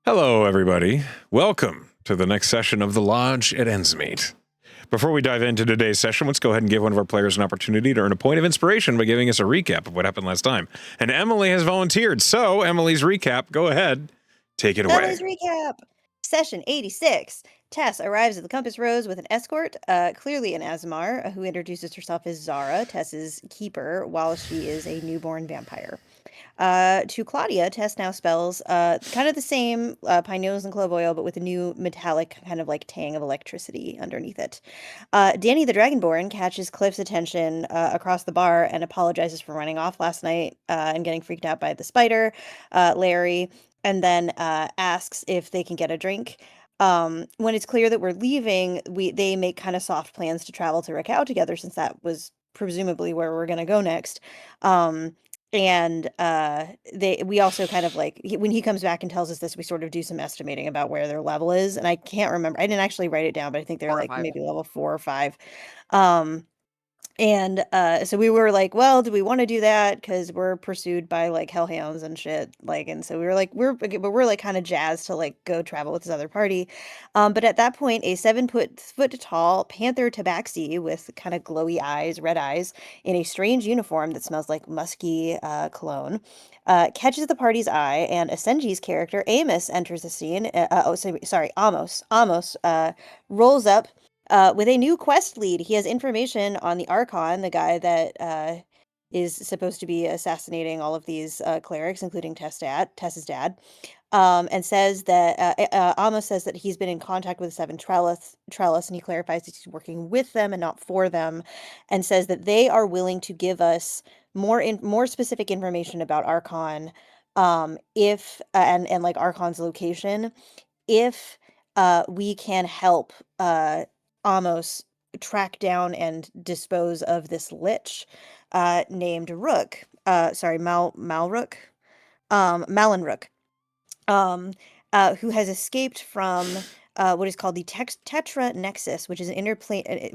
Hello, everybody. Welcome to the next session of the Lodge at Endsmeet. Before we dive into today's session, let's go ahead and give one of our players an opportunity to earn a point of inspiration by giving us a recap of what happened last time. And Emily has volunteered, so Emily's recap, go ahead, take it away. Emily's recap. Session 86. Tess arrives at the Compass Rose with an escort, clearly an Asmar, who introduces herself as Zara, Tess's keeper, while she is a newborn vampire. To Claudia, Tess now spells kind of the same pine needles and clove oil, but with a new metallic kind of like tang of electricity underneath it. Danny the Dragonborn catches Cliff's attention across the bar and apologizes for running off last night and getting freaked out by the spider, Larry, and then asks if they can get a drink. When it's clear that we're leaving, they make kind of soft plans to travel to Raquel together, since that was presumably where we're going to go next. And we also kind of like when he comes back and tells us this, we sort of do some estimating about where their level is, and I can't remember. I didn't actually write it down, but I think they're like maybe level 4 or 5. And so we were like, well, do we want to do that? Because we're pursued by like hellhounds and shit. Like, and so we were like, we're like kind of jazzed to like go travel with this other party. But at that point, a 7 foot tall panther tabaxi with kind of glowy eyes, red eyes, in a strange uniform that smells like musky cologne, catches the party's eye, and Asenji's character Amos enters the scene. Sorry, Amos. Amos rolls up with a new quest lead. He has information on the Archon, the guy that is supposed to be assassinating all of these clerics, including Tess's dad, and says that Amos says that he's been in contact with the Seven Trellis, and he clarifies that he's working with them and not for them, and says that they are willing to give us more specific information about Archon, if and like Archon's location, if we can help Amos track down and dispose of this lich named Rook. Malrook. Malinrook. Who has escaped from what is called the Tetra Nexus, which is an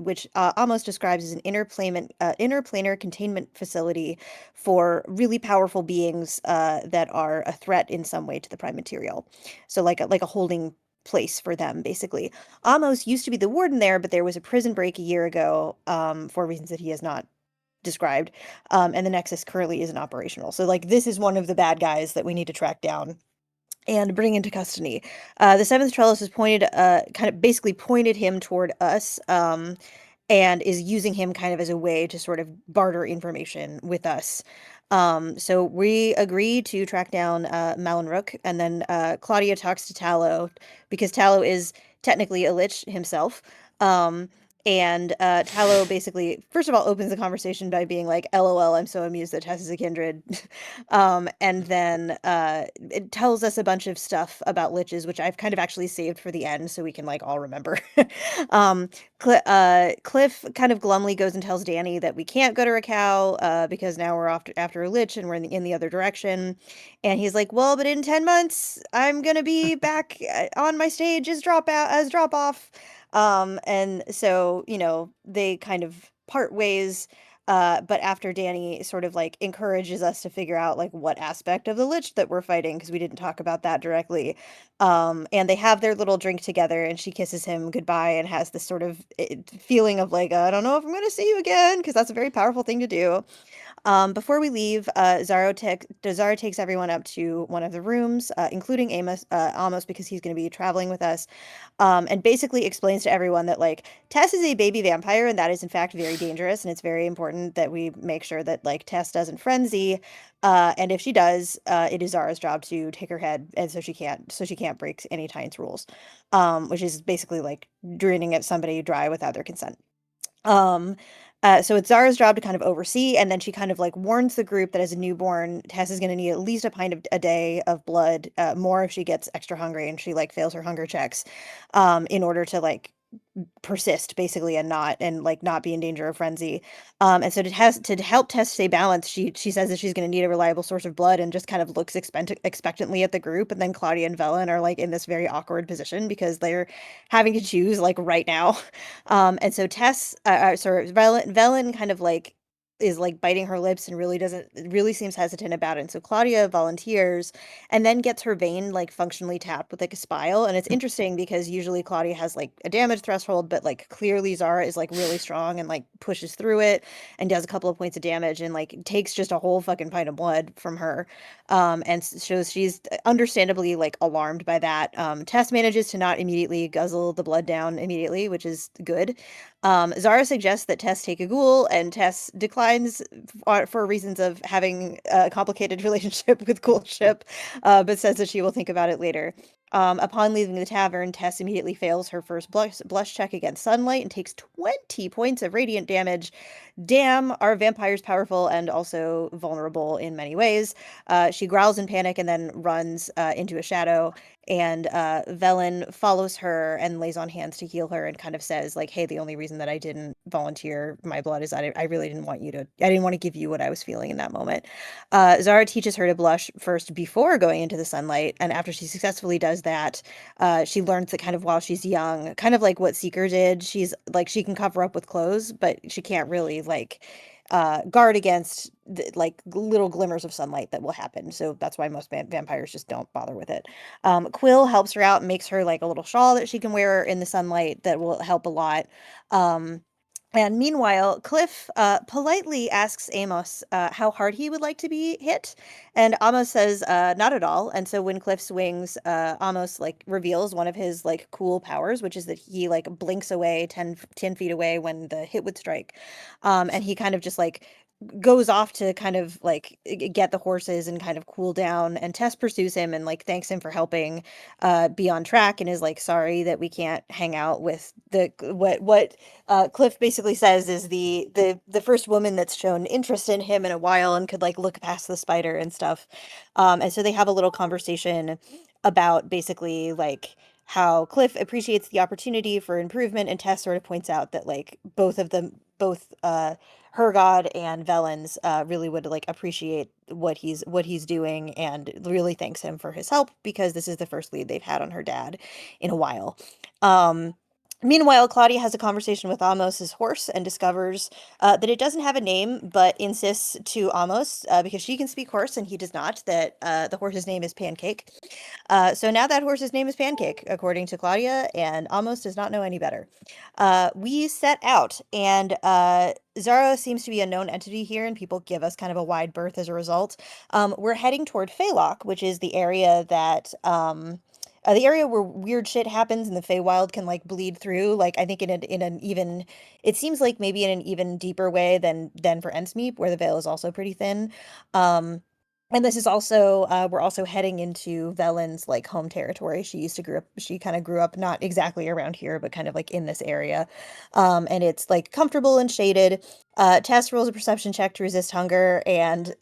which Amos describes as an interplanar containment facility for really powerful beings that are a threat in some way to the Prime Material. So like a holding place for them, basically. Amos used to be the warden there, but there was a prison break a year ago for reasons that he has not described, and the Nexus currently isn't operational. So like this is one of the bad guys that we need to track down and bring into custody. The Seventh Trellis has kind of basically pointed him toward us, and is using him kind of as a way to sort of barter information with us. So we agree to track down Malinrook, and then Claudia talks to Tallow, because Tallow is technically a lich himself. And Tallow basically, first of all, opens the conversation by being like, LOL, I'm so amused that Tess is a kindred. And then it tells us a bunch of stuff about liches, which I've kind of actually saved for the end so we can like all remember. Cliff kind of glumly goes and tells Danny that we can't go to Raquel because now we're off after a lich and we're in the other direction. And he's like, well, but in 10 months, I'm going to be back on my stage as drop off. And so, they kind of part ways. But after Danny sort of like encourages us to figure out like what aspect of the lich that we're fighting, because we didn't talk about that directly. And they have their little drink together, and she kisses him goodbye and has this sort of feeling of like, I don't know if I'm going to see you again, because that's a very powerful thing to do. Before we leave, Zara takes everyone up to one of the rooms, including Amos, because he's going to be traveling with us, and basically explains to everyone that like Tess is a baby vampire, and that is in fact very dangerous, and it's very important that we make sure that like Tess doesn't frenzy, and if she does, it is Zara's job to take her head, and so she can't break any Titan's rules, which is basically like draining at somebody dry without their consent. So it's Zara's job to kind of oversee, and then she kind of like warns the group that as a newborn, Tess is going to need at least a pint a day of blood, more if she gets extra hungry and she like fails her hunger checks, in order to like persist basically and not be in danger of frenzy. And so to help Tess stay balanced, she says that she's going to need a reliable source of blood, and just kind of looks expectantly at the group. And then Claudia and Velen are like in this very awkward position because they're having to choose like right now. And so Velen kind of like is like biting her lips and really seems hesitant about it. And so Claudia volunteers and then gets her vein like functionally tapped with like a spile. And it's interesting because usually Claudia has like a damage threshold, but like clearly Zara is like really strong and like pushes through it and does a couple of points of damage and like takes just a whole fucking pint of blood from her. And shows she's understandably like alarmed by that. Tess manages to not immediately guzzle the blood down immediately, which is good. Zara suggests that Tess take a ghoul, and Tess declines for reasons of having a complicated relationship with ghoulship, but says that she will think about it later. Upon leaving the tavern, Tess immediately fails her first blush check against sunlight and takes 20 points of radiant damage. Damn, are vampires powerful and also vulnerable in many ways? She growls in panic and then runs into a shadow. And Velen follows her and lays on hands to heal her and kind of says, like, hey, the only reason that I didn't volunteer my blood is that I really didn't want I didn't want to give you what I was feeling in that moment. Zara teaches her to blush first before going into the sunlight. And after she successfully does that, she learns that kind of while she's young, kind of like what Seeker did, she's like, she can cover up with clothes, but she can't really like guard against like little glimmers of sunlight that will happen. So that's why most vampires just don't bother with it. Quill helps her out and makes her like a little shawl that she can wear in the sunlight that will help a lot. Um, and meanwhile, Cliff politely asks Amos how hard he would like to be hit. And Amos says, not at all. And so when Cliff swings, Amos like reveals one of his like cool powers, which is that he like blinks away 10 feet away when the hit would strike. And he kind of just like goes off to kind of like get the horses and kind of cool down, and Tess pursues him and like thanks him for helping be on track and is like sorry that we can't hang out with the what Cliff basically says is the first woman that's shown interest in him in a while and could like look past the spider and stuff. And so they have a little conversation about basically like how Cliff appreciates the opportunity for improvement, and Tess sort of points out that like both of them both her god and Velen's really would like appreciate what he's doing and really thanks him for his help because this is the first lead they've had on her dad in a while. Um, Meanwhile, Claudia has a conversation with Amos's horse and discovers that it doesn't have a name, but insists to Amos, because she can speak horse and he does not, that the horse's name is Pancake. So now that horse's name is Pancake, according to Claudia, and Amos does not know any better. We set out, and Zara seems to be a known entity here, and people give us kind of a wide berth as a result. We're heading toward Feylock, which is the area where weird shit happens and the Feywild can like bleed through. Like I think in an even, it seems like maybe in an even deeper way than for Endsmeet, where the veil is also pretty thin. Um, and this is also we're also heading into Velen's like home territory. She kind of grew up not exactly around here, but kind of like in this area. And it's like comfortable and shaded. Tess rolls a perception check to resist hunger and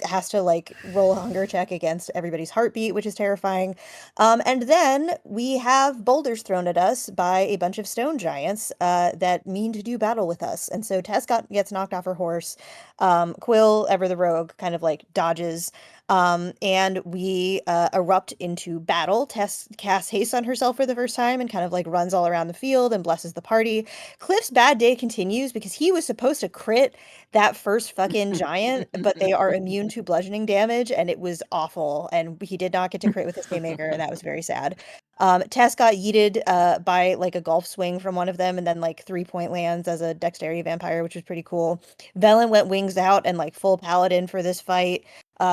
has to like roll a hunger check against everybody's heartbeat, which is terrifying. And then we have boulders thrown at us by a bunch of stone giants that mean to do battle with us. And so gets knocked off her horse. Quill, ever the rogue, kind of like dodges. And we erupt into battle. Tess casts haste on herself for the first time and kind of like runs all around the field and blesses the party. Cliff's bad day continues because he was supposed to crit that first fucking giant, but they are immune to bludgeoning damage, and it was awful. And he did not get to crit with his haymaker, and that was very sad. Tess got yeeted by like a golf swing from one of them, and then like 3-point lands as a dexterity vampire, which was pretty cool. Velen went wings out and like full paladin for this fight,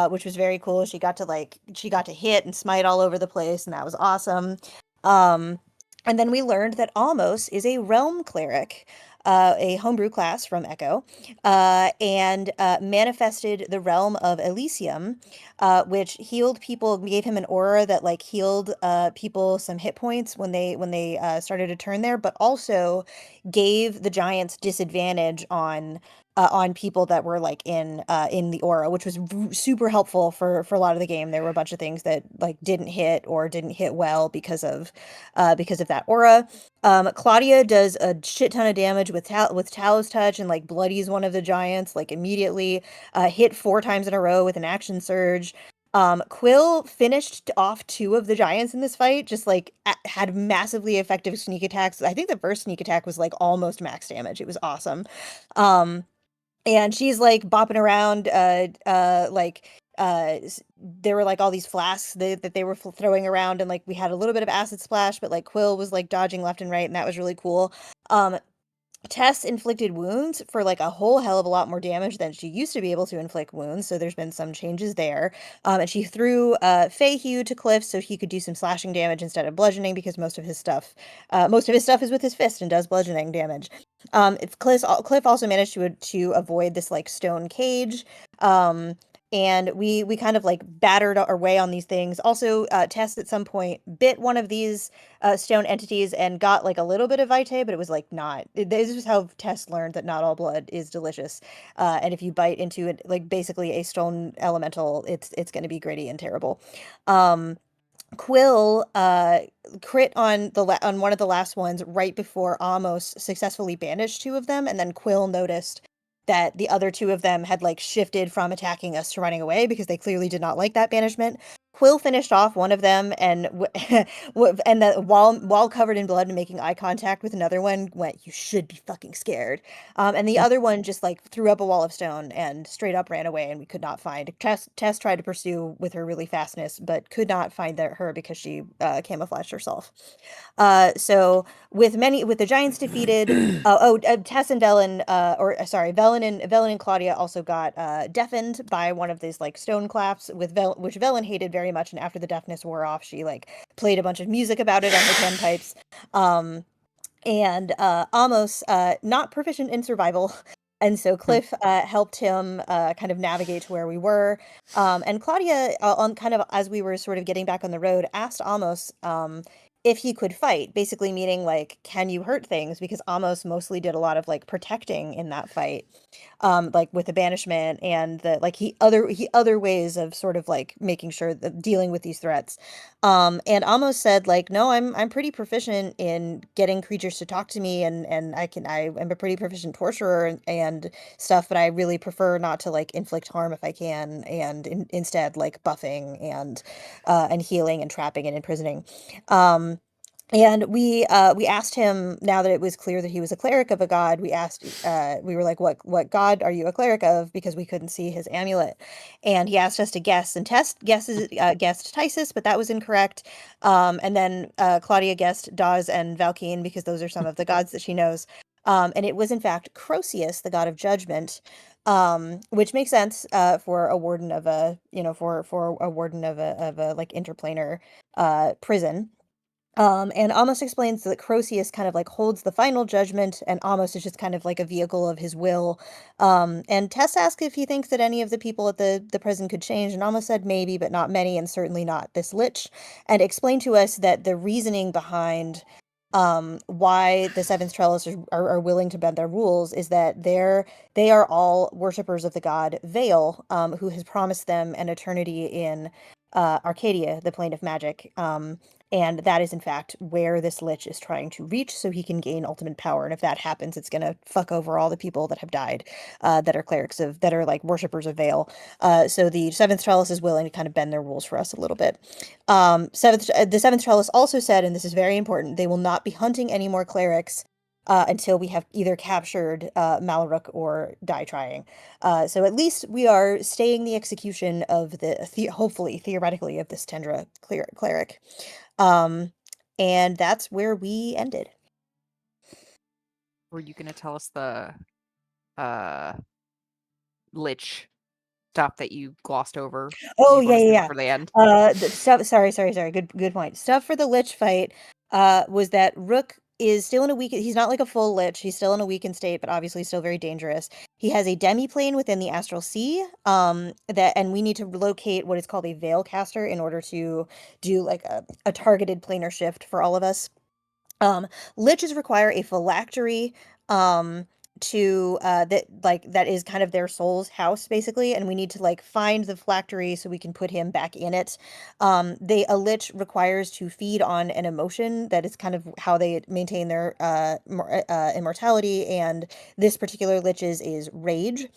which was very cool. She got to hit and smite all over the place, and that was awesome. Um, and then we learned that Almos is a realm cleric, a homebrew class from Echo, and manifested the realm of Elysium, which healed people, gave him an aura that like healed people some hit points when they started to turn there, but also gave the giants disadvantage on people that were like in the aura, which was super helpful for a lot of the game. There were a bunch of things that like didn't hit or didn't hit well because of that aura. Claudia does a shit ton of damage with Talos touch and like bloodies one of the giants like immediately. Hit 4 times in a row with an action surge. Quill finished off 2 of the giants in this fight, just like had massively effective sneak attacks. I think the first sneak attack was like almost max damage. It was awesome. Um, and she's like bopping around like there were like all these flasks that they were throwing around, and like we had a little bit of acid splash, but like Quill was like dodging left and right, and that was really cool. um Tess inflicted wounds for like a whole hell of a lot more damage than she used to be able to inflict wounds, so there's been some changes there. And she threw Feyhue to Cliff so he could do some slashing damage instead of bludgeoning, because most of his stuff is with his fist and does bludgeoning damage. If Cliff also managed to avoid this like stone cage. And we kind of like battered our way on these things. Also, Tess at some point bit one of these stone entities and got like a little bit of vitae, but it was like not. This is how Tess learned that not all blood is delicious. And if you bite into it, like basically a stone elemental, it's going to be gritty and terrible. Um, Quill crit on on one of the last ones right before Amos successfully banished two of them, and then Quill noticed that the other two of them had like shifted from attacking us to running away because they clearly did not like that banishment. Quill finished off one of them, and and while covered in blood and making eye contact with another one, went, "You should be fucking scared." And the other one just like threw up a wall of stone and straight up ran away, and we could not find. Tess tried to pursue with her really fastness, but could not find her because she camouflaged herself. So with the giants defeated, Tess and Velen, Velen and Claudia also got deafened by one of these like stone claps which Velen hated very much. And after the deafness wore off, she like played a bunch of music about it on her panpipes. And Amos, not proficient in survival. And so Cliff helped him kind of navigate to where we were. And Claudia, on kind of as we were sort of getting back on the road, asked Amos if he could fight, basically meaning like, can you hurt things? Because Amos mostly did a lot of like protecting in that fight, like with the banishment and the like he other ways of sort of like making sure that dealing with these threats. And Amos said like, no, I'm pretty proficient in getting creatures to talk to me, and I am a pretty proficient torturer and stuff, but I really prefer not to like inflict harm if I can, and instead like buffing and healing and trapping and imprisoning. And we asked him, now that it was clear that he was a cleric of a god, we were like, what god are you a cleric of? Because we couldn't see his amulet. And he asked us to guess, and guessed Tysus, but that was incorrect. And then Claudia guessed Dawes and Valkene, because those are some of the gods that she knows. And it was in fact Croesus, the god of judgment, which makes sense for a warden of a, for a warden of a like interplanar prison. And Amos explains that Croesus kind of like holds the final judgment, and Amos is just kind of like a vehicle of his will. And Tess asked if he thinks that any of the people at the prison could change, and Amos said maybe, but not many, and certainly not this lich. And explained to us that the reasoning behind why the Seventh Trellis are willing to bend their rules is that they are all worshippers of the god Vale, who has promised them an eternity in Arcadia, the plane of magic. And that is in fact where this lich is trying to reach so he can gain ultimate power. And if that happens, it's gonna fuck over all the people that have died, that are like worshippers of Vale. So the Seventh Trellis is willing to kind of bend their rules for us a little bit. The Seventh Trellis also said, and this is very important, they will not be hunting any more clerics until we have either captured Malrook or die trying. So at least we are staying the execution of hopefully, theoretically, of this Tendra cleric. And that's where we ended. Were you gonna tell us the uh lich stuff that you glossed over? Oh You want to save it yeah. for the end? The stuff. Sorry. Good point. Stuff for the lich fight. Was that Rook is still in a weak. He's not like a full lich. He's still in a weakened state, but obviously still very dangerous. He has a demi-plane within the astral sea. And we need to locate what is called a veil caster in order to do like a targeted planar shift for all of us. Liches require a phylactery to that is kind of their soul's house basically, and we need to like find the phylactery so we can put him back in it. A lich requires to feed on an emotion that is kind of how they maintain their immortality, and this particular lich's is rage.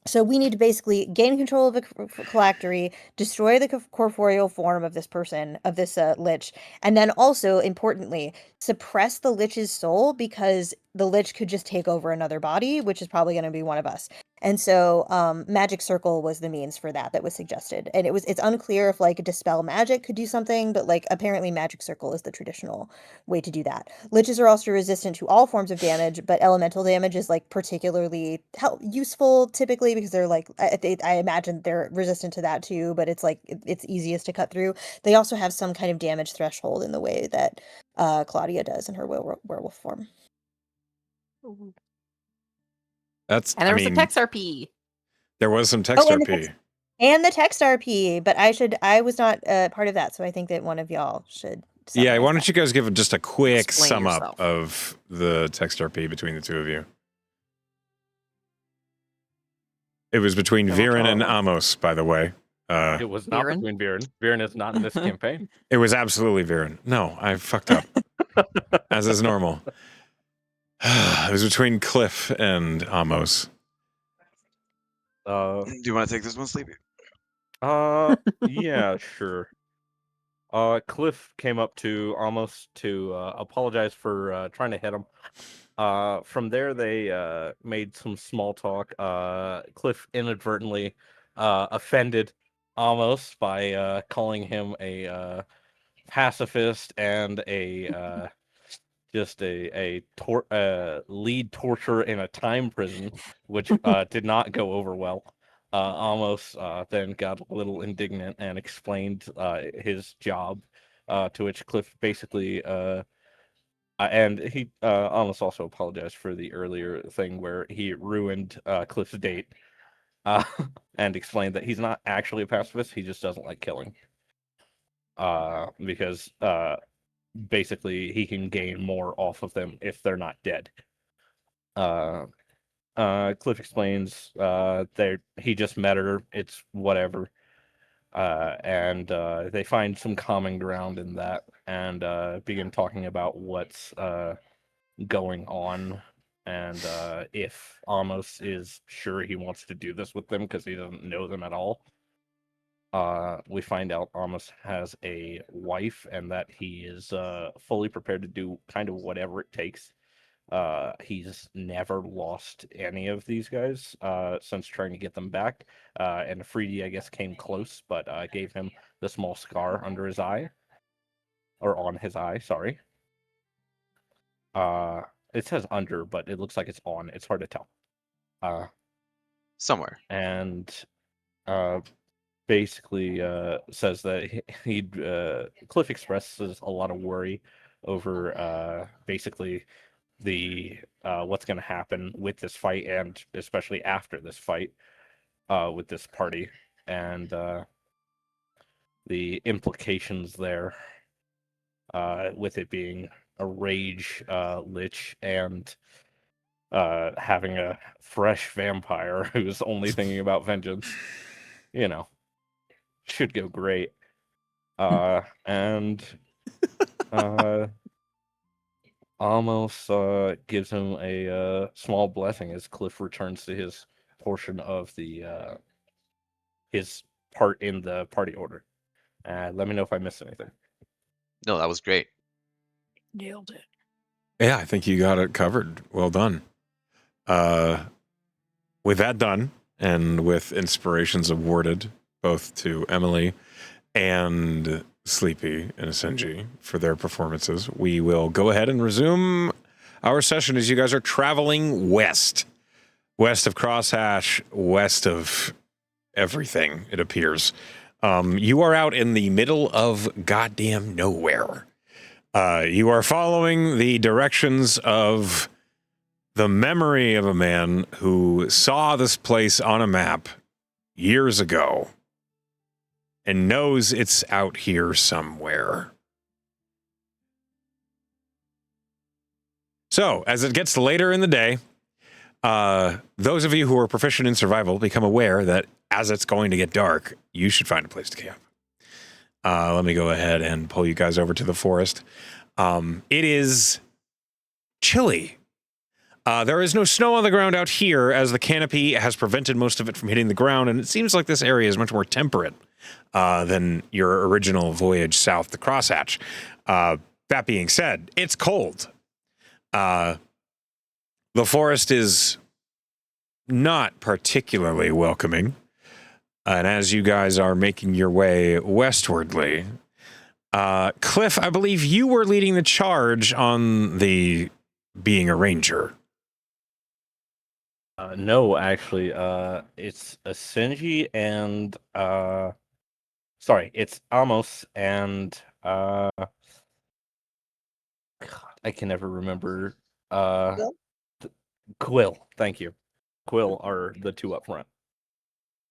So we need to basically gain control of the phylactery, destroy the corporeal form of this person, of this lich, and then also, importantly, suppress the lich's soul, because the Lich could just take over another body, which is probably going to be one of us. And so magic circle was the means for that was suggested. And it's unclear if like dispel magic could do something, but like apparently magic circle is the traditional way to do that. Liches are also resistant to all forms of damage, but elemental damage is like particularly useful typically because they're like I imagine they're resistant to that too, but it's like it's easiest to cut through. They also have some kind of damage threshold in the way that Claudia does in her werewolf form. That's, And there was some text RP. There was some text RP. And the text RP, but I was not part of that, so I think that one of y'all should. Yeah, why don't you guys give just a quick sum yourself. up of the text RP between the two of you? It was between Viren and Amos, by the way. It was not between Viren. Viren is not in this campaign. It was absolutely Viren. No, I fucked up. As is normal. It was between Cliff and Amos. Do you want to take this one, Sleepy? Yeah, sure. Cliff came up to Amos to apologize for trying to hit him. From there, they made some small talk. Cliff inadvertently offended Amos by calling him a pacifist and a just a lead torturer in a time prison, which did not go over well. Amos then got a little indignant and explained his job, to which Cliff basically and he Amos also apologized for the earlier thing where he ruined Cliff's date, and explained that he's not actually a pacifist, he just doesn't like killing. Because basically he can gain more off of them if they're not dead. Cliff explains he just met her, it's whatever. And they find some common ground in that and begin talking about what's going on and if Amos is sure he wants to do this with them because he doesn't know them at all. We find out Amos has a wife and that he is fully prepared to do kind of whatever it takes. He's never lost any of these guys since trying to get them back. And Freedy, I guess, came close, but gave him the small scar under his eye. Or on his eye, sorry. It says under, but it looks like it's on. It's hard to tell. Somewhere. And basically says that Cliff expresses a lot of worry over basically the what's going to happen with this fight and especially after this fight with this party and the implications there with it being a rage lich and having a fresh vampire who's only thinking about vengeance, should go great. And Amos gives him a small blessing as Cliff returns to his portion of the his part in the party order. Let me know if I missed anything. No, that was great. Nailed it. Yeah, I think you got it covered. Well done. With that done, and with inspirations awarded both to Emily and Sleepy and Asenji for their performances, we will go ahead and resume our session as you guys are traveling west of Crosshatch, west of everything, it appears. You are out in the middle of goddamn nowhere. You are following the directions of the memory of a man who saw this place on a map years ago and knows it's out here somewhere. So, as it gets later in the day, those of you who are proficient in survival become aware that as it's going to get dark, you should find a place to camp. Let me go ahead and pull you guys over to the forest. It is chilly. There is no snow on the ground out here, as the canopy has prevented most of it from hitting the ground, and it seems like this area is much more temperate than your original voyage south to Crosshatch. That being said, it's cold. The forest is not particularly welcoming. And as you guys are making your way westwardly, Cliff, I believe you were leading the charge on the being a ranger. No, actually, it's a Sinji and sorry, it's Amos and God, I can never remember. Quill? Quill, thank you. Quill are the two up front.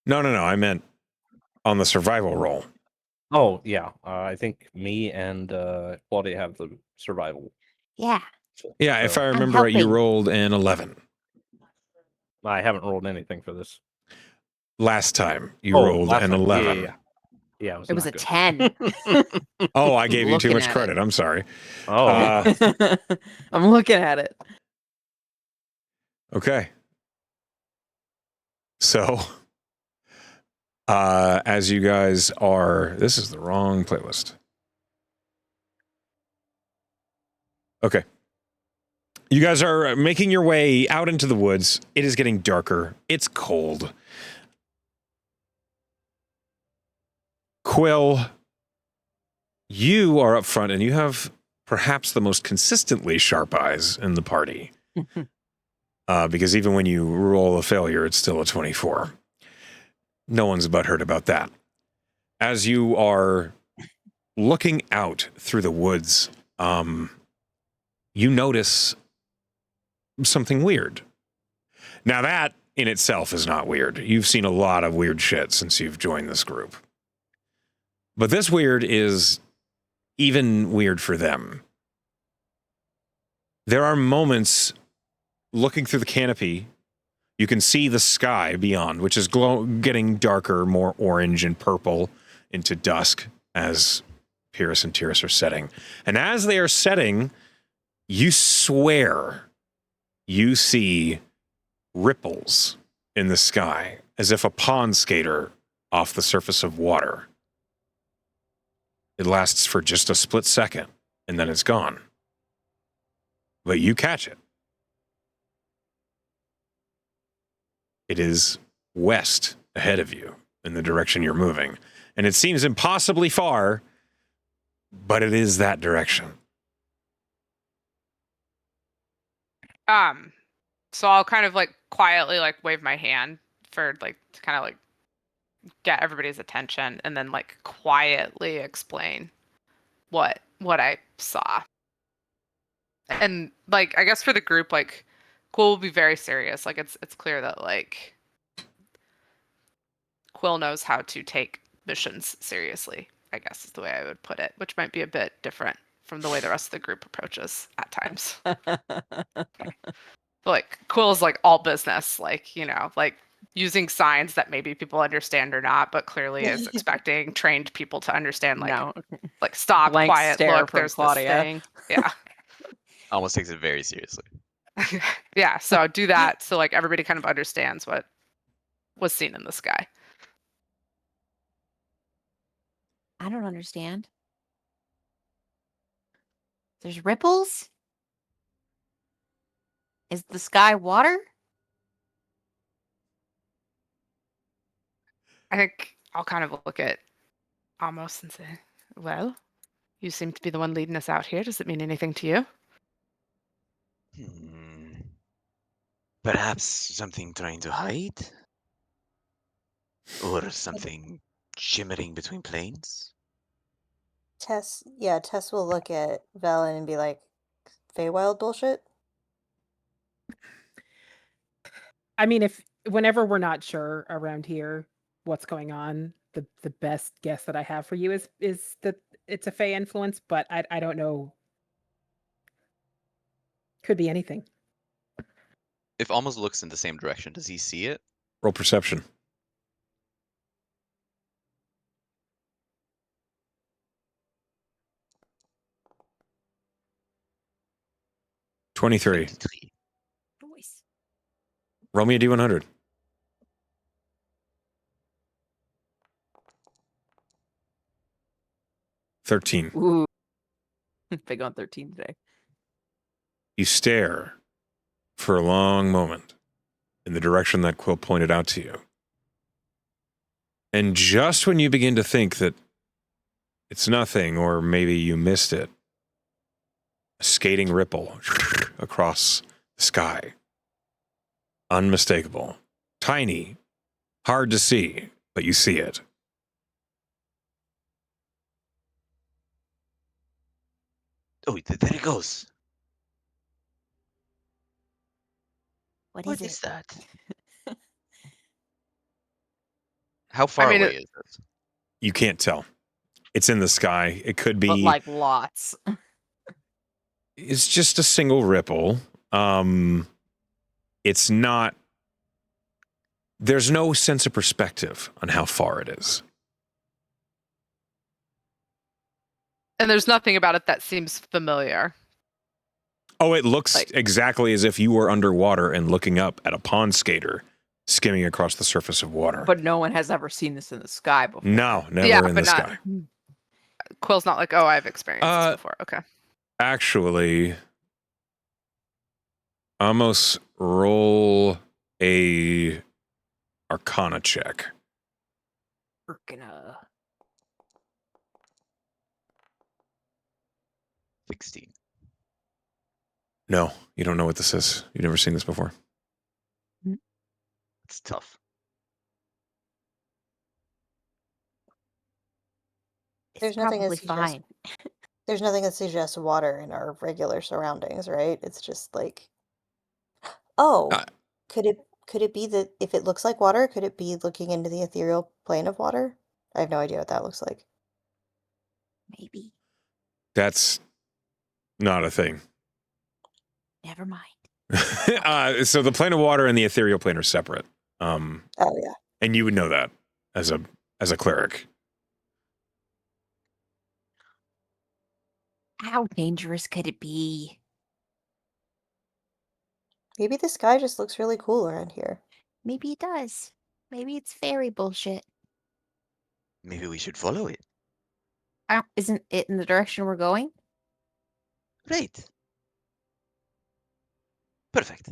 No, I meant on the survival roll. Oh yeah, I think me and Claudia have the survival. Yeah. Yeah, if So, I remember right, you helping. rolled an 11. I haven't rolled anything for this. Last time you rolled last an time. 11. Yeah, It was not a good. 10. Oh, I gave you too Looking much at credit. it. I'm sorry. Oh, I'm looking at it. Okay. So, as you guys are, this is the wrong playlist. Okay. You guys are making your way out into the woods. It is getting darker. It's cold. Quill, you are up front and you have perhaps the most consistently sharp eyes in the party. Because even when you roll a failure, it's still a 24. No one's butthurt about that. As you are looking out through the woods, you notice something weird. Now that in itself is not weird. You've seen a lot of weird shit since you've joined this group. But this weird is even weird for them. There are moments looking through the canopy, you can see the sky beyond, which is getting darker, more orange and purple into dusk as Pyrrhus and Tyrrhus are setting. And as they are setting, you swear you see ripples in the sky, as if a pond skater off the surface of water. It lasts for just a split second, and then it's gone. But you catch it. It is west ahead of you in the direction you're moving. And it seems impossibly far, but it is that direction. So I'll kind of like quietly like wave my hand for like to kind of like get everybody's attention and then like quietly explain what I saw. And like I guess for the group, like Quill will be very serious. Like it's clear that like Quill knows how to take missions seriously, I guess is the way I would put it, which might be a bit different from the way the rest of the group approaches at times. Like Quill's like all business, like, you know, like using signs that maybe people understand or not, but clearly is expecting trained people to understand, like, No. like stop, Blank quiet, stare look, from there's Claudia. this thing. Yeah. Almost takes it very seriously. Yeah. So do that so like everybody kind of understands what was seen in the sky. I don't understand. There's ripples? Is the sky water? I think I'll kind of look at Amos and say, well, you seem to be the one leading us out here. Does it mean anything to you? Perhaps something trying to hide? Or something shimmering between planes? Tess will look at Velen and be like, Feywild bullshit? I mean, if whenever we're not sure around here what's going on, the best guess that I have for you is that it's a Fey influence, but I don't know. Could be anything. If Almost looks in the same direction, does he see it? Roll perception. $23. 23. Noise. Roll me a D100. $13. Ooh. Big on 13 today. You stare for a long moment in the direction that Quill pointed out to you. And just when you begin to think that it's nothing, or maybe you missed it, a skating ripple across the sky. Unmistakable. Tiny. Hard to see, but you see it. Oh, there it goes. What What is is it? that? How far mean, away is it? You can't tell. It's in the sky. It could But be. like lots. It's just a single ripple. It's not. There's no sense of perspective on how far it is. And there's nothing about it that seems familiar. Oh, it looks Like- exactly as if you were underwater and looking up at a pond skater skimming across the surface of water. But no one has ever seen this in the sky before. No, never Yeah, in the but not- sky. Quill's not like, oh, I've experienced Uh, this before. Okay. Actually, almost roll a Arcana check. Freaking 16. No, you don't know what this is. You've never seen this before. It's tough. There's nothing that probably suggests- fine. There's nothing that suggests water in our regular surroundings, right? It's just like, oh, Uh, could it be that if it looks like water, could it be looking into the ethereal plane of water? I have no idea what that looks like. Maybe. That's not a thing. Never mind. So the plane of water and the ethereal plane are separate. Oh yeah. And you would know that as a cleric. How dangerous could it be? Maybe the sky just looks really cool around here. Maybe it does. Maybe it's fairy bullshit. Maybe we should follow it. Isn't it in the direction we're going? Right. Perfect.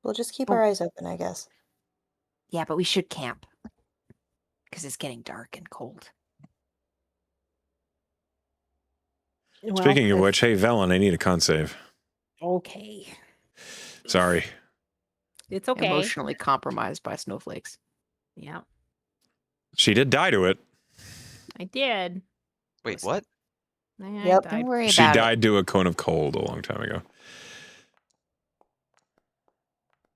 We'll just keep Oh. our eyes open, I guess. Yeah, but we should camp. Because it's getting dark and cold. Speaking of which, hey, Velen, I need a con save. Okay. Sorry. It's okay. Emotionally compromised by snowflakes. Yeah, She did die to it. I did. Wait, Listen. what? I Yep. died. Don't worry She about died to a cone of cold a long time ago.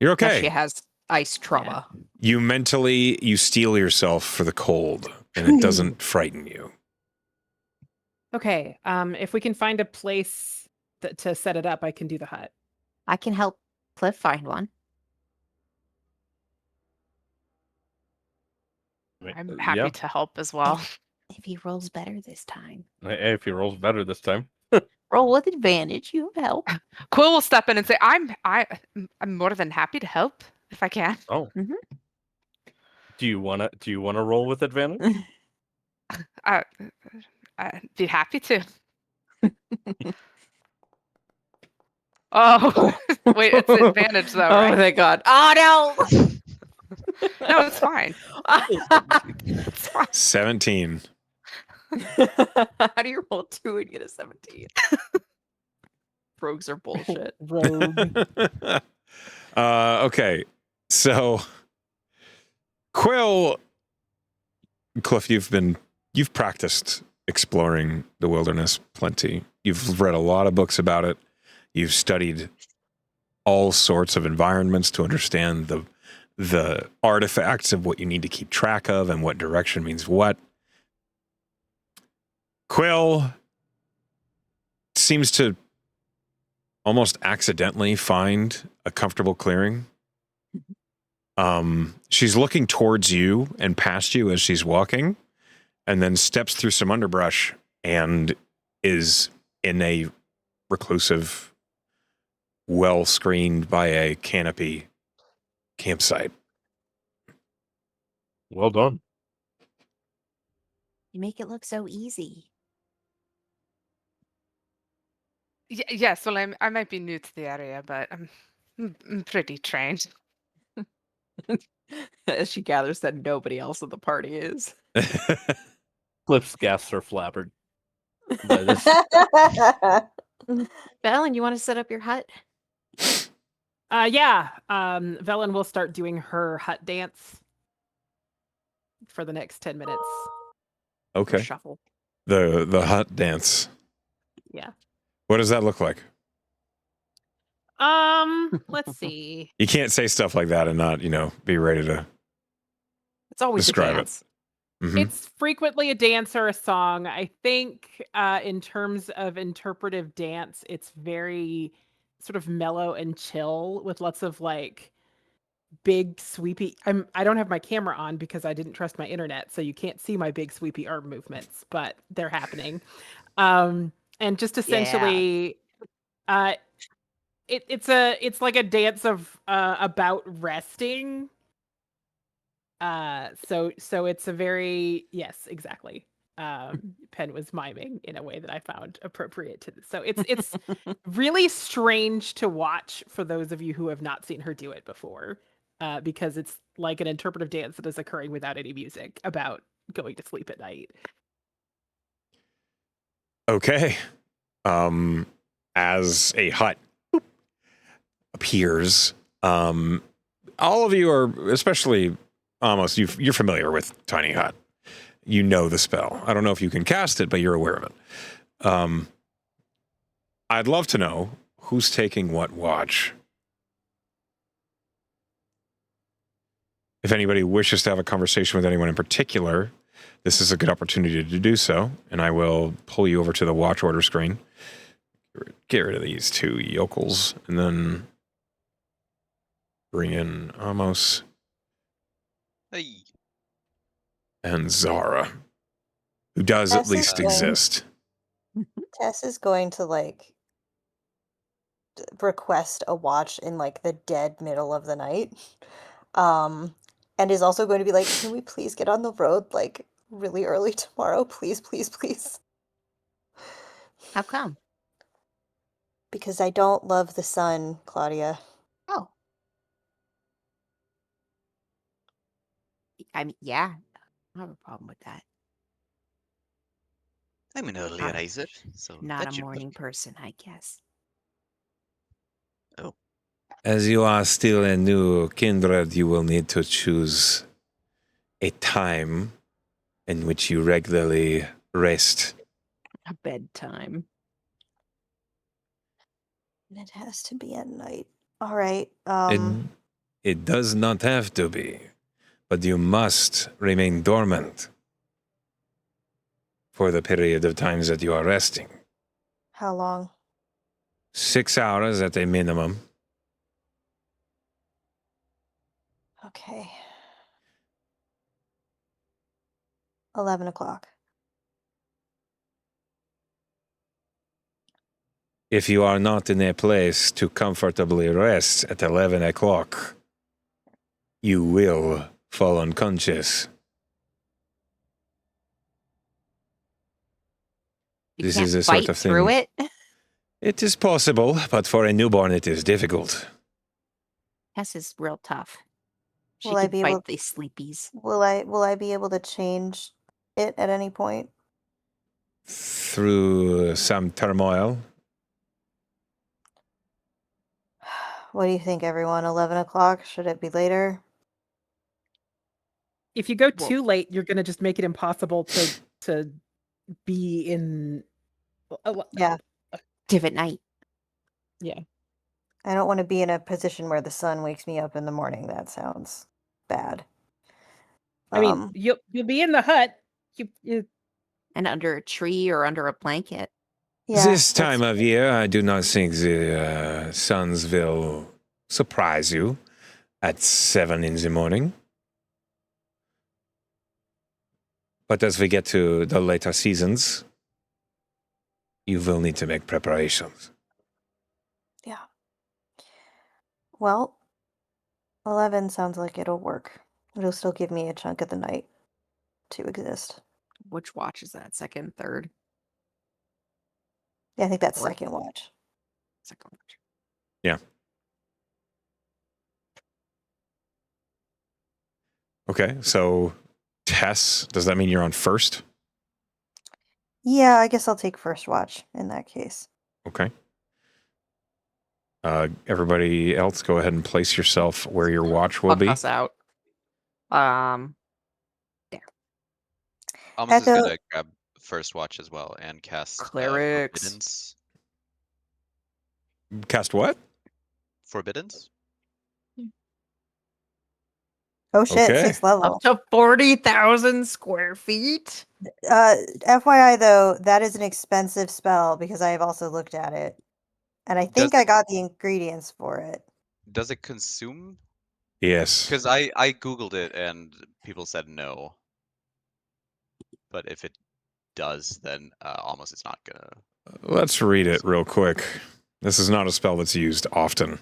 You're it. Now okay. she has ice trauma. You steel yourself for the cold, and it doesn't frighten you. Okay. If we can find a place to set it up, I can do the hut. I can help Cliff find one. I'm happy Yeah. to help as well. If he rolls better this time. Hey, if he rolls better this time. Roll with advantage. You have help. Quill will step in and say, I'm more than happy to help if I can. Oh. Mhm. Do you wanna roll with advantage? I'd be happy to. Oh, wait, it's advantage though, Oh, right? thank God. Oh, no. No, it's fine. It's fine. 17. How do you roll 2 and get a 17? Rogues are bullshit. Rogue. Okay. So, Quill, Cliff, you've practiced exploring the wilderness plenty. You've read a lot of books about it. You've studied all sorts of environments to understand the artifacts of what you need to keep track of and what direction means what. Quill seems to almost accidentally find a comfortable clearing. She's looking towards you and past you as she's walking, and then steps through some underbrush and is in a reclusive, well screened by a canopy campsite. Well done. You make it look so easy. Yes, well, I might be new to the area, but I'm pretty trained. As she gathers that nobody else at the party is. Cliff's gasps are flabbered by this. Valen, you want to set up your hut? Yeah. Velen will start doing her hut dance for the next 10 minutes. Or Okay. shuffle. The hut dance. Yeah. What does that look like? Let's see. You can't say stuff like that and not, be ready to It's always describe a it. dance. Mhm. It's frequently a dance or a song. I think in terms of interpretive dance, it's very sort of mellow and chill with lots of like big sweepy. I don't have my camera on because I didn't trust my internet, so you can't see my big sweepy arm movements, but they're happening. And just essentially it's like a dance of about resting. So it's a very, yes, exactly. Penn was miming in a way that I found appropriate to this. So it's really strange to watch for those of you who have not seen her do it before, because it's like an interpretive dance that is occurring without any music about going to sleep at night. Okay. As a hut appears, all of you are, especially almost, you're familiar with Tiny Hut. You know the spell. I don't know if you can cast it, but you're aware of it. I'd love to know who's taking what watch. If anybody wishes to have a conversation with anyone in particular, this is a good opportunity to do so, and I will pull you over to the watch order screen. Get rid of these two yokels, and then bring in Amos Hey. and Zara, who does at Tess is least going- exist. Tess is going to like request a watch in like the dead middle of the night. And is also going to be like, can we please get on the road like really early tomorrow? Please, please, please. How come? Because I don't love the sun, Claudia. Oh. I mean, yeah. I don't have a problem with that. I'm an early Not- riser, so Not that a should morning work. person, I guess. Oh, As you are still a new kindred, you will need to choose a time in which you regularly rest. A bedtime. And it has to be at night. All right. It does not have to be, but you must remain dormant for the period of times that you are resting. How long? 6 hours at a minimum. Okay. 11 o'clock. If you are not in a place to comfortably rest at 11 o'clock, you will fall unconscious. You This can't is a sort fight of through thing. it. It is possible, but for a newborn it is difficult. Tess is real tough. She Will I can be fight able- these sleepies. Will I be able to change it at any point? Through some turmoil. What do you think, everyone? 11 o'clock? Should it be later? If you go Well- too late, you're going to just make it impossible to be in. Yeah. Div at night. I don't want to be in a position where the sun wakes me up in the morning. That sounds bad. I mean, you'll be in the hut. You And under a tree or under a blanket. yeah, This that's time of year, I do not think the suns will surprise you at 7 in the morning. But as we get to the later seasons, you will need to make preparations. Yeah. Well, 11 sounds like it'll work. It'll still give me a chunk of the night to exist. Which watch is that? Second, third, Yeah, I think that's Fourth. second watch. second watch. Okay, so Tess, does that mean you're on first? Yeah, I guess I'll take first watch in that case. Okay. Everybody else, go ahead and place yourself where your watch will I'll be. cuss out. There. Almost is Echo. gonna grab first watch as well and cast Clerics. Forbiddance. Cast what? Forbiddance? Oh shit, Okay. 6th level. Up to 40,000 square feet. FYI though, that is an expensive spell because I have also looked at it. And I think Does I it- got the ingredients for it. Does it consume? Yes. Because I googled it and people said no. But if it does, then almost it's not gonna. Let's read it real quick. This is not a spell that's used often.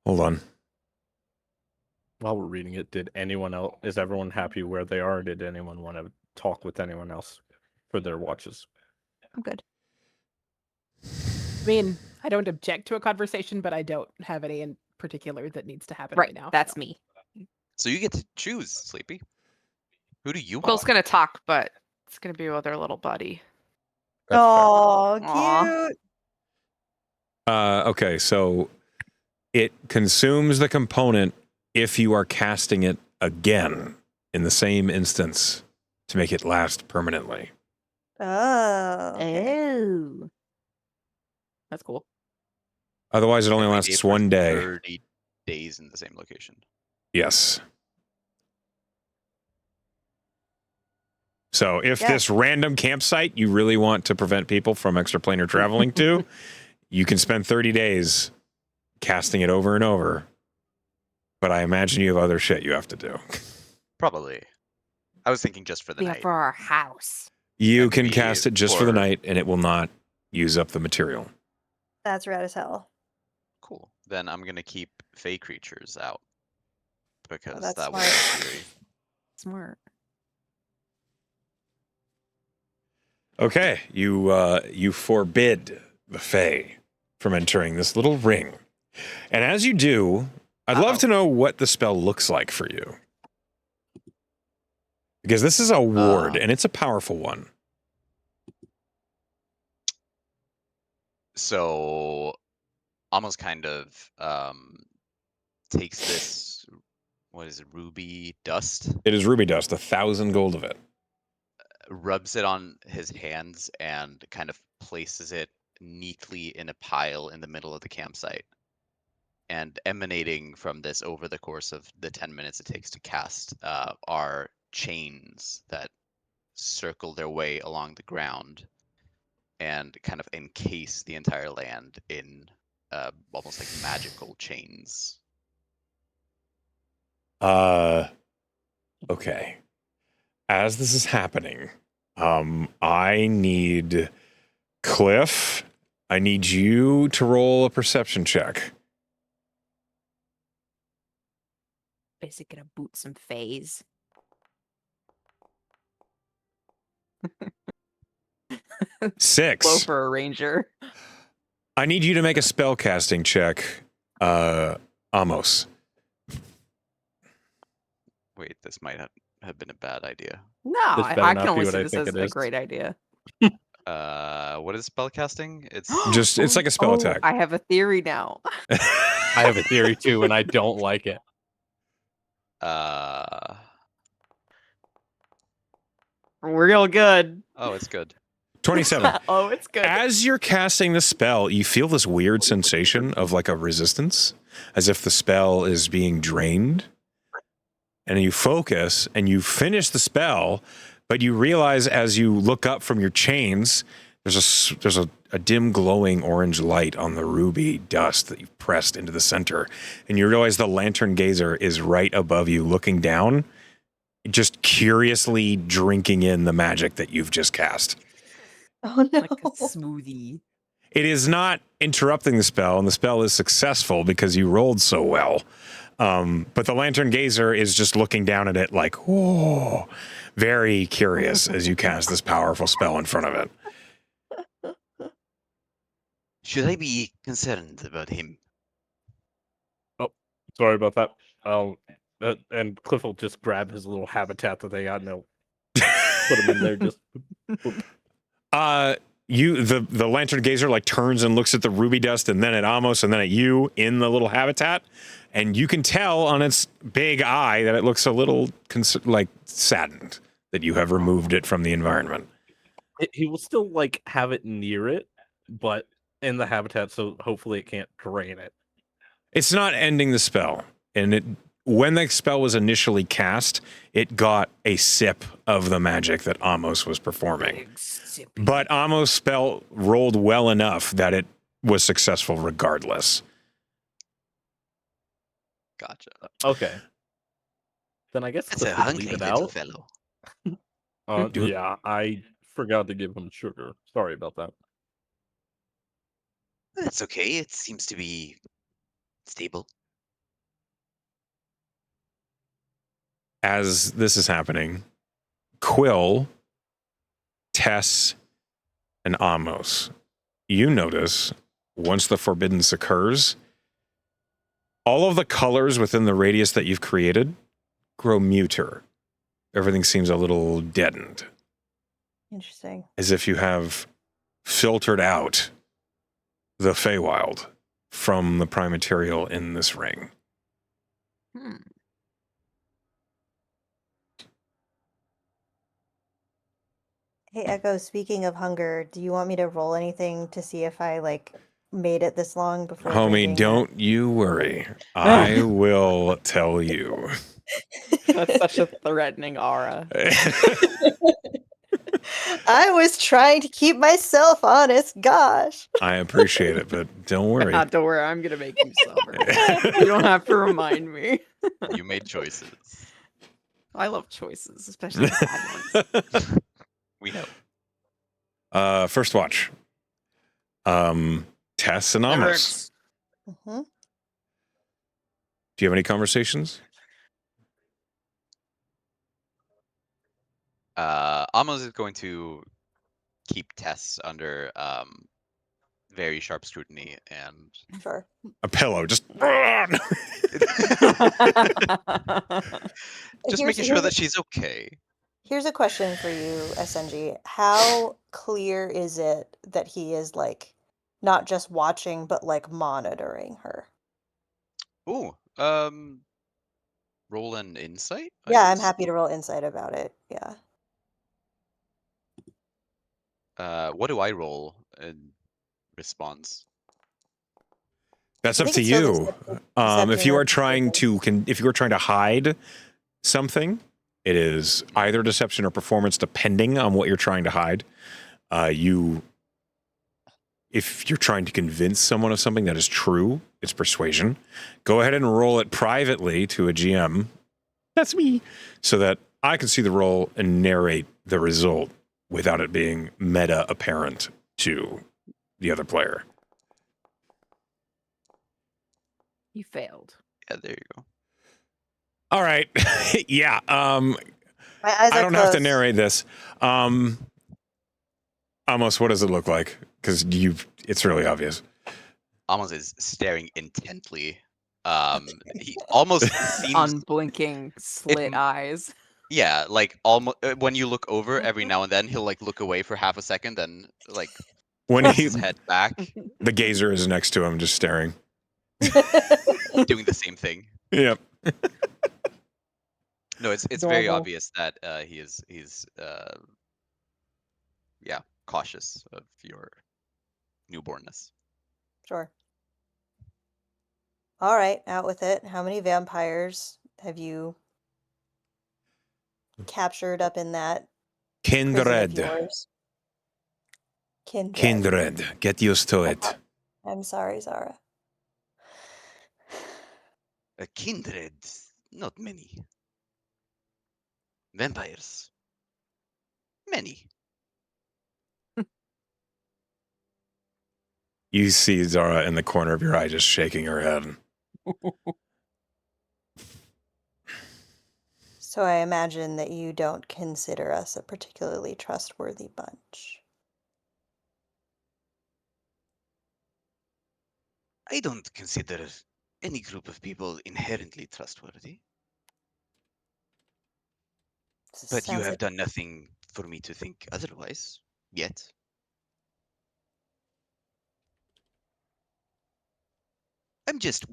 Hold on. While we're reading it, is everyone happy where they are? Or did anyone want to talk with anyone else for their watches? I'm good. I mean, I don't object to a conversation, but I don't have any in particular that needs to happen right, Right, now. that's so. me. So you get to choose, Sleepy. Who do you Quill's want? gonna talk, but it's gonna be with her little buddy. That's fair. Oh, Aw. cute. Okay, so it consumes the component if you are casting it again in the same instance to make it last permanently. Oh. Okay. Oh. That's cool. Otherwise, it only Every lasts for one day. 30 days in the same location. Yes. So if Yeah. this random campsite you really want to prevent people from extraplanar traveling to, you can spend 30 days casting it over and over. But I imagine you have other shit you have to do. Probably. I was thinking just for the Yeah, night. for our house. You And can maybe cast it just for the for- night, and it will not use up the material. That's rad as hell. Cool. Then I'm gonna keep fey creatures out because that's that smart. was theory. Smart. Okay, you forbid the Fae from entering this little ring. And as you do, I'd love to know what the spell looks like for you. Because this is a ward, and it's a powerful one. So almost kind of takes this, what is it, ruby dust, It is ruby dust, 1,000 gold of it. rubs it on his hands and kind of places it neatly in a pile in the middle of the campsite. And emanating from this over the course of the 10 minutes it takes to cast are chains that circle their way along the ground and kind of encase the entire land in almost like magical chains. Okay. As this is happening, I need Cliff. I need you to roll a perception check. Basically gonna boot some phase. Low 6. for a ranger. I need you to make a spell casting check, Amos. Wait, this might have been a bad idea. No, This better I not can be only what see I this think as it a is. great idea. What is spellcasting? It's Just, it's like a spell attack. I have a theory now. I have a theory too, and I don't like it. Real good. Oh, it's good. 27. Oh, it's good. As you're casting the spell, you feel this weird sensation of like a resistance, as if the spell is being drained. And you focus and you finish the spell, but you realize as you look up from your chains, there's a dim glowing orange light on the ruby dust that you've pressed into the center. And you realize the lantern gazer is right above you looking down, just curiously drinking in the magic that you've just cast. Oh no. Like a smoothie. It is not interrupting the spell, and the spell is successful because you rolled so well. But the lantern gazer is just looking down at it like, whoa, very curious as you cast this powerful spell in front of it. Should I be concerned about him? Sorry about that. And Cliff will just grab his little habitat that they got and they'll put him in there. Just The lantern gazer like turns and looks at the ruby dust and then at Amos and then at you in the little habitat, and you can tell on its big eye that it looks a little like saddened that you have removed it from the environment. he will still like have it near it, but in the habitat, so hopefully it can't drain it. It's not ending the spell, and when the spell was initially cast, it got a sip of the magic that Amos was performing. But Amos' spell rolled well enough that it was successful regardless. Gotcha. Okay. Then I guess That's Cliff a could hungry leave it little out. fellow. Yeah, I forgot to give him sugar. Sorry about that. That's okay. It seems to be stable. As this is happening, Quill, Tess, and Amos, you notice once the forbiddance occurs, all of the colors within the radius that you've created grow muter. Everything seems a little deadened, Interesting. as if you have filtered out the Feywild from the prime material in this ring. Hmm. Hey, Echo, speaking of hunger, do you want me to roll anything to see if I like made it this long before Homie, drinking that? don't you worry. I will tell you. That's such a threatening aura. I was trying to keep myself honest. Gosh. I appreciate it, but don't worry. Don't worry, I'm gonna make you suffer. You don't have to remind me. You made choices. I love choices, especially the bad ones. We know. First watch. Tess and Amos. Mm-hmm. Do you have any conversations? Amos is going to keep Tess under very sharp scrutiny and Sure. A pillow, just just making sure that she's okay. Here's a question for you, SNG. How clear is it that he is like not just watching but like monitoring her? Ooh, roll an insight. I Yeah, I'm guess? happy to roll insight about it. Yeah. What do I roll in response? That's I up think to it's still you. deception If you or are trying to, performance. if you are trying to hide something, it is either deception or performance, depending on what you're trying to hide. If you're trying to convince someone of something that is true, it's persuasion. Go ahead and roll it privately to a GM. That's me, so that I can see the roll and narrate the result without it being meta apparent to the other player. You failed. Yeah, there you go. All right. Yeah. My eyes I are don't have to closed. narrate this. Amos, what does it look like? Because it's really obvious. Amos is staring intently. He almost seems Unblinking slit m- eyes. yeah, like almost when you look over every Mhm. now and then he'll like look away for half a second, then like When toss his head back, the gazer is next to him, just staring. doing the same thing. Yep. No, it's very Adorable. obvious that he's yeah, cautious of your newbornness. Sure. All right, out with it. How many vampires have you captured up in that prison of Kindred. yours? Kindred. Kindred. Get used to it. I'm sorry, Zara. A kindred, not many. Vampires, many. You see Zara in the corner of your eye just shaking her head. So I imagine that you don't consider us a particularly trustworthy bunch. I don't consider any group of people inherently trustworthy, but you Sounds have like done nothing for me to think otherwise yet. I'm just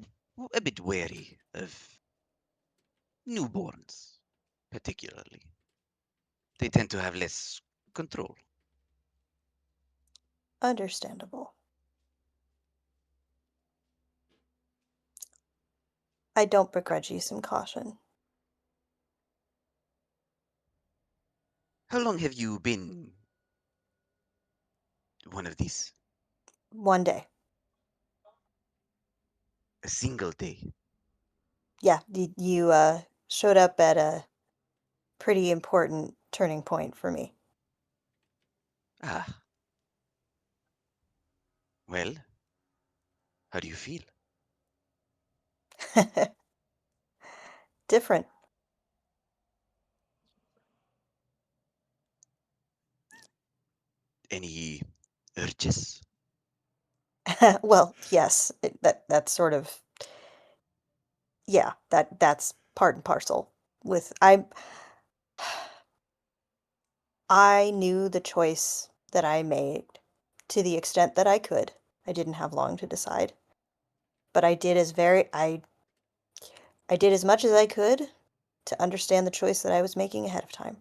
a bit wary of newborns, particularly. They tend to have less control. understandable. I don't begrudge you some caution. How long have you been one of these? One day. A single day? Yeah, you showed up at a pretty important turning point for me. Ah. Well, how do you feel? Different. Any urges? Well, yes, that's sort of yeah, that's part and parcel with I knew the choice that I made to the extent that I could. I didn't have long to decide, but I did as much as I could to understand the choice that I was making ahead of time.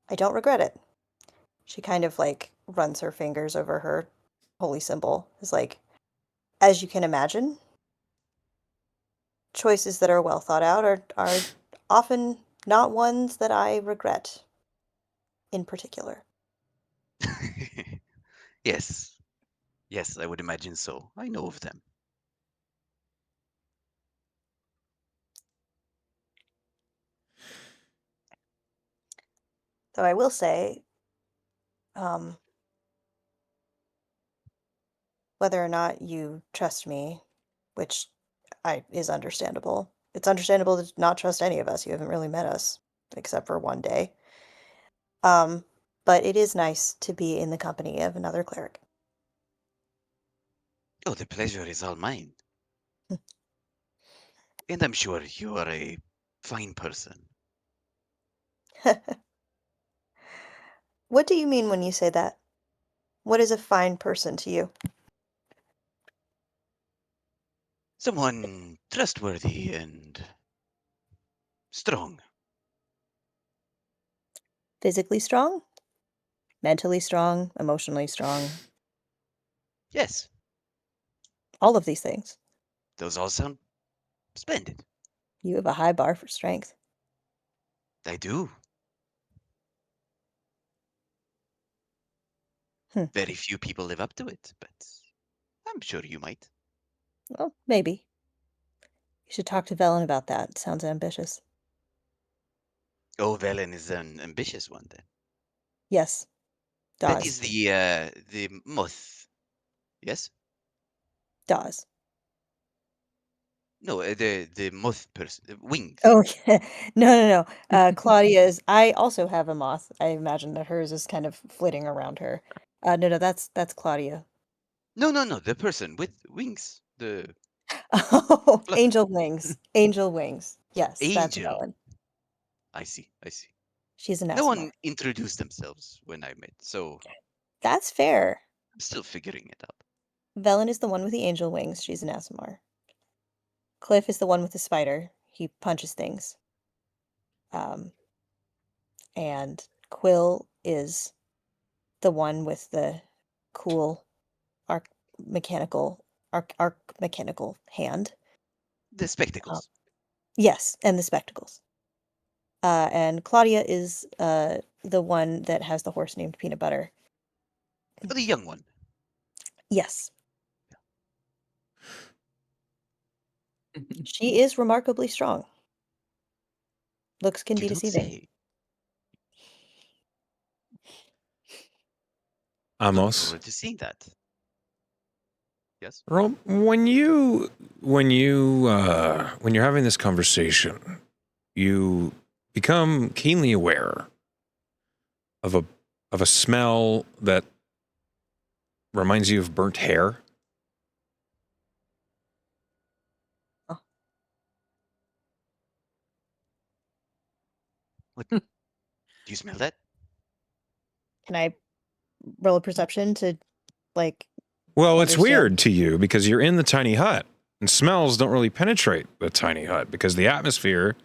I don't regret it. She kind of like runs her fingers over her holy symbol. Is like, as you can imagine, choices that are well thought out are often not ones that I regret in particular. Yes. Yes, I would imagine so. I know of them. Though I will say, um, whether or not you trust me, which is understandable. It's understandable to not trust any of us. You haven't really met us except for one day. Um, but it is nice to be in the company of another cleric. Oh, the pleasure is all mine. And I'm sure you are a fine person. What do you mean when you say that? What is a fine person to you? Someone trustworthy and strong. Physically strong? Mentally strong? Emotionally strong? Yes, All of these things. those all sound splendid. You have a high bar for strength. I do. Hmm. Very few people live up to it, but I'm sure you might. Well, maybe. You should talk to Velen about that. Sounds ambitious. Oh, Velen is an ambitious one then. Yes, That Dawes. is the moth. Yes? Dawes. No, the moth person. Winged. Oh, yeah. No. Claudia's. I also have a moth. I imagine that hers is kind of flitting around her. No, that's Claudia. No. The person with wings. The Oh, flutter. angel wings. Angel wings. Yes, that's Angel. Velen. I see. I see. She's an No Asimar. one introduced themselves when I met, so That's fair. I'm still figuring it out. Velen is the one with the angel wings. She's an Asimar. Cliff is the one with the spider. He punches things. Um, and Quill is the one with the cool arc arc mechanical hand. The Uh, spectacles. yes, and the spectacles. And Claudia is the one that has the horse named Peanut Butter. Oh, the young one. Yes, she is remarkably strong. Looks can You be don't deceiving. say. Looking Amos. forward to seeing that. Yes. Rom, when you're having this conversation, you become keenly aware of a smell that reminds you of burnt hair. Do you smell that? Can I roll a perception to like Well, it's understand? weird to you because you're in the tiny hut and smells don't really penetrate the tiny hut because the atmosphere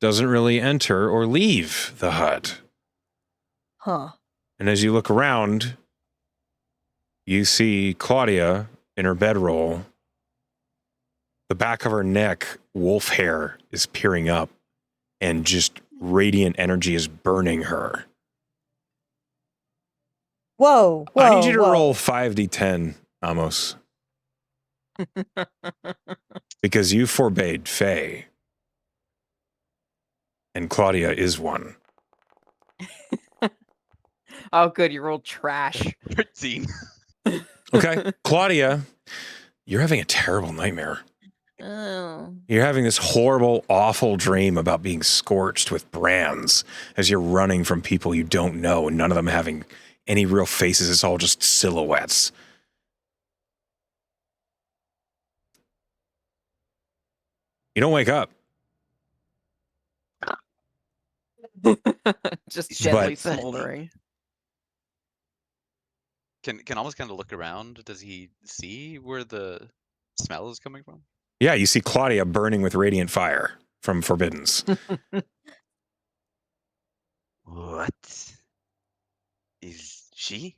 doesn't really enter or leave the hut. Huh. And as you look around, you see Claudia in her bedroll. The back of her neck, wolf hair is peering up and just radiant energy is burning her. Whoa, whoa, I need you to whoa. roll 5d10, Amos. Because you forbade Faye. And Claudia is one. Oh, good. You rolled trash. 13. Okay. Claudia, you're having a terrible nightmare. Oh. You're having this horrible, awful dream about being scorched with brands as you're running from people you don't know, and none of them having any real faces. It's all just silhouettes. You don't wake up. Just Is gently But- smoldering. Can almost kind of look around. Does he see where the smell is coming from? Yeah, you see Claudia burning with radiant fire from Forbiddens. What is she?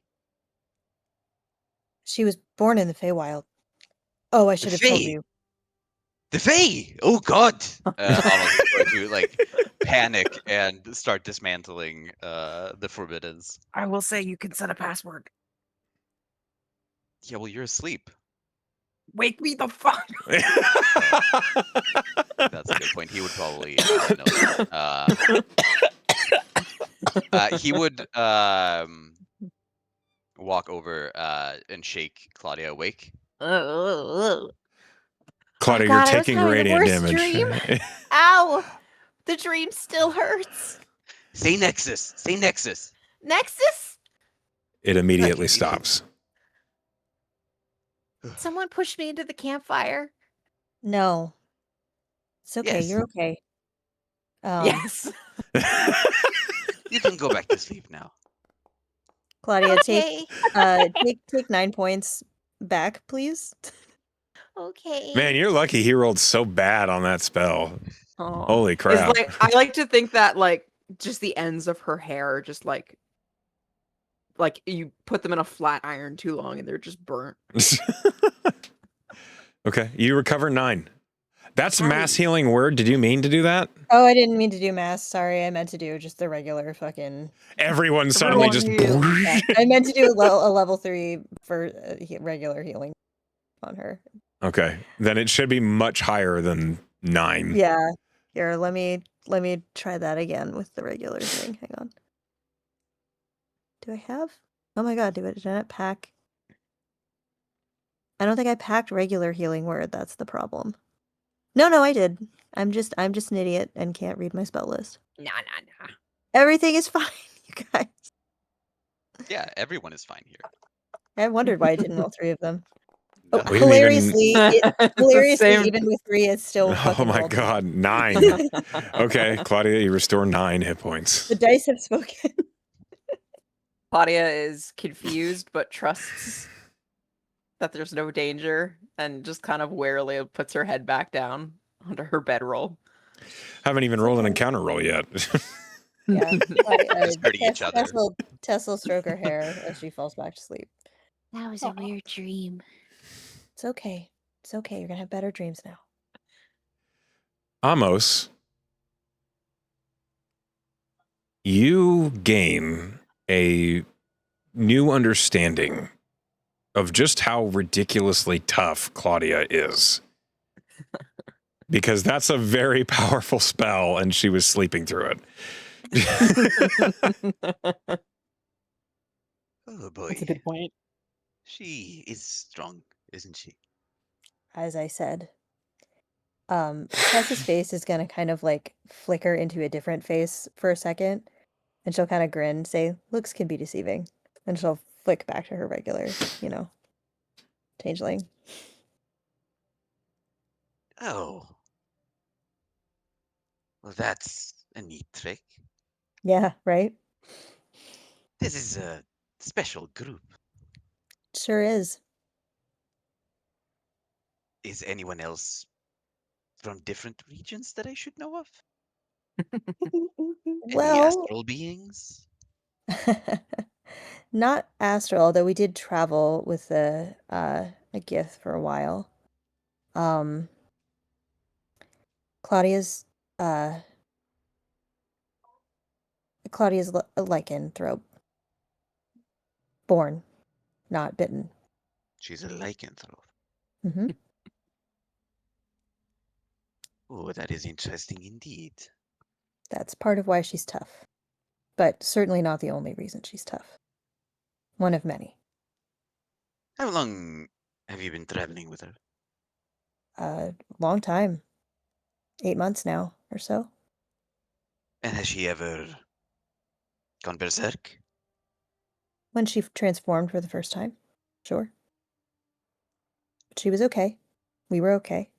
She was born in the Feywild. Oh, I should have told Fey? you. The Fae! Oh God! Almost going to like panic and start dismantling the Forbiddens. I will say you can set a password. Yeah, well, you're asleep. Wake me the fuck. That's a good point. He would probably know that. He would walk over and shake Claudia awake. Claudia, God, you're I was taking having the radiant worst damage. dream. Ow! The dream still hurts. Say Nexus. Say Nexus. Nexus? It immediately Okay, stops. Someone pushed me into the campfire. No. It's okay. Yes. You're okay. Yes. You can go back to sleep now. Claudia, Okay. take 9 points back, please. Okay. Man, you're lucky he rolled so bad on that spell. Aw. Holy crap. It's like I like to think that like just the ends of her hair are just like you put them in a flat iron too long and they're just burnt. Okay, you recover 9. That's a mass Nice. healing word. Did you mean to do that? Oh, I didn't mean to do mass. Sorry, I meant to do just the regular fucking. Everyone suddenly Everyone just. Yeah, I meant to do a level 3 for regular healing on her. Okay, then it should be much higher than 9. Yeah. Here, let me try that again with the regular thing. Hang on. Do I have? Oh my god, did I not pack? I don't think I packed regular healing word. That's the problem. No, I did. I'm just an idiot and can't read my spell list. Nah. Everything is fine, you guys. Yeah, everyone is fine here. I wondered why I didn't roll 3 of them. Oh, No. We didn't even- hilariously, It's the hilariously, same- even with 3, it's still. Oh fucking my rolled god, 9. Okay, Claudia, you restore 9 hit points. The dice have spoken. Claudia is confused but trusts that there's no danger and just kind of warily puts her head back down onto her bedroll. Haven't even rolled an encounter roll yet. Yeah. Just hurting each other. Tess will stroke her hair as she falls back to sleep. That was a weird dream. It's okay. It's okay. You're gonna have better dreams now. Amos, you gain a new understanding of just how ridiculously tough Claudia is. Because that's a very powerful spell, and she was sleeping through it. Oh boy. That's a good point. She is strong, isn't she? As I said, Tess's face is gonna kind of like flicker into a different face for a second, and she'll kind of grin, say, "Looks can be deceiving," and she'll flick back to her regular, changeling. Oh. Well, that's a neat trick. Yeah, right? This is a special group. Sure is. Is anyone else from different regions that I should know of? Any Well, astral beings? not astral, although we did travel with a gift for a while. Um, Claudia's uh Claudia's a lycanthrope. Born, not bitten. She's a lycanthrope. Hmm. Oh, that is interesting indeed. That's part of why she's tough. But certainly not the only reason she's tough. One of many. How long have you been traveling with her? Long time. 8 months now or so. And has she ever gone berserk? When she transformed for the first time. Sure. But she was okay. We were okay.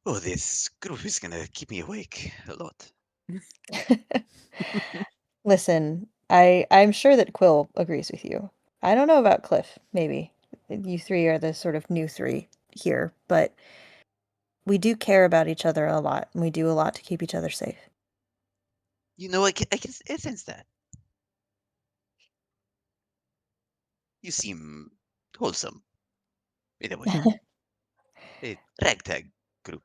Oh, this group is gonna keep me awake a lot. Listen, I'm sure that Quill agrees with you. I don't know about Cliff, maybe. You three are the sort of new three here, but we do care about each other a lot, and we do a lot to keep each other safe. You know, I sense that. You seem wholesome, in a way. A ragtag group.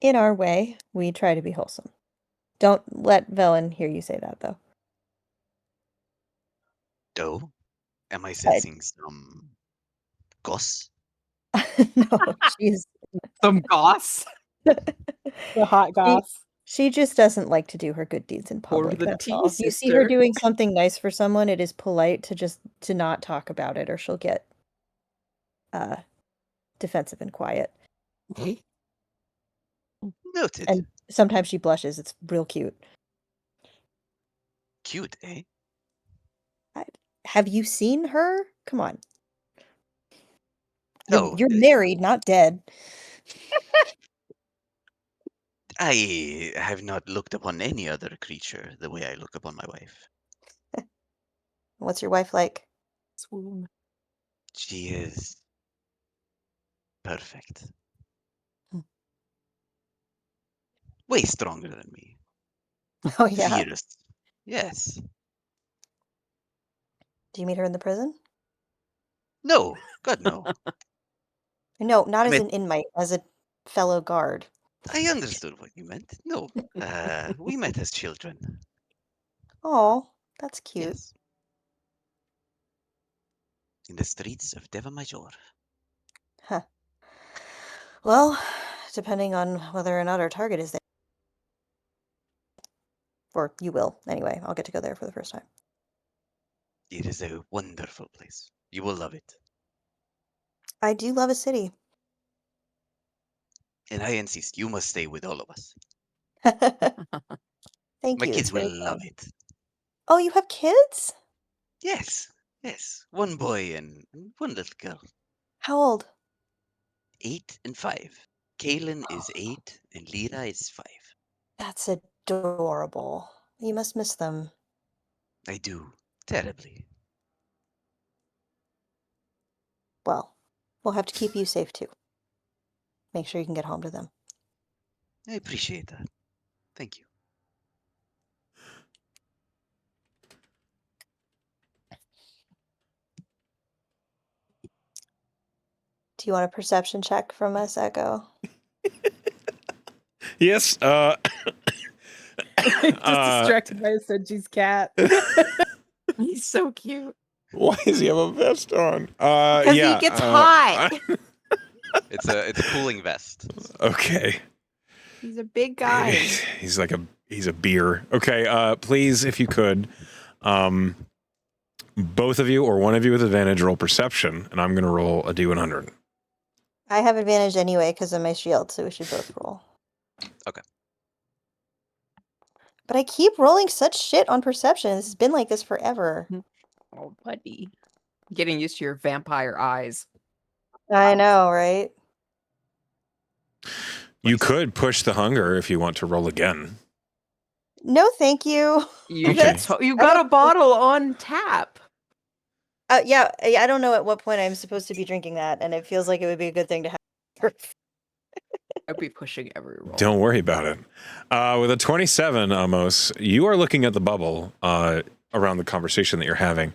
In our way, we try to be wholesome. Don't let Velen hear you say that, though. Oh, am I sensing some goss? No, she's Some goss. The hot goss. she just doesn't like to do her good deeds in Pour public. the That's tea, all. If you see her sister. doing something nice for someone, it is polite to not talk about it, or she'll get defensive and quiet. Noted. And sometimes she blushes. It's real cute. Cute, eh? Have you seen her? Come on. No, You're married, not dead. I have not looked upon any other creature the way I look upon my wife. What's your wife like? Swoon. She is perfect. Hmm. Way stronger than me. Oh yeah. Fierce. Yes. Do you meet her in the prison? No, God no. No, not I as met an inmate, as a fellow guard. I understood what you meant. No. We met as children. Oh, that's cute. Yes. In the streets of Deva Major. Huh. Well, depending on whether or not our target is there. Or you will, anyway. I'll get to go there for the first time. It is a wonderful place. You will love it. I do love a city. And I insist, you must stay with all of us. Thank My you. kids It's very will love kind. it. Oh, you have kids? Yes, yes. One boy and one little girl. How old? 8 and 5. Kaylin is 8 and Lyra is 5. That's adorable. You must miss them. I do. Terribly. Well, we'll have to keep you safe too. Make sure you can get home to them. I appreciate that. Thank you. Do you want a perception check from us, Echo? Yes. Just distracted by Senji's cat. He's so cute. Why does he have a vest on? Because Yeah. he gets hot. It's a cooling vest. Okay. He's a big guy. He's a beer. Okay. Please, if you could, both of you or one of you with advantage roll perception, and I'm going to roll a D100. I have advantage anyway because of my shield, so we should both roll. Okay. But I keep rolling such shit on perception. This has been like this forever. Oh, buddy. Getting used to your vampire eyes. I know, right? You 27. could push the hunger if you want to roll again. No, thank you. You Okay. you got a bottle on tap. Yeah, I don't know at what point I'm supposed to be drinking that, and it feels like it would be a good thing to have. I'd be pushing every roll. Don't worry about it. With a 27, Amos, you are looking at the bubble around the conversation that you're having.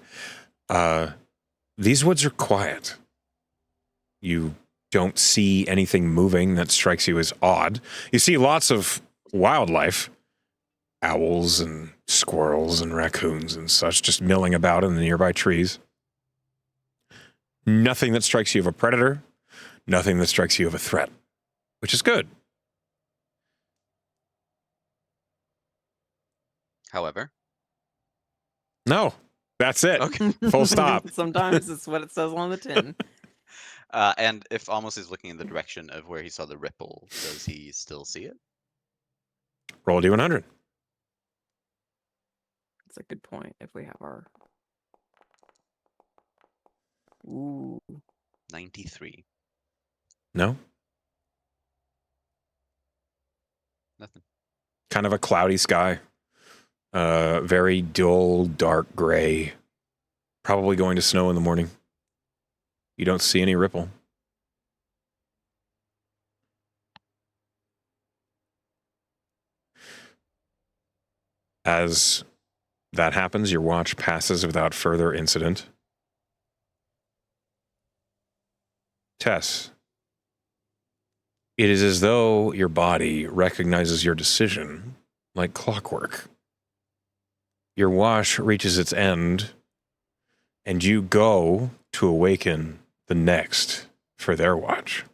These woods are quiet. You don't see anything moving that strikes you as odd. You see lots of wildlife, owls and squirrels and raccoons and such, just milling about in the nearby trees. Nothing that strikes you of a predator, nothing that strikes you of a threat, which is good. However, No, that's it. okay. Full stop. Sometimes it's what it says on the tin. And if Amos is looking in the direction of where he saw the ripple, does he still see it? Roll a D100. That's a good point. If we have our ooh 93. No? Nothing. Kind of a cloudy sky. Very dull, dark gray. Probably going to snow in the morning. You don't see any ripple. As that happens, your watch passes without further incident. Tess, it is as though your body recognizes your decision like clockwork. Your watch reaches its end, and you go to awaken the next for their watch.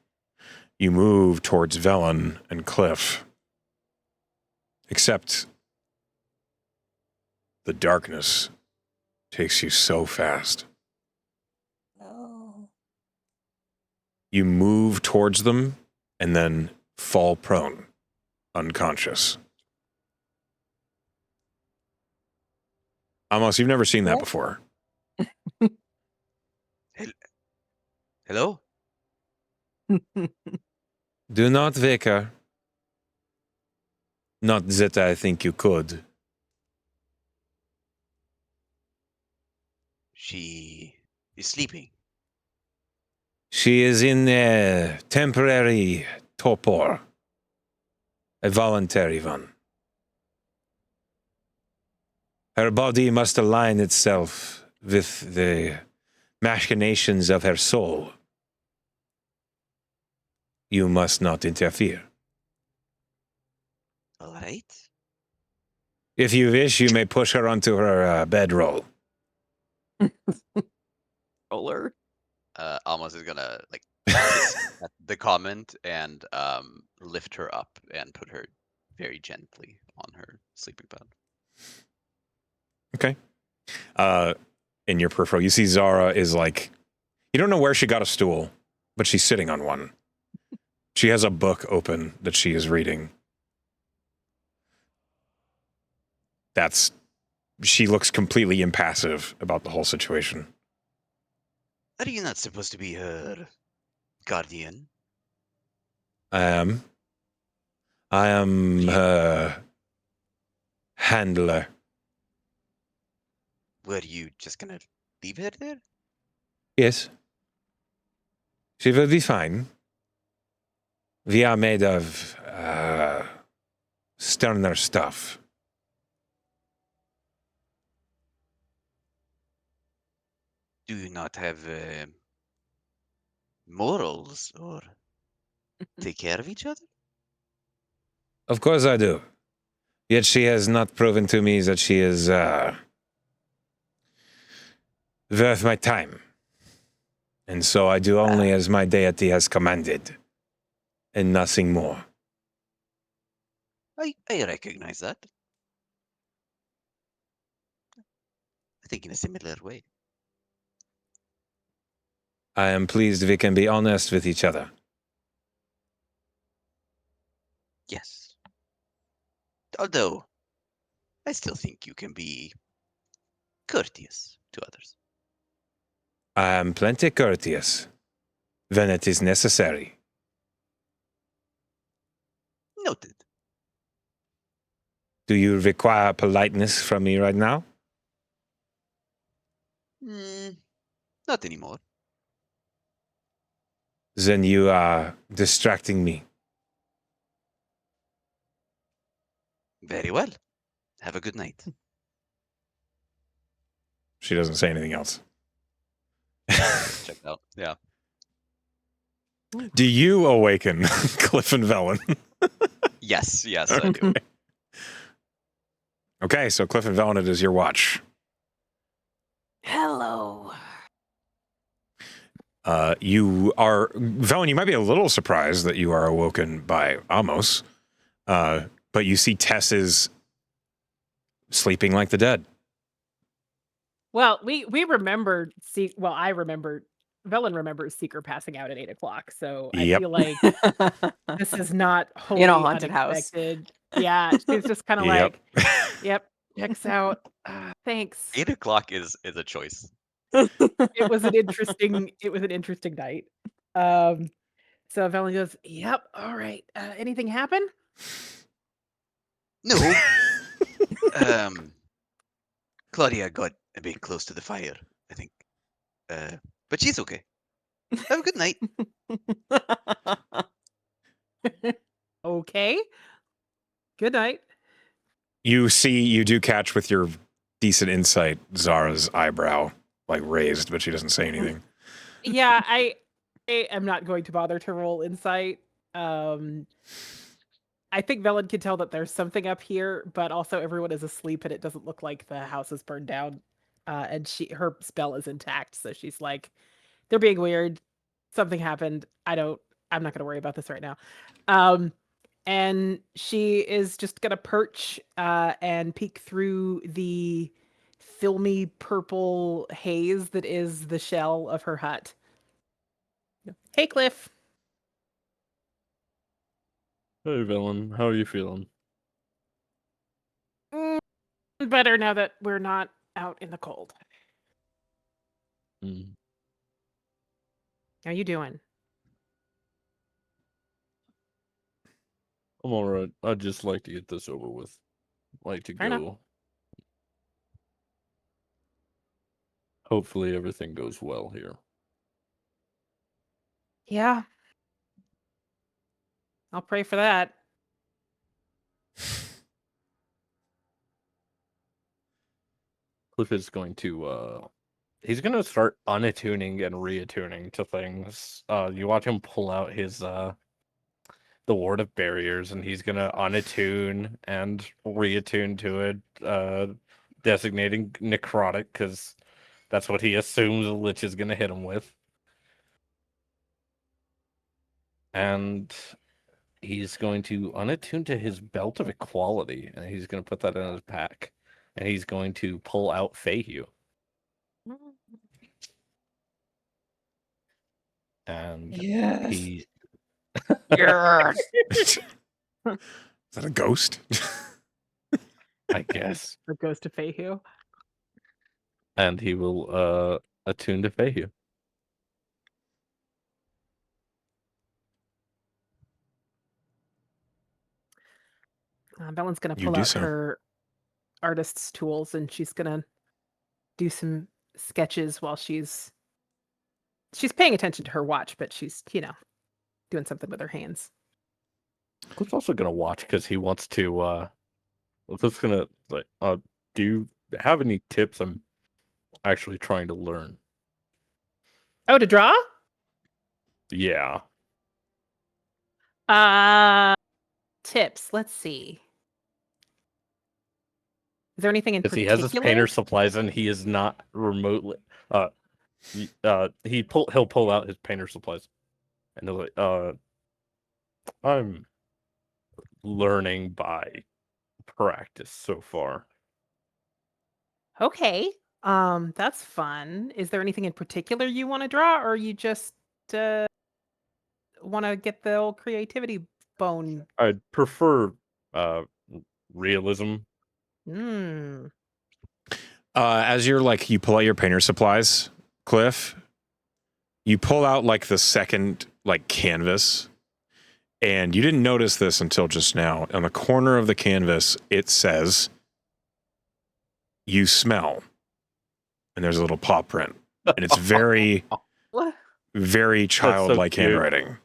You move towards Velen and Cliff. Except the darkness takes you so fast. No. You move towards them and then fall prone, unconscious. Amos, you've never seen that What? before. Hello? Do not wake her. Not that I think you could. She is sleeping. She is in a temporary torpor. A voluntary one. Her body must align itself with the machinations of her soul. You must not interfere. All right. If you wish, you may push her onto her bedroll. roller. Amos is gonna like hiss at the comment and lift her up and put her very gently on her sleeping pad. Okay. In your peripheral, you see Zara is like, you don't know where she got a stool, but she's sitting on one. She has a book open that she is reading. She looks completely impassive about the whole situation. Are you not supposed to be her guardian? I am her handler. Were you just gonna leave her there? Yes. She will be fine. We are made of sterner stuff. Do you not have morals or take care of each other? Of course I do. Yet she has not proven to me that she is worth my time. And so I do only as my deity has commanded, and nothing more. I recognize that. I think in a similar way. I am pleased we can be honest with each other. Yes. Although, I still think you can be courteous to others. I am plenty courteous when it is necessary. Noted. Do you require politeness from me right now? Not anymore. Then you are distracting me. Very well. Have a good night. She doesn't say anything else. Check out. Yeah. Do you awaken Cliff and Velen? Yes, I do. Okay, so Cliff and Velen, it is your watch. Hello. You are, Velen, you might be a little surprised that you are awoken by Amos, but you see Tess is sleeping like the dead. Well, we remembered. I remembered. Velen remembers Seeker passing out at 8:00. So I Yep. feel like this is not wholly In a haunted house. unexpected. Yeah, she's just kind of Yep. like, yep, checks out. Thanks. 8:00 is a choice. It was an interesting night. So Velen goes, "Yep, all right. Anything happen?" No. Claudia got a bit close to the fire, I think. But she's okay. Have a good night. Okay. Good night. You do catch with your decent insight Zara's eyebrow like raised, but she doesn't say anything. Yeah, I am not going to bother to roll insight. I think Velen can tell that there's something up here, but also everyone is asleep and it doesn't look like the house is burned down. And her spell is intact, so she's like, they're being weird. Something happened. I'm not gonna worry about this right now. And she is just gonna perch and peek through the filmy purple haze that is the shell of her hut. Hey, Cliff. Hey, Villain. How are you feeling? Better now that we're not out in the cold. Mm. How you doing? I'm alright. I'd just like to get this over with. Like to Fair go. enough. Hopefully everything goes well here. Yeah. I'll pray for that. Cliff is going to he's gonna start unattuning and reattuning to things. You watch him pull out his the ward of barriers, and he's gonna unattune and reattune to it, designating necrotic because that's what he assumes the lich is gonna hit him with. And he's going to unattune to his belt of equality, and he's going to put that in his pack, and he's going to pull out Feyhue. And Yes. Is Yes. that a ghost? I guess. The ghost of Feyhue. And he will attune to Feyhue. Bella's gonna You pull do out so. her artist's tools and she's gonna do some sketches while she's paying attention to her watch, but she's, doing something with her hands. Cliff's also going to watch because he wants to. Cliff's going to, do you have any tips? I'm actually trying to learn. Oh, to draw? Yeah. Tips. Let's see. Is there anything in Because he particular? has his painter supplies and he is not remotely. He'll pull out his painter supplies, and he'll like, I'm learning by practice so far. Okay. That's fun. Is there anything in particular you want to draw, or you just want to get the old creativity bone? I'd prefer realism. As you pull out your painter supplies, Cliff, you pull out like the second canvas, And you didn't notice this until just now. On the corner of the canvas, it says, "You smell." And there's a little paw print. And it's very, What? very childlike cute. handwriting.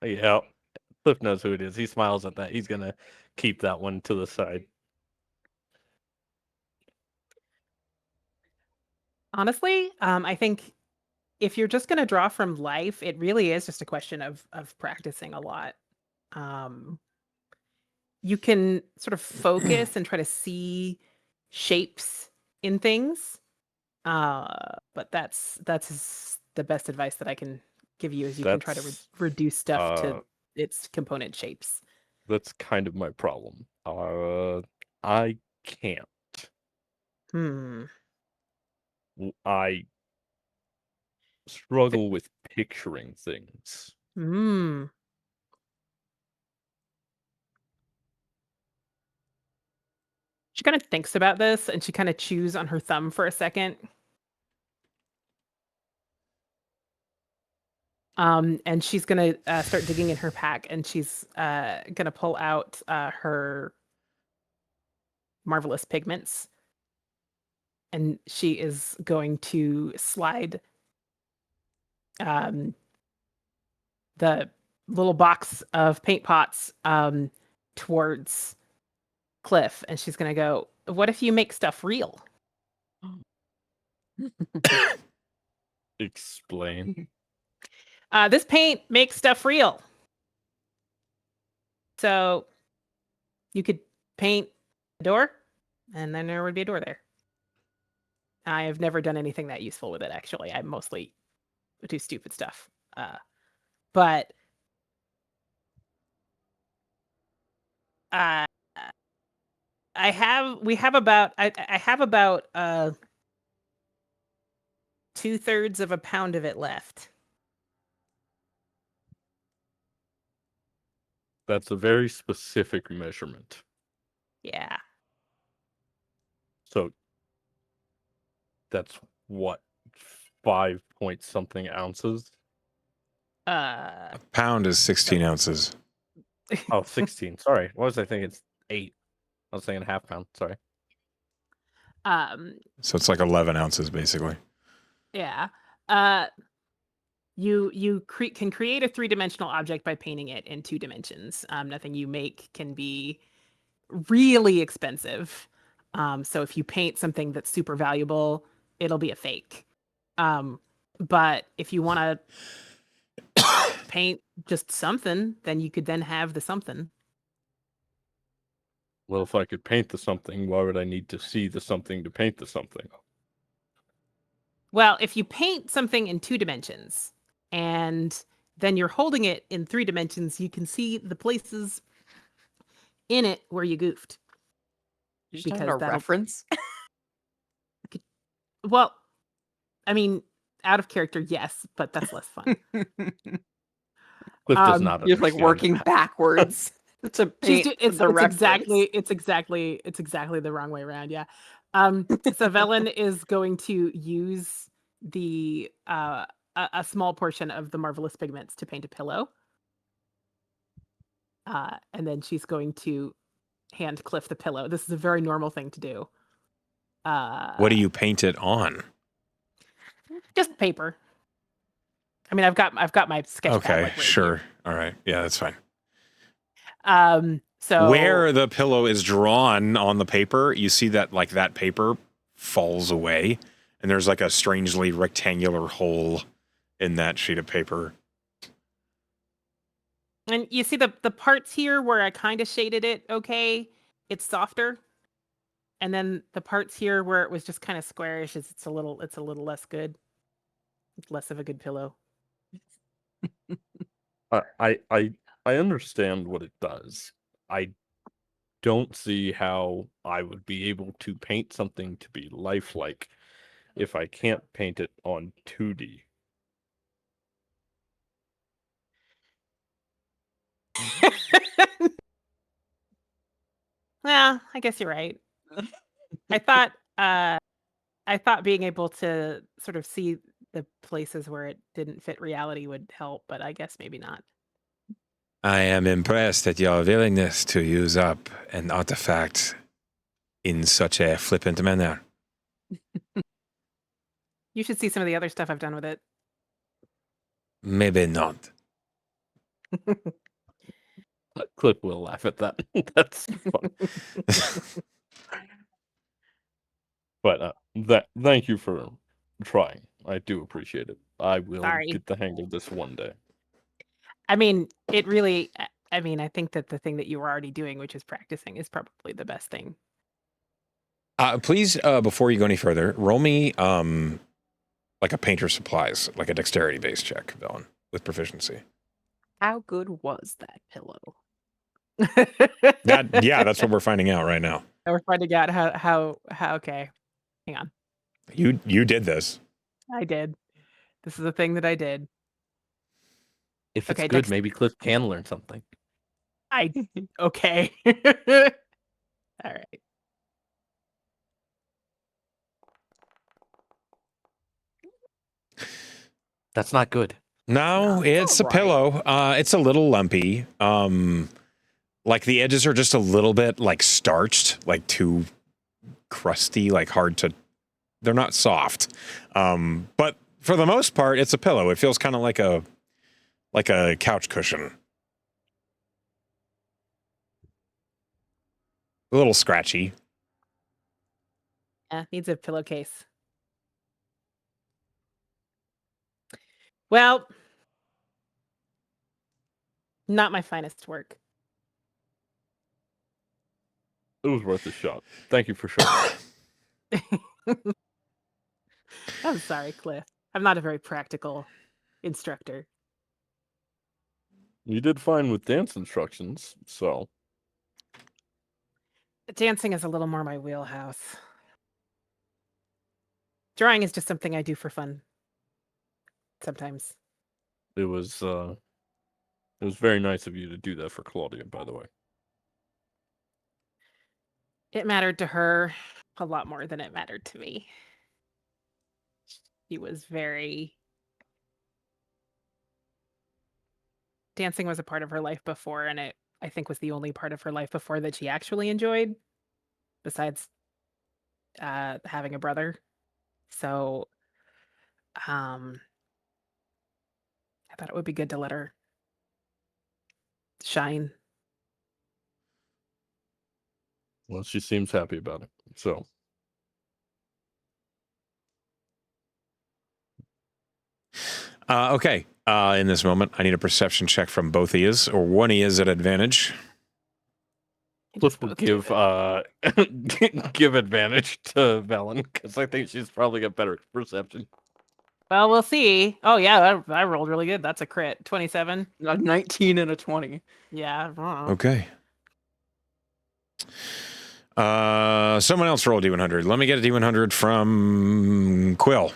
Yeah. Cliff knows who it is. He smiles at that. He's going to keep that one to the side. Honestly, I think if you're just going to draw from life, it really is just a question of practicing a lot. You can sort of focus and try to see shapes in things, but that's the best advice that I can give you. Is you can try to That's reduce stuff to its component shapes. that's kind of my problem. I can't. I struggle with picturing things. She kind of thinks about this and she kind of chews on her thumb for a second. And she's gonna start digging in her pack, and she's gonna pull out her marvelous pigments, and she is going to slide the little box of paint pots towards Cliff, and she's gonna go, "What if you make stuff real?" Explain. This paint makes stuff real. So you could paint a door, and then there would be a door there. I have never done anything that useful with it, actually. I mostly do stupid stuff. But I have about 2/3 of a pound of it left. That's a very specific measurement. Yeah. So that's what, 5 point something ounces? A pound is 16 ounces. Oh, 16. Sorry. What was I thinking? It's 8. I was thinking half pound. Sorry. So it's like 11 ounces, basically. Yeah. You can create a 3-dimensional object by painting it in 2 dimensions. Nothing you make can be really expensive. So if you paint something that's super valuable, it'll be a fake. But if you want to paint just something, then you could then have the something. Well, if I could paint the something, why would I need to see the something to paint the something? Well, if you paint something in 2 dimensions and then you're holding it in 3 dimensions, you can see the places in it where you goofed. You're just having Because a that'll- reference. Well, I mean, out of character, yes, but that's less fun. Cliff does not You're like understand working that. backwards to paint It's the reference. exactly the wrong way around. Yeah. So Velen is going to use the a small portion of the marvelous pigments to paint a pillow, and then she's going to hand Cliff the pillow. This is a very normal thing to do. What do you paint it on? Just paper. I mean, I've got my sketch pad. Okay, like, right sure. here. All right. Yeah, that's fine. So Where the pillow is drawn on the paper, you see that like that paper falls away, and there's like a strangely rectangular hole in that sheet of paper. And you see the parts here where I kind of shaded it okay, it's softer. And then the parts here where it was just kind of squarish, it's a little less good. It's less of a good pillow. I understand what it does. I don't see how I would be able to paint something to be lifelike if I can't paint it on 2D. Yeah, I guess you're right. I thought being able to sort of see the places where it didn't fit reality would help, but I guess maybe not. I am impressed at your willingness to use up an artifact in such a flippant manner. You should see some of the other stuff I've done with it. Maybe not. Cliff will laugh at that. That's fun. But thank you for trying. I do appreciate it. I will Sorry. get the hang of this one day. I mean, it really. I mean, I think that the thing that you were already doing, which is practicing, is probably the best thing. Please, before you go any further, roll me like a painter supplies, like a dexterity-based check, Velen, with proficiency. How good was that pillow? That's what we're finding out right now. We're finding out how. Okay, hang on. You did this. I did. This is a thing that I did. If it's Okay, good, maybe Cliff can learn something. Okay. All right. That's not good. No, it's a alright. pillow. It's a little lumpy. Like the edges are just a little bit like starched, like too crusty, like hard to. They're not soft. But for the most part, it's a pillow. It feels kind of like a couch cushion. A little scratchy. Yeah, needs a pillowcase. Well, not my finest work. It was worth a shot. Thank you for showing. I'm sorry, Cliff. I'm not a very practical instructor. You did fine with dance instructions, so Dancing is a little more my wheelhouse. Drawing is just something I do for fun. Sometimes. it was very nice of you to do that for Claudia, by the way. It mattered to her a lot more than it mattered to me. She was very... Dancing was a part of her life before, and it, I think, was the only part of her life before that she actually enjoyed, besides having a brother. So, I thought it would be good to let her shine. Well, she seems happy about it. So Okay. In this moment, I need a perception check from both of yous, or one of yous at advantage. You Cliff just will both do give give advantage to Velen because I think she's probably got better perception. Well, we'll see. Oh, yeah, I rolled really good. That's a crit. 27. A 19 and a 20. Yeah. Okay. Someone else roll a D100. Let me get a D100 from Quill.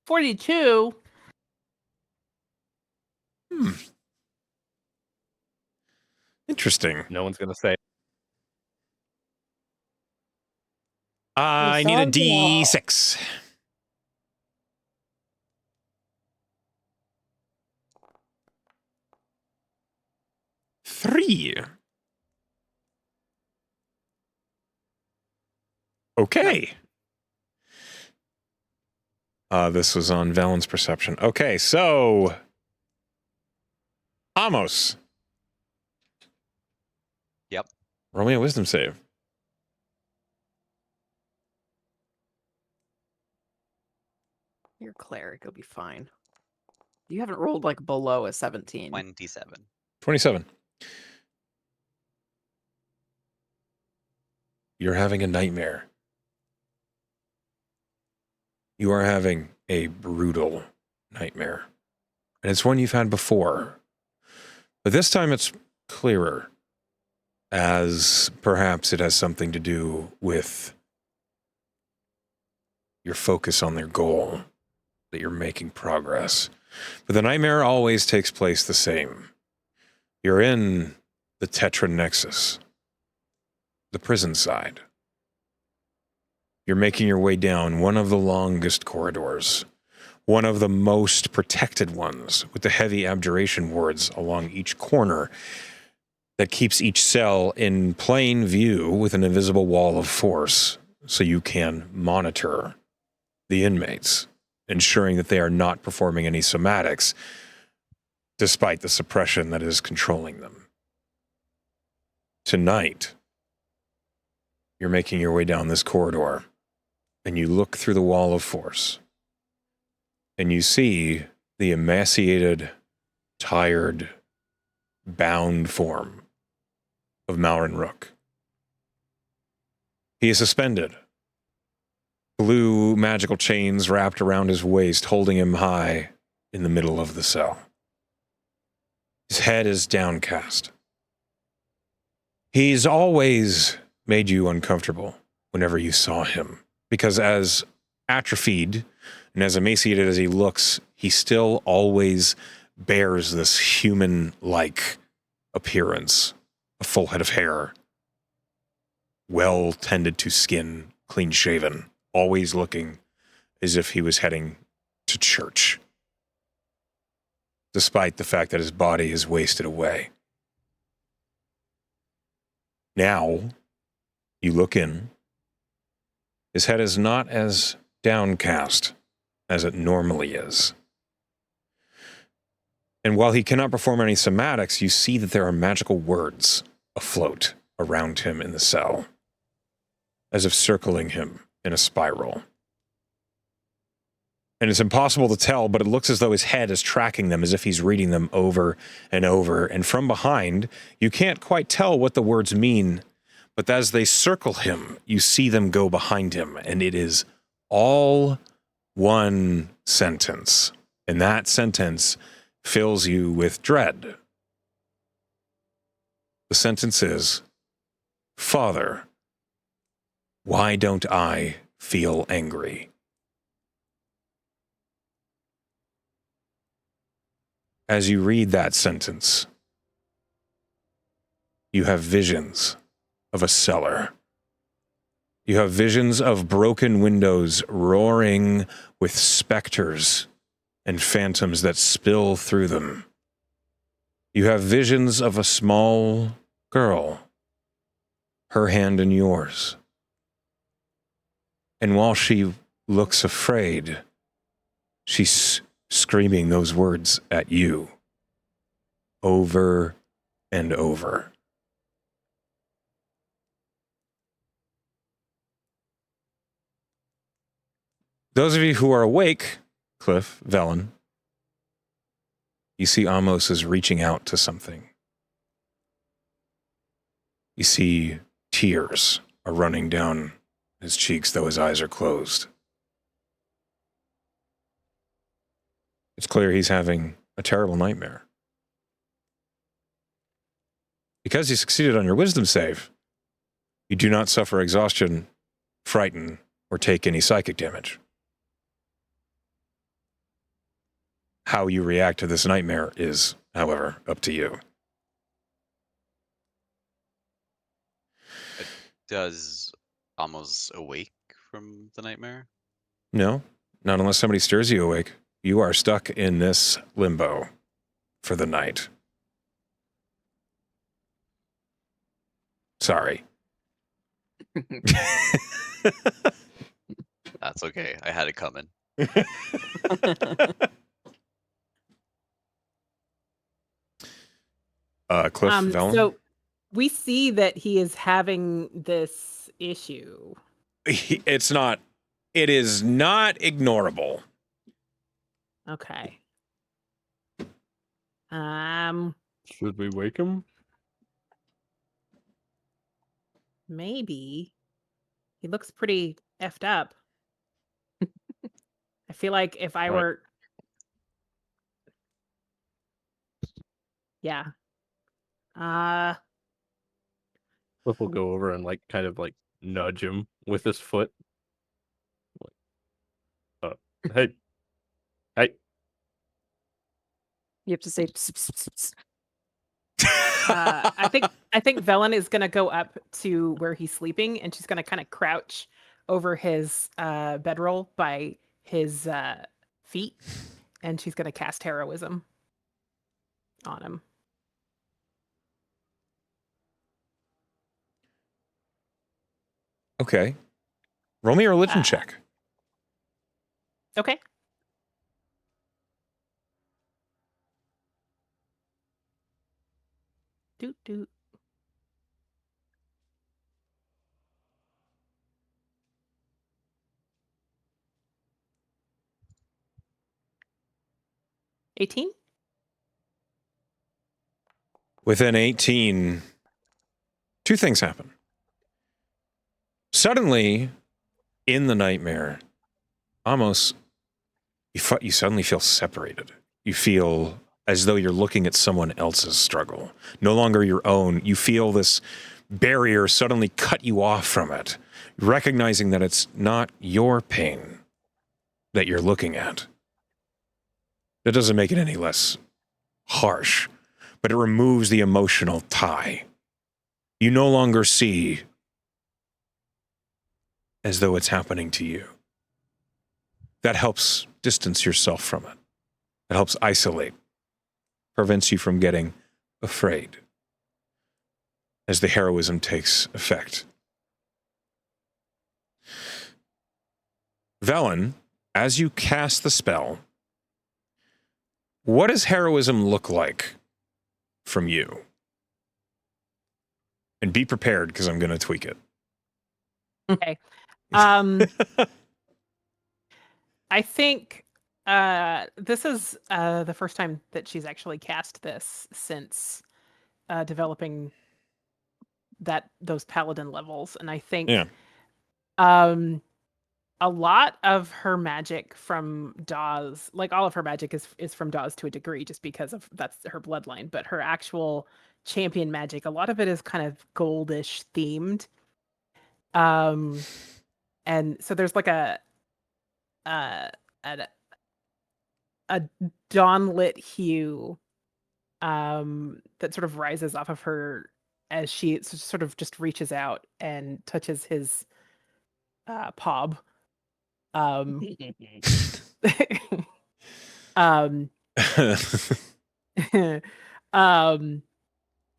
$42. Interesting. No one's gonna say. I need a D6. Three. Okay. This was on Valen's perception. Okay, so Amos. Yep. Roll me a wisdom save. You're a cleric, you'll be fine. You haven't rolled like below a 17. 27. 27. You're having a nightmare. You are having a brutal nightmare. And it's one you've had before. But this time it's clearer, as perhaps it has something to do with your focus on their goal, that you're making progress. But the nightmare always takes place the same. You're in the Tetra Nexus, the prison side. You're making your way down one of the longest corridors, one of the most protected ones, with the heavy abjuration wards along each corner that keeps each cell in plain view with an invisible wall of force so you can monitor the inmates, ensuring that they are not performing any somatics despite the suppression that is controlling them. Tonight, you're making your way down this corridor, and you look through the wall of force, and you see the emaciated, tired, bound form of Malrin Rook. He is suspended, blue magical chains wrapped around his waist, holding him high in the middle of the cell. His head is downcast. He's always made you uncomfortable whenever you saw him, because as atrophied and as emaciated as he looks, he still always bears this human-like appearance, a full head of hair, well tended to skin, clean shaven, always looking as if he was heading to church, despite the fact that his body is wasted away. Now, you look in. His head is not as downcast as it normally is. And while he cannot perform any somatics, you see that there are magical words afloat around him in the cell, as if circling him in a spiral. And it's impossible to tell, but it looks as though his head is tracking them, as if he's reading them over and over. And from behind, you can't quite tell what the words mean, but as they circle him, you see them go behind him, and it is all one sentence. And that sentence fills you with dread. The sentence is, "Father, why don't I feel angry?" As you read that sentence, you have visions of a cellar. You have visions of broken windows roaring with specters and phantoms that spill through them. You have visions of a small girl, her hand in yours. And while she looks afraid, she's screaming those words at you over and over. Those of you who are awake, Cliff, Velen, you see Amos is reaching out to something. You see tears are running down his cheeks, though his eyes are closed. It's clear he's having a terrible nightmare. Because you succeeded on your wisdom save, you do not suffer exhaustion, frighten, or take any psychic damage. How you react to this nightmare is, however, up to you. Does Amos awake from the nightmare? No, not unless somebody stirs you awake. You are stuck in this limbo for the night. Sorry. That's okay. I had it coming. Cliff, Velen? So we see that he is having this issue. It is not ignorable. Okay. Should we wake him? Maybe. He looks pretty effed up. I feel like if I Right. were... Yeah. Cliff will go over and kind of nudge him with his foot. Hey. Hey. You have to say "Psst, psst, psst, psst." I think Velen is gonna go up to where he's sleeping, and she's gonna kind of crouch over his bedroll by his feet, and she's going to cast heroism on him. Okay. Roll me a religion Uh, check. Okay. Doot doot. $18? Within 18, two things happen. Suddenly, in the nightmare, almost you suddenly feel separated. You feel as though you're looking at someone else's struggle, no longer your own. You feel this barrier suddenly cut you off from it, recognizing that it's not your pain that you're looking at. That doesn't make it any less harsh, but it removes the emotional tie. You no longer see as though it's happening to you. That helps distance yourself from it. It helps isolate, prevents you from getting afraid as the heroism takes effect. Velen, as you cast the spell, what does heroism look like from you? And be prepared, because I'm going to tweak it. Okay. I think this is the first time that she's actually cast this since developing those paladin levels, and I think a lot of her magic from Dawes, like all of her magic is from Dawes to a degree, just because of that's her bloodline. But her actual champion magic, a lot of it is kind of goldish themed. And so there's like a dawnlit hue that sort of rises off of her as she sort of just reaches out and touches his pob. um um um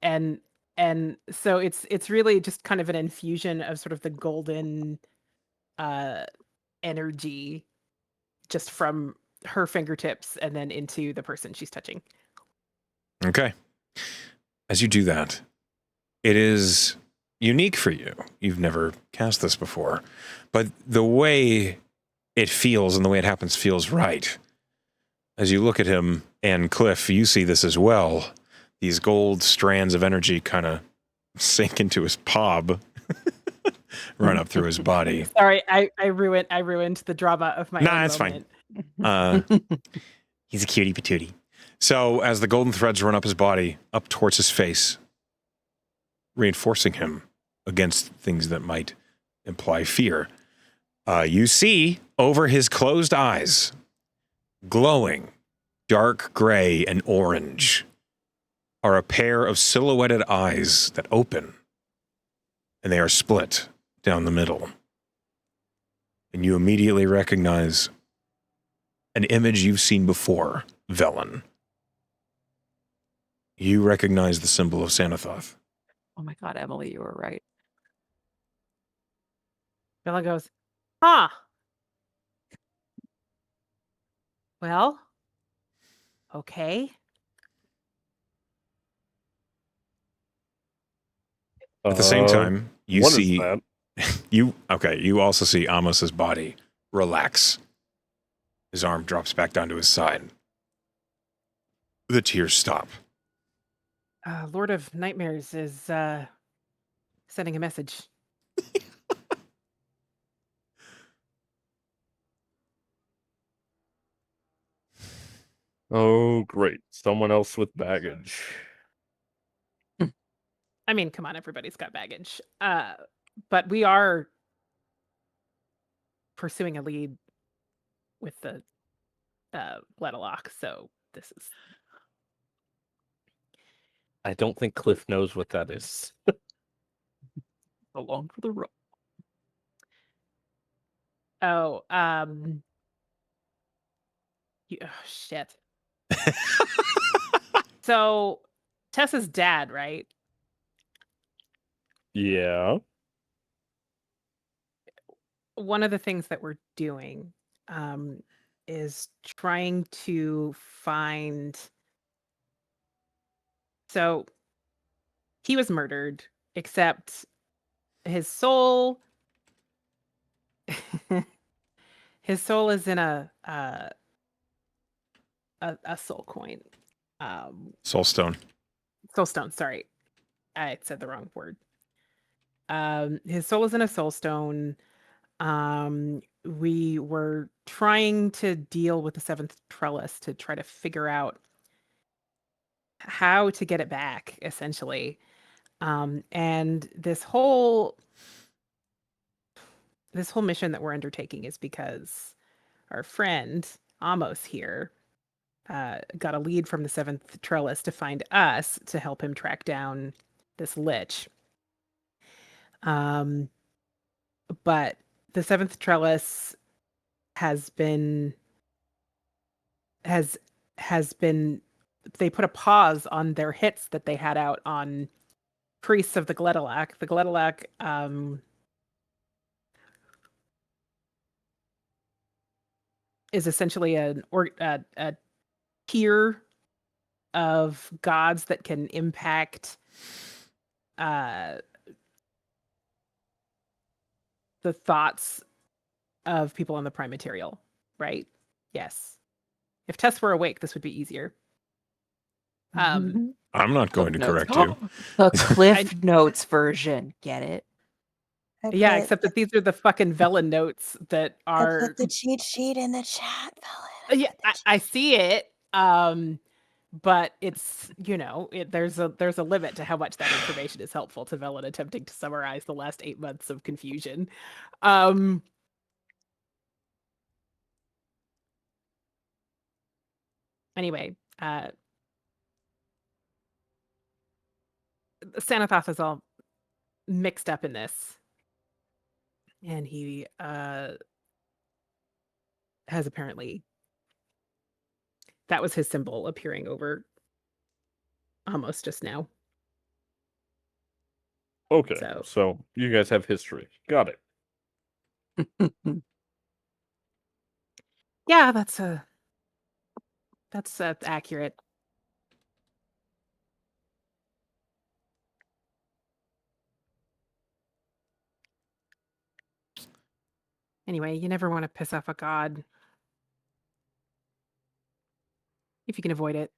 and so it's really just kind of an infusion of sort of the golden energy just from her fingertips and then into the person she's touching. Okay. As you do that, it is unique for you. You've never cast this before, but the way it feels and the way it happens feels right. As you look at him, and Cliff, you see this as well. These gold strands of energy kind of sink into his pob, run up through his body. Sorry, I ruined the drama of my own That's moment. fine. He's a cutie patootie. So as the golden threads run up his body, up towards his face, reinforcing him against things that might imply fear, you see over his closed eyes, glowing dark gray and orange, are a pair of silhouetted eyes that open, and they are split down the middle. And you immediately recognize an image you've seen before, Velen. You recognize the symbol of Sanathoth. Oh my God, Emily, you were right. Bella goes, huh. Well, okay. At the same time, you what is see that? you also see Amos's body relax. His arm drops back down to his side. The tears stop. Lord of Nightmares is sending a message. Oh, great. Someone else with baggage. I mean, come on, everybody's got baggage. But we are pursuing a lead with the Letalock, so this is... I don't think Cliff knows what that is. Along for the road. Oh, oh shit. So Tessa's dad, right? Yeah. One of the things that we're doing is trying to find. So he was murdered, except his soul. His soul is in a soul coin. Soulstone. Soul stone. Sorry, I said the wrong word. His soul is in a soul stone. We were trying to deal with the seventh trellis to try to figure out how to get it back, essentially. And this whole mission that we're undertaking is because our friend Amos here got a lead from the seventh trellis to find us to help him track down this lich. But the seventh trellis has been they put a pause on their hits that they had out on priests of the Gledalac. The Gledalac is essentially a tier of gods that can impact the thoughts of people on the prime material, right? Yes. If Tess were awake, this would be easier. I'm not going to correct you. The Cliff Notes version. Get it? Yeah, except that these are the fucking Velen notes that I are. put the cheat sheet in the chat, Velen. Yeah, I see it. But it's, there's a limit to how much that information is helpful to Velen attempting to summarize the last 8 months of confusion. Anyway, Sanathoth is all mixed up in this, and he has apparently, that was his symbol appearing over almost just now. Okay, So- so you guys have history. Got it. Yeah, that's accurate. Anyway, you never want to piss off a god if you can avoid it.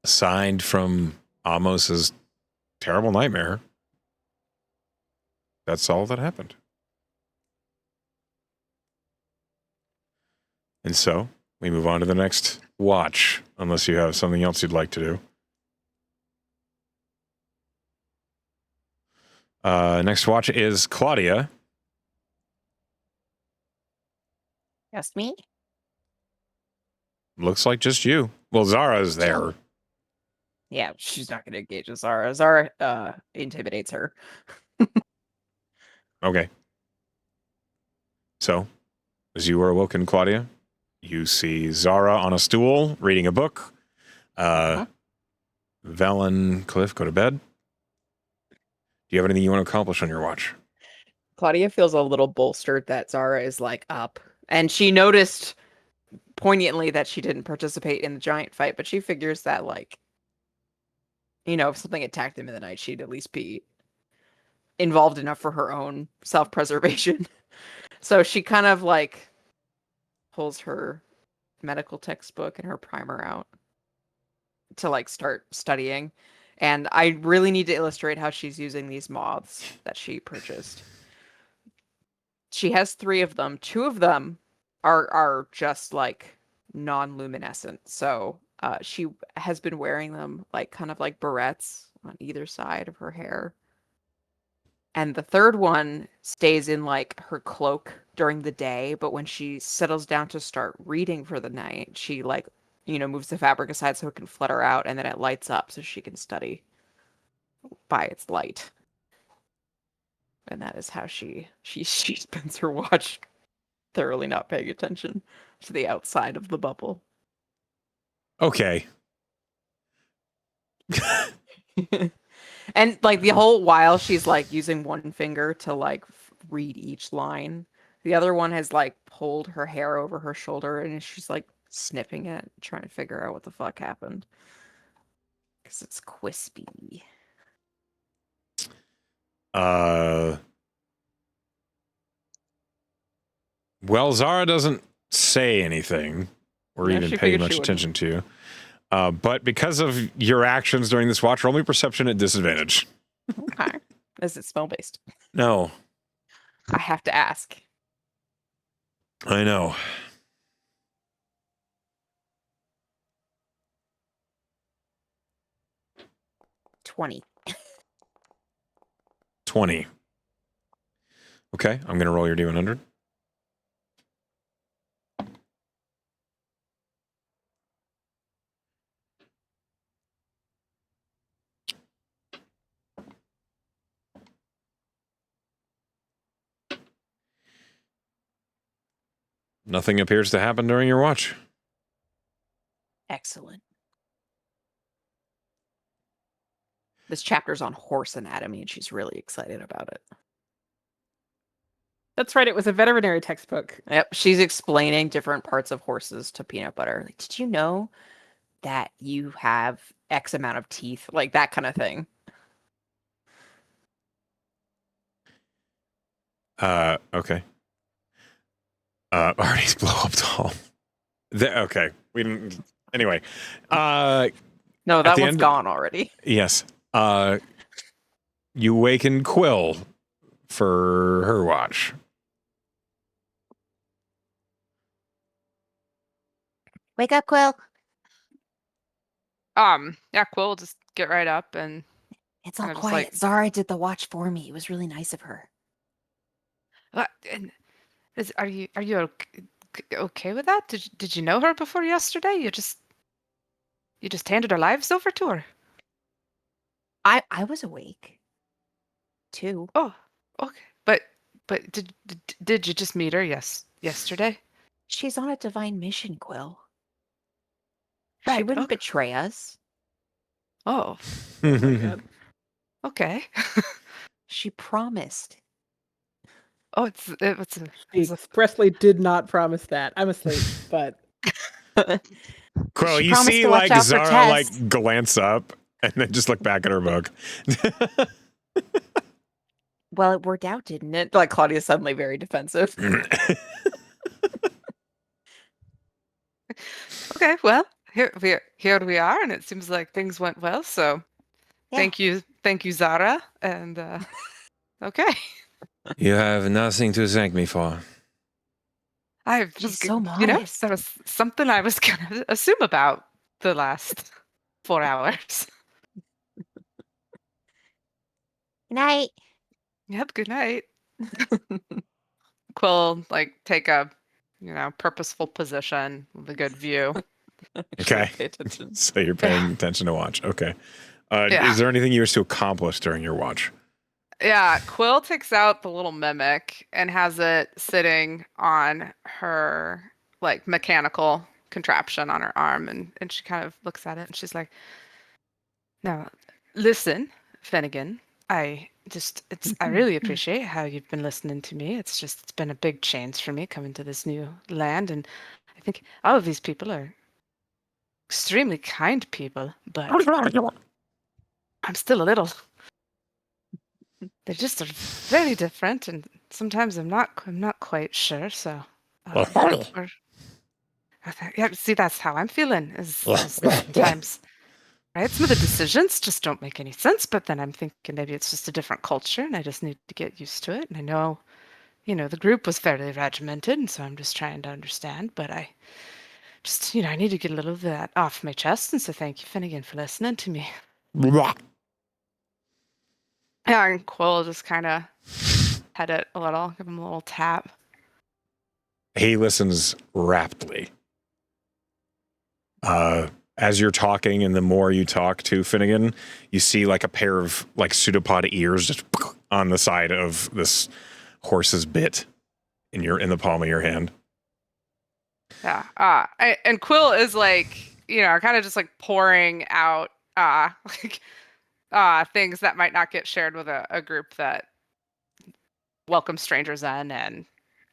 Aside from Amos's terrible nightmare, that's all that happened. And so we move on to the next watch, unless you have something else you'd like to do. Next watch is Claudia. Just me? Looks like just you. Well, Zara's there. Yeah, she's not going to engage with Zara. Zara intimidates her. Okay. So, as you are awoken, Claudia, you see Zara on a stool reading a book. Velen, Cliff, go to bed. Do you have anything you want to accomplish on your watch? Claudia feels a little bolstered that Zara is up. And she noticed poignantly that she didn't participate in the giant fight, but she figures that if something attacked him in the night, she'd at least be involved enough for her own self-preservation. So she kind of pulls her medical textbook and her primer out to start studying. And I really need to illustrate how she's using these moths that she purchased. She has 3 of them. 2 of them are just non-luminescent. So she has been wearing them kind of like barrettes on either side of her hair. And the 3rd one stays in her cloak during the day, but when she settles down to start reading for the night, she moves the fabric aside so it can flutter out, and then it lights up so she can study by its light. And that is how she spends her watch, thoroughly not paying attention to the outside of the bubble. Okay. And like the whole while she's like using one finger to like read each line. The other one has like pulled her hair over her shoulder and she's like snipping it, trying to figure out what the fuck happened. Because it's crispy. Well, Zara doesn't say anything or Yeah, even she pay figured much she attention to you. But because of your actions during this watch, roll me perception at disadvantage. Okay. Is it smell based? No, I have to ask. I know. 20. 20. Okay, I'm going to roll your D100. Nothing appears to happen during your watch. Excellent. This chapter's on horse anatomy and she's really excited about it. That's right. It was a veterinary textbook. Yep, she's explaining different parts of horses to Peanut Butter. Like, did you know that you have X amount of teeth? Like that kind of thing. Okay. Artie's blow up doll. Okay. We didn't. Anyway. No, At that the one's end- gone already. Yes. You waken Quill for her watch. Wake up, Quill. Yeah, Quill will just get right up and It's all Kind of just quiet. like- Zara did the watch for me. It was really nice of her. and are you okay with that? Did you know her before yesterday? You just handed our lives over to her. I was awake too. Oh, okay. But did you just meet her yesterday? She's on a divine mission, Quill. She Right, wouldn't okay. betray us. Oh, Oh my God. okay. She promised. Oh, it's She expressly did not promise that. I'm asleep, but Quill, She you promised see to watch like out for Zara Tess. like glance up and then just look back at her book. Well, it worked out, didn't it? Like Claudia's suddenly very defensive. okay. Well, here we are, and it seems like things went well. So, Yeah. thank you, Zara. And okay, You have nothing to thank me for. I She's was, so you know, modest. that was something I was gonna assume about the last 4 hours. Good night. Yep. Good night. Quill like take a purposeful position with a good view. Actually Okay. pay attention. So you're paying attention to watch. Okay. Yeah. Is there anything you wish to accomplish during your watch? Yeah, Quill takes out the little mimic and has it sitting on her like mechanical contraption on her arm, and she kind of looks at it and she's like, "Now, listen, Finnegan. I really appreciate how you've been listening to me. It's been a big change for me coming to this new land, and I think all of these people are extremely kind people, but I'm still a little. They just are very different, and sometimes I'm not quite sure. So, or- yeah, see, that's how I'm feeling. Is sometimes, right? Some of the decisions just don't make any sense. But then I'm thinking maybe it's just a different culture, and I just need to get used to it. And I know, the group was fairly regimented, and so I'm just trying to understand. But I just, I need to get a little of that off my chest, and so thank you, Finnegan, for listening to me. Yeah, and Quill just kind of pet it a little, give him a little tap. He listens raptly. As you're talking, and the more you talk to Finnegan, you see like a pair of like pseudopod ears just on the side of this horse's bit in the palm of your hand. Yeah. And Quill is like, kind of just like pouring out like things that might not get shared with a group that welcomes strangers in and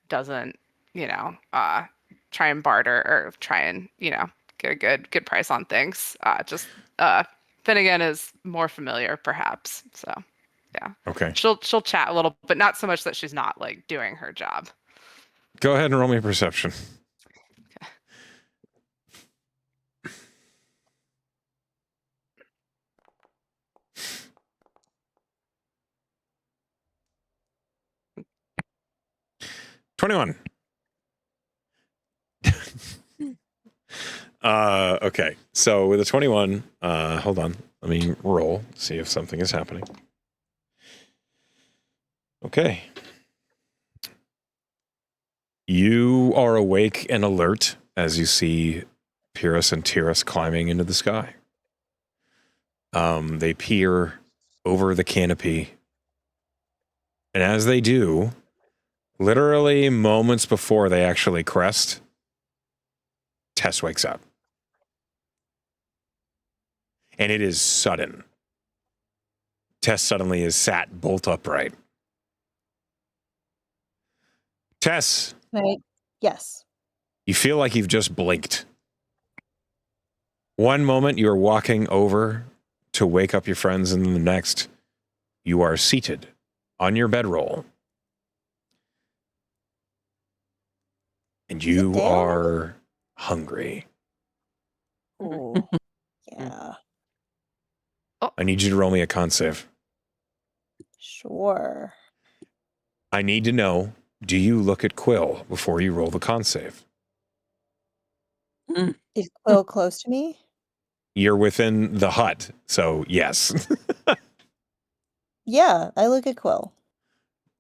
doesn't, try and barter or try and, get a good price on things. Just Finnegan is more familiar, perhaps. So yeah. Okay. She'll chat a little, but not so much that she's not like doing her job. Go ahead and roll me a perception. 21. Okay. So with a 21, hold on. Let me roll, see if something is happening. Okay. You are awake and alert as you see Pyrrhus and Tyrrus climbing into the sky. They peer over the canopy. And as they do, literally moments before they actually crest, Tess wakes up. And it is sudden. Tess suddenly is sat bolt upright. Tess, Right. Yes. you feel like you've just blinked. One moment you are walking over to wake up your friends, and then the next you are seated on your bedroll. And you down? are hungry. Ooh. Yeah. I need you to roll me a con save. Sure. I need to know, do you look at Quill before you roll the con save? Is Quill close to me? You're within the hut, so yes. Yeah, I look at Quill.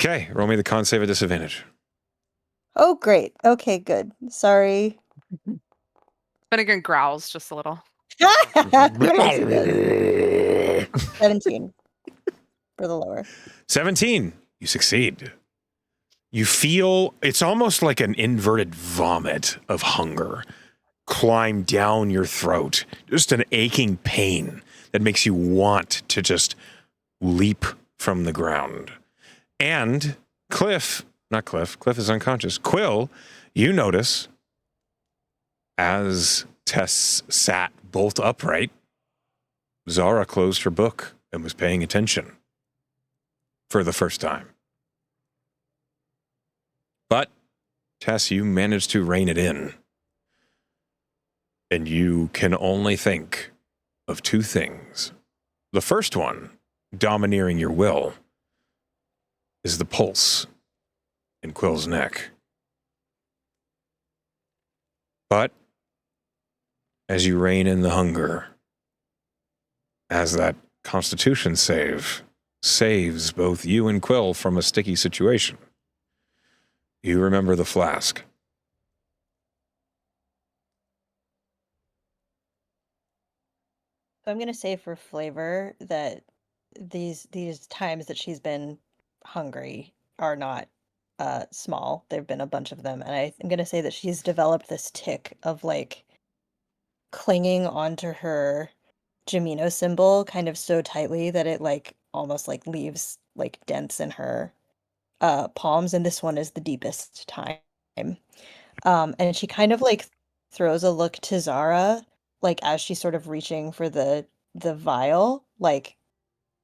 Okay, roll me the con save at disadvantage. Oh, great. Okay, good. Sorry. Finnegan growls just a little. Of course he does. 17 for the lower. 17, you succeed. You feel, it's almost like an inverted vomit of hunger climb down your throat. Just an aching pain that makes you want to just leap from the ground. And Cliff is unconscious. Quill, you notice as Tess sat bolt upright, Zara closed her book and was paying attention for the first time. But, Tess, you managed to rein it in. And you can only think of two things. The first one, domineering your will, is the pulse in Quill's neck. But, as you rein in the hunger, as that Constitution save saves both you and Quill from a sticky situation, you remember the flask. I'm gonna say for flavor that these times that she's been hungry are not small. There've been a bunch of them, and I'm gonna say that she's developed this tick of like clinging onto her Jamino symbol kind of so tightly that it like almost like leaves like dents in her palms, and this one is the deepest time. And she kind of like throws a look to Zara, like as she's sort of reaching for the vial, like,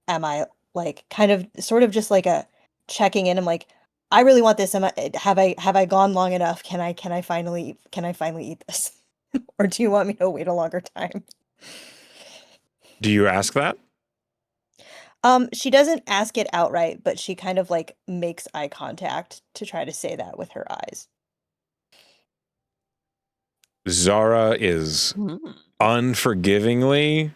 am I like kind of sort of just like a checking in? I'm like, I really want this. Have I gone long enough? Can I finally eat this? Or do you want me to wait a longer time? Do you ask that? She doesn't ask it outright, but she kind of like makes eye contact to try to say that with her eyes. Zara is unforgivingly,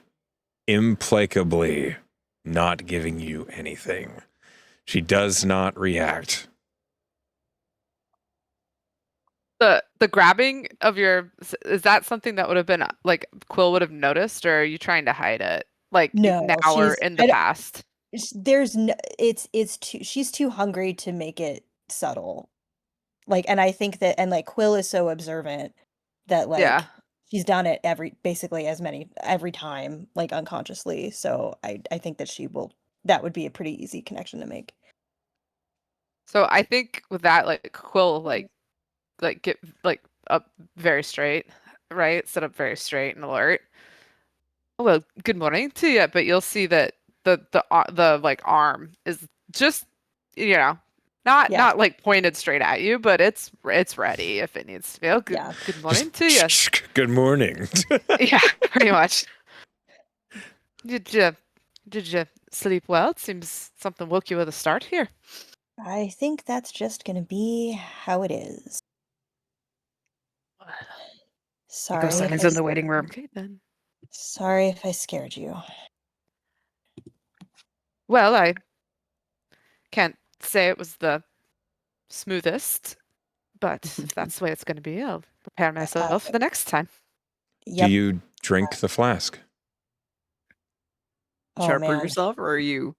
implacably not giving you anything. She does not react. The grabbing of is that something that would have been like Quill would have noticed, or are you trying to hide it like No, now or in the past? there's no, it's too, she's too hungry to make it subtle. Like, and I think that, and like Quill is so observant that like Yeah. she's done it basically every time, like unconsciously. So I think that that would be a pretty easy connection to make. So I think with that, like Quill, like get like up very straight, right? Sit up very straight and alert. Oh, well, good morning to you. But you'll see that the like arm is just not Yeah. not like pointed straight at you, but it's ready if it needs to be. Oh, Yeah. good morning to you. Good morning. Yeah, pretty much. Did you sleep well? It seems something woke you with a start here. I think that's just gonna be how it is. Sorry Go if signs I, in the waiting room. Okay then. sorry if I scared you. Well, I can't say it was the smoothest, but if that's the way it's going to be, I'll prepare myself for the next time. Do Yep. you drink the flask? Oh Sharper man. yourself, or are you?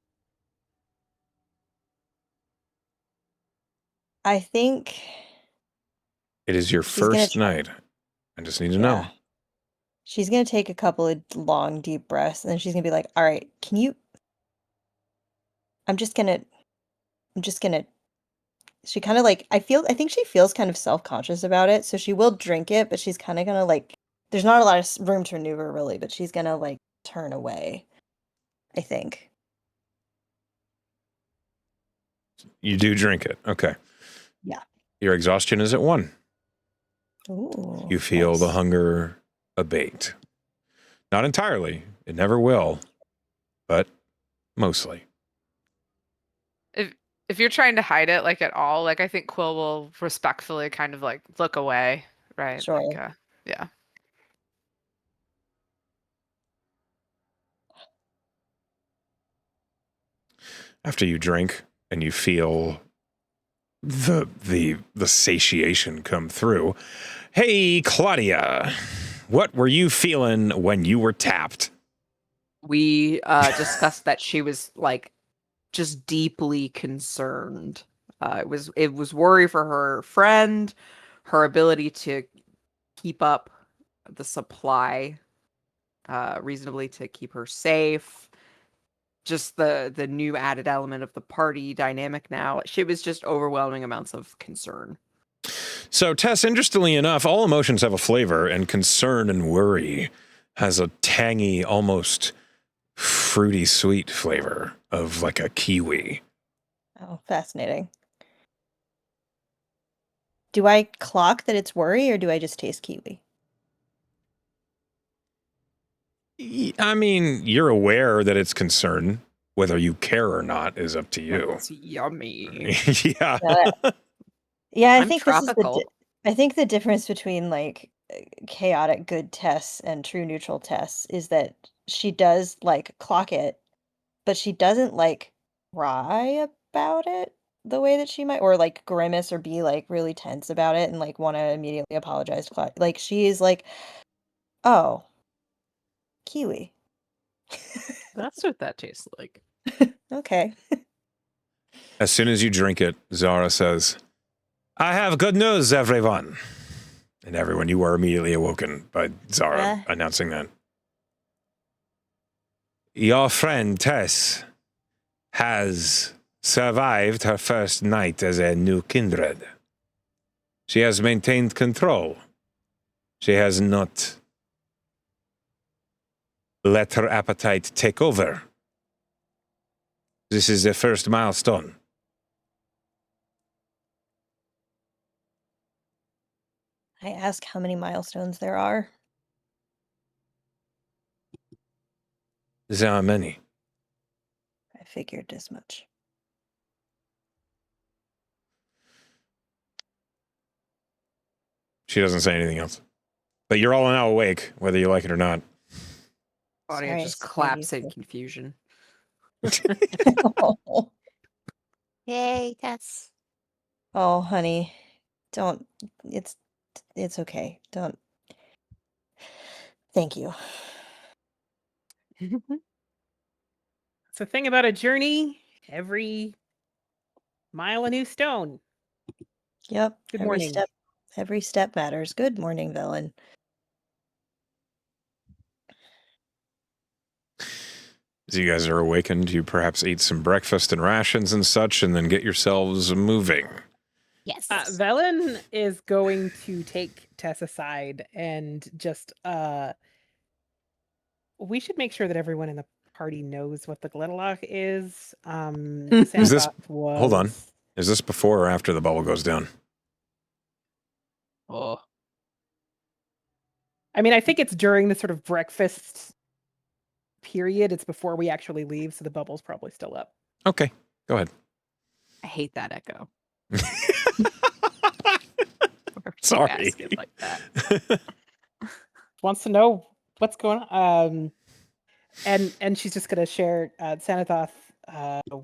I think It is your she's gonna first try. night. I just need to know. Yeah. She's gonna take a couple of long, deep breaths, and then she's gonna be like, "All right, can you? I'm just gonna, I'm just gonna." She kind of like, I think she feels kind of self-conscious about it, so she will drink it, but she's kind of gonna like, there's not a lot of room to maneuver really, but she's gonna like turn away, I think. You do drink it. Okay. Yeah. Your exhaustion is at 1. Ooh, You feel the nice. hunger abate. Not entirely. It never will, but mostly. If you're trying to hide it like at all, like I think Quill will respectfully kind of like look away, right? Sure. Like yeah. After you drink and you feel the satiation come through. Hey, Claudia, what were you feeling when you were tapped? We discussed that she was like just deeply concerned. It was worry for her friend, her ability to keep up the supply reasonably to keep her safe. Just the new added element of the party dynamic now. She was just overwhelming amounts of concern. So, Tess, interestingly enough, all emotions have a flavor, and concern and worry has a tangy, almost fruity sweet flavor of like a kiwi. Oh, fascinating. Do I clock that it's worry, or do I just taste kiwi? I mean, you're aware that it's concern. Whether you care or not is up to you. It's yummy. Yeah. Yeah, I I'm think tropical. I think the difference between like chaotic good Tess and true neutral Tess is that she does like clock it, but she doesn't like cry about it the way that she might, or like grimace or be like really tense about it and like want to immediately apologize to like she is like, oh, kiwi. That's what that tastes like. Okay. As soon as you drink it, Zara says, I have good news, everyone. And everyone, you are immediately awoken by Zara announcing that. Your friend Tess has survived her first night as a new kindred. She has maintained control. She has not let her appetite take over. This is the first milestone. I ask how many milestones there are. There are many. I figured as much. She doesn't say anything else. But you're all now awake, whether you like it or not. Claudia Sorry, just I scared claps you. in confusion. Yay, that's Oh, honey, don't. It's It's okay. Don't. Thank you. It's the thing about a journey. Every mile a new stone. Yep. Good morning. Every step matters. Good morning, Velen. As you guys are awakened, you perhaps eat some breakfast and rations and such, and then get yourselves moving. Yes. Velen is going to take Tess aside and just we should make sure that everyone in the party knows what the Gledalock is. Is this- Xanathos was... hold on. Is this before or after the bubble goes down? Oh. I mean, I think it's during the sort of breakfast period. It's before we actually leave, so the bubble's probably still up. Okay, go ahead. I hate that echo. Sorry. Ask it like that. Wants to know what's going on. And she's just gonna share Xanathoth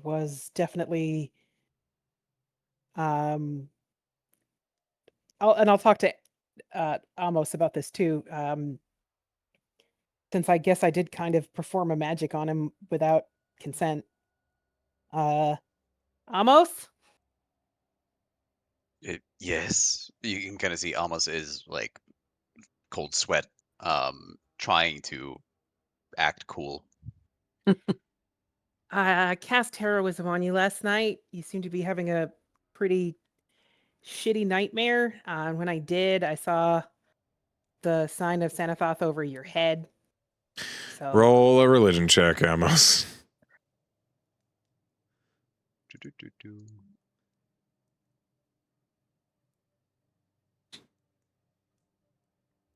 was definitely I'll talk to Amos about this too. Since I guess I did kind of perform a magic on him without consent. Amos? Yes, you can kind of see Amos is like cold sweat, trying to act cool. Cast heroism on you last night. You seem to be having a pretty shitty nightmare. When I did, I saw the sign of Xanathoth over your head. So Roll a religion check, Amos. Do-do-do-do.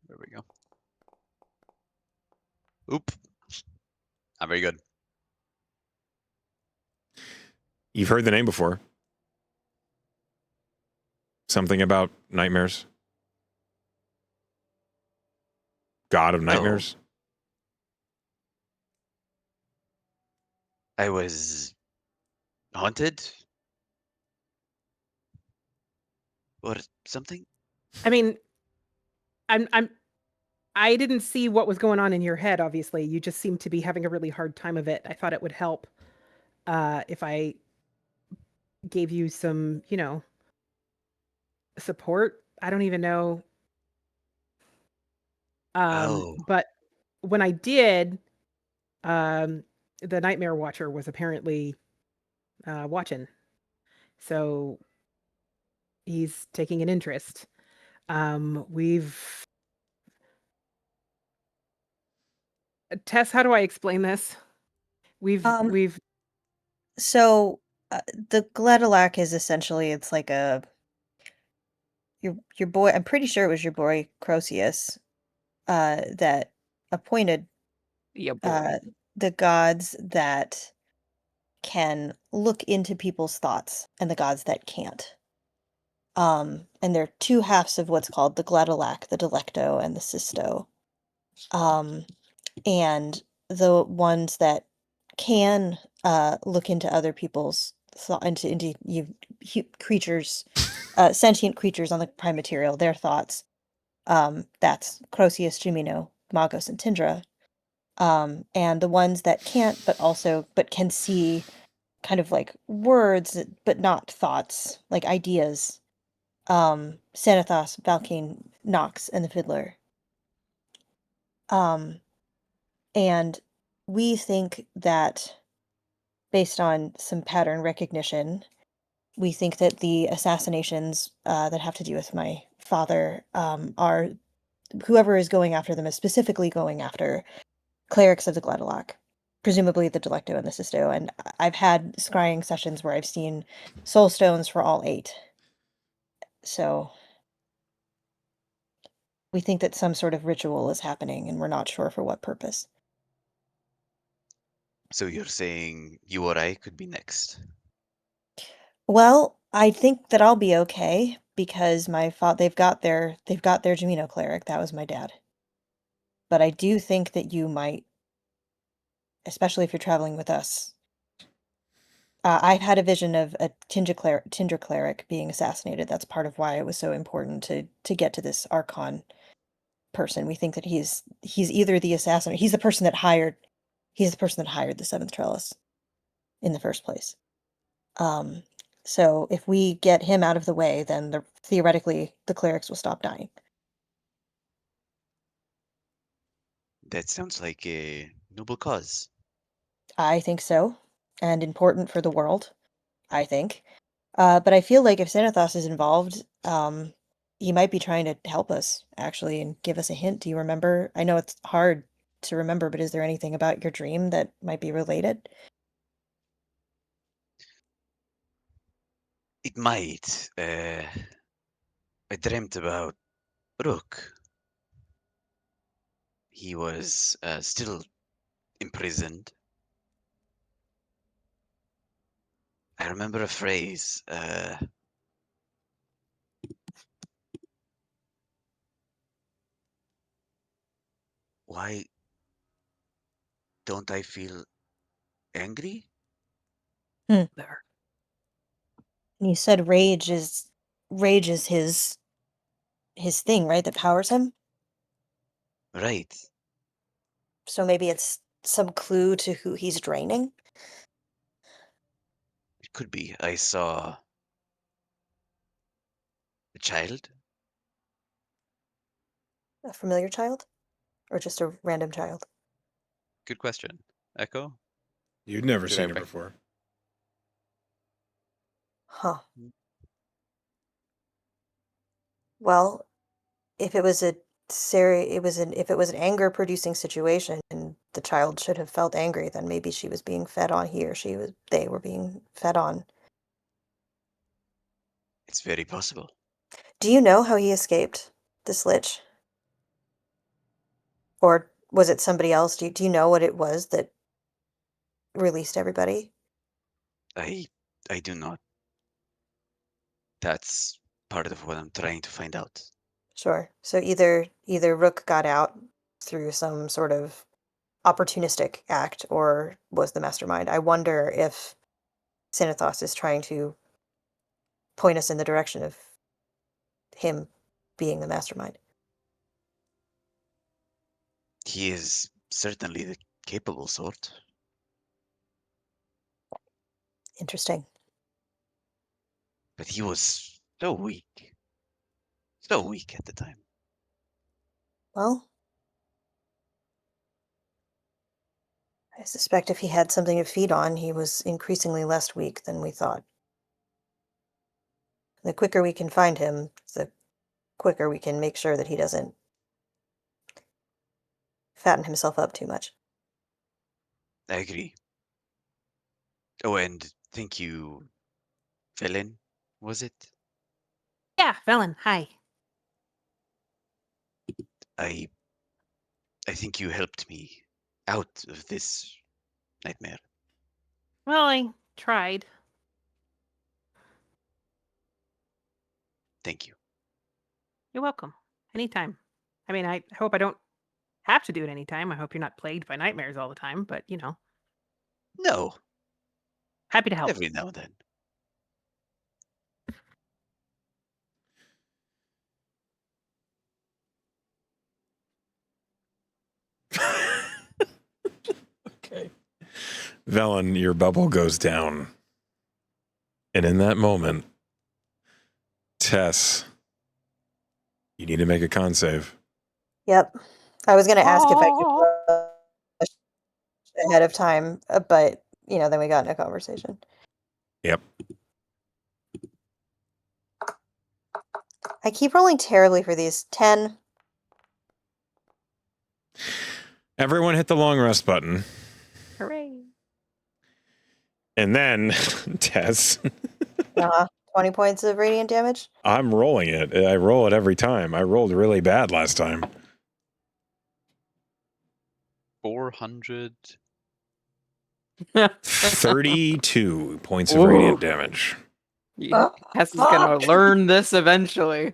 There we go. Oop. Not very good. You've heard the name before. Something about nightmares? God of nightmares? I was haunted? Or something? I mean, I didn't see what was going on in your head, obviously. You just seemed to be having a really hard time of it. I thought it would help if I gave you some, support. I don't even know. But when I did, the Nightmare Watcher was apparently watching. So he's taking an interest. Tess, how do I explain this? So the Gledalac is essentially, it's like your boy. I'm pretty sure it was your boy Croesus that appointed Yeah, boy. the gods that can look into people's thoughts and the gods that can't. And there are two halves of what's called the Gledalac, the Delecto and the Sisto. And the ones that can look into other people's into creatures, sentient creatures on the prime material, their thoughts. That's Croesus, Jumino, Magos, and Tindra. And the ones that can't, but can see kind of like words, but not thoughts, like ideas. Xanathos, Valkane, Nox, and the Fiddler. And we think that based on some pattern recognition, we think that the assassinations that have to do with my father are whoever is going after them is specifically going after clerics of the Gledalock, presumably the Delecto and the Sisto. And I've had scrying sessions where I've seen soul stones for all 8. So we think that some sort of ritual is happening, and we're not sure for what purpose. So you're saying you or I could be next? Well, I think that I'll be okay because they've got their Jamino cleric. That was my dad. But I do think that you might, especially if you're traveling with us, I've had a vision of a Tinder cleric being assassinated. That's part of why it was so important to get to this Archon person. We think that he's either the assassin, or he's the person that hired the seventh trellis in the first place. So if we get him out of the way, then theoretically the clerics will stop dying. That sounds like a noble cause. I think so, and important for the world, I think. But I feel like if Xanathos is involved, he might be trying to help us actually and give us a hint. Do you remember? I know it's hard to remember, but is there anything about your dream that might be related? It might. I dreamt about Rook. He was still imprisoned. I remember a phrase. Why don't I feel angry? There. And you said rage is his thing, right? That powers him. Right. So maybe it's some clue to who he's draining. It could be. I saw a child. A familiar child, or just a random child? Good question. Echo? You'd never Did seen I it rec- before. Huh. Well, if it was a if it was an anger producing situation and the child should have felt angry, then maybe she was being fed on they were being fed on. It's very possible. Do you know how he escaped this lich? Or was it somebody else? Do you know what it was that released everybody? I do not. That's part of what I'm trying to find out. Sure. So either Rook got out through some sort of opportunistic act or was the mastermind. I wonder if Xanathos is trying to point us in the direction of him being the mastermind. He is certainly the capable sort, Interesting. but he was so weak. So weak at the time. Well, I suspect if he had something to feed on, he was increasingly less weak than we thought. The quicker we can find him, the quicker we can make sure that he doesn't fatten himself up too much. I agree. Oh, and thank you, Velen, was it? Yeah, Velen, hi. I think you helped me out of this nightmare. Well, I tried. Thank you. You're welcome. Anytime. I mean, I hope I don't have to do it anytime. I hope you're not plagued by nightmares all the time, but No, happy to help. every now and then. Okay. Velen, your bubble goes down. And in that moment, Tess, you need to make a con save. Yep. I was going to ask if I could rush ahead of time, but, then we got in a conversation. Yep. I keep rolling terribly for these. 10. Everyone hit the long rest button. Hooray. And then, Tess, 20 points of radiant damage. I'm rolling it. I roll it every time. I rolled really bad last time. 400. 32 points of Ooh. radiant damage. Yeah, Hess is gonna learn this eventually.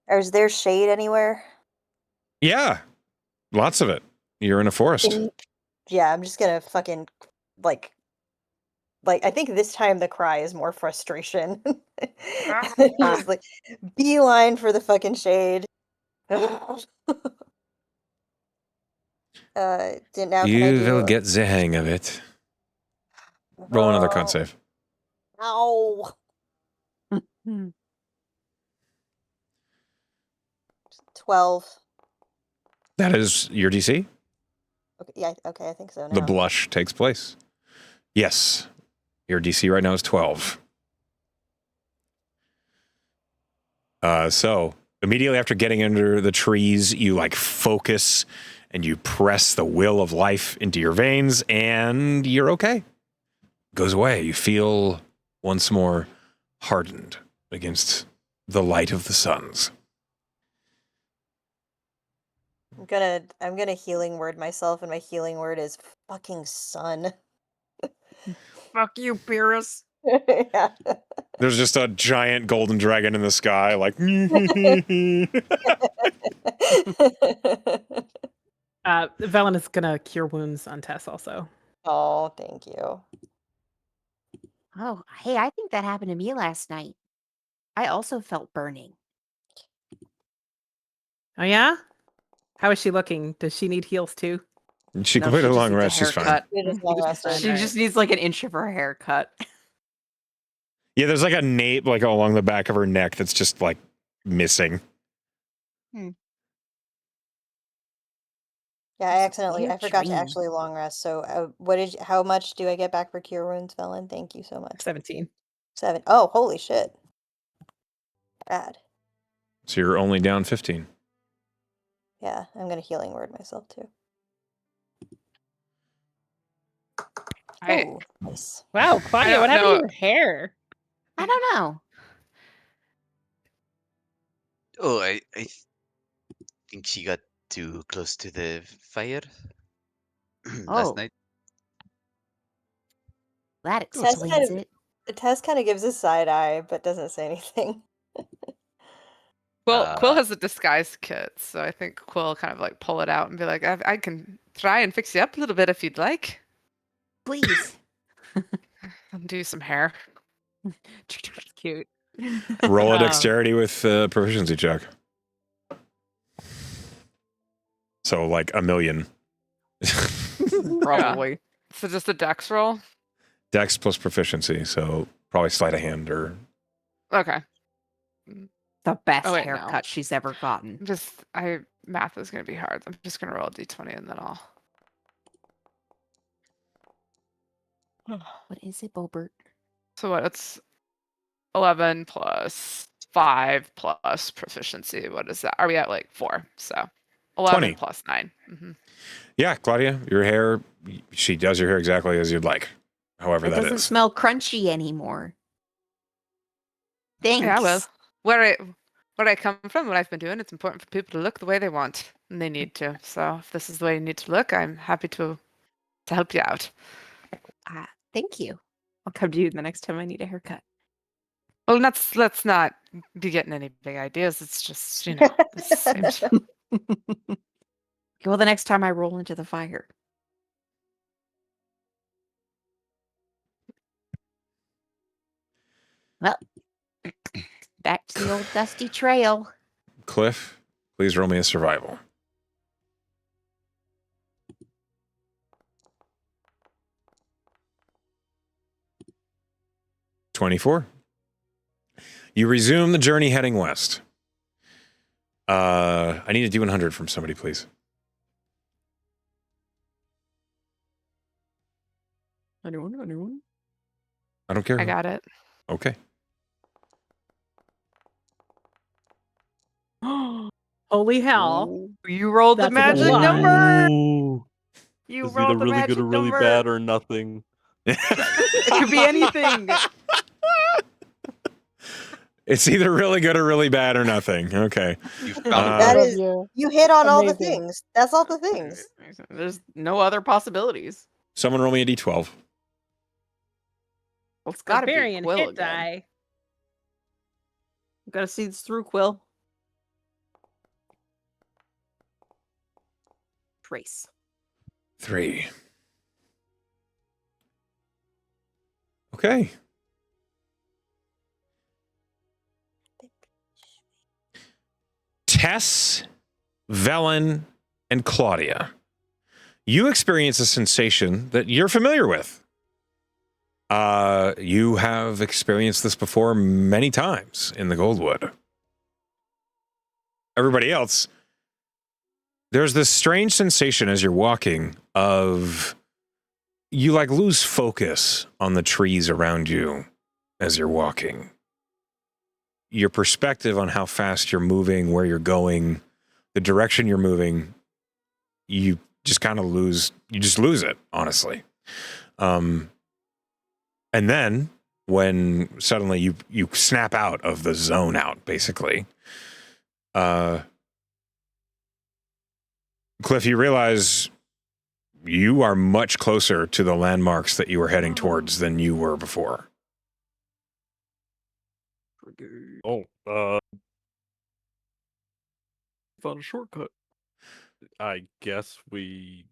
Or is there shade anywhere? Yeah, lots of it. You're in a forest. Yeah, I'm just gonna fucking like I think this time the cry is more frustration. Just like beeline for the fucking shade. Now can I You do will get the hang of it. Roll another con save. Ow. 12. That is your DC. Okay, yeah, okay, I think so now. The blush takes place. Yes. Your DC right now is 12. So immediately after getting under the trees, you like focus and you press the will of life into your veins and you're okay. Goes away. You feel once more hardened against the light of the suns. I'm gonna healing word myself, and my healing word is fucking sun. Fuck you, Beerus. Yeah. There's just a giant golden dragon in the sky, like. Velen is gonna cure wounds on Tess also. Oh, thank you. Oh, hey, I think that happened to me last night. I also felt burning. Oh yeah? How is she looking? Does she need heals too? She No, completed a just long needs rest. She's fine. haircut. It is long rested. She just needs like an inch of her haircut. Yeah, there's like a nape like along the back of her neck that's just like missing. Yeah, It's a weird I forgot to dream. actually long rest. So, how much do I get back for cure wounds, Velen? Thank you so much. 17. 7. Oh, holy shit. Rad. So you're only down 15. Yeah, I'm gonna healing word myself too. Oh, nice. Wow, Claudia, what don't happened to know. your hair? I don't know. Oh, I think she got too close to the fire last Oh. night. That Tess explains it. Tess kind of gives a side eye, but doesn't say anything. Quill has a disguise kit, so I think Quill kind of like pull it out and be like, I can try and fix you up a little bit if you'd like. Please. I'll do some hair. Cute. Roll a Um, dexterity with proficiency check. So like a million. Probably. So just a dex roll? Dex plus proficiency, so probably sleight of hand or. Okay. The best Oh, wait, no. haircut she's ever gotten. Math is gonna be hard. I'm just gonna roll a d20 and then I'll. What is it, Bobert? So what? It's 11 plus 5 plus proficiency. What is that? Are we at like 4? So 11 20. plus 9. Mm-hmm. Yeah, Claudia, your hair, she does your hair exactly as you'd like. However It that doesn't is. smell crunchy anymore. Thanks. Yeah, well, where I come from, what I've been doing, it's important for people to look the way they want and they need to. So if this is the way you need to look, I'm happy to help you out. Thank you. I'll come to you the next time I need a haircut. Well, let's not be getting any big ideas. It's just, it seems Well, the next time I roll into the fire. Well, back to the old dusty trail. Cliff, please roll me a survival. $24. You resume the journey heading west. I need a D100 from somebody, please. Anyone? I don't care. I who. got it. Okay. Holy hell. You rolled the That's a magic lot. number. Ooh. You It's rolled either the really magic good or really number. bad or nothing. It could be anything. It's either really good or really bad or nothing. Okay. You found That it. is, you hit on all the Amazing. things. That's all the things. There's no other possibilities. Someone roll me a D12. Well, it's gotta be Barbarian Quill hit again. die. Gotta see this through, Quill. Trace. 3. Okay. Tess, Velen, and Claudia. You experience a sensation that you're familiar with. You have experienced this before many times in the Goldwood. Everybody else, there's this strange sensation as you're walking of you like lose focus on the trees around you as you're walking. Your perspective on how fast you're moving, where you're going, the direction you're moving, you just kind of lose it, honestly. And then when suddenly you snap out of the zone out, basically, Cliff, you realize you are much closer to the landmarks that you were heading towards than you were before. Oh, found a shortcut. I guess we...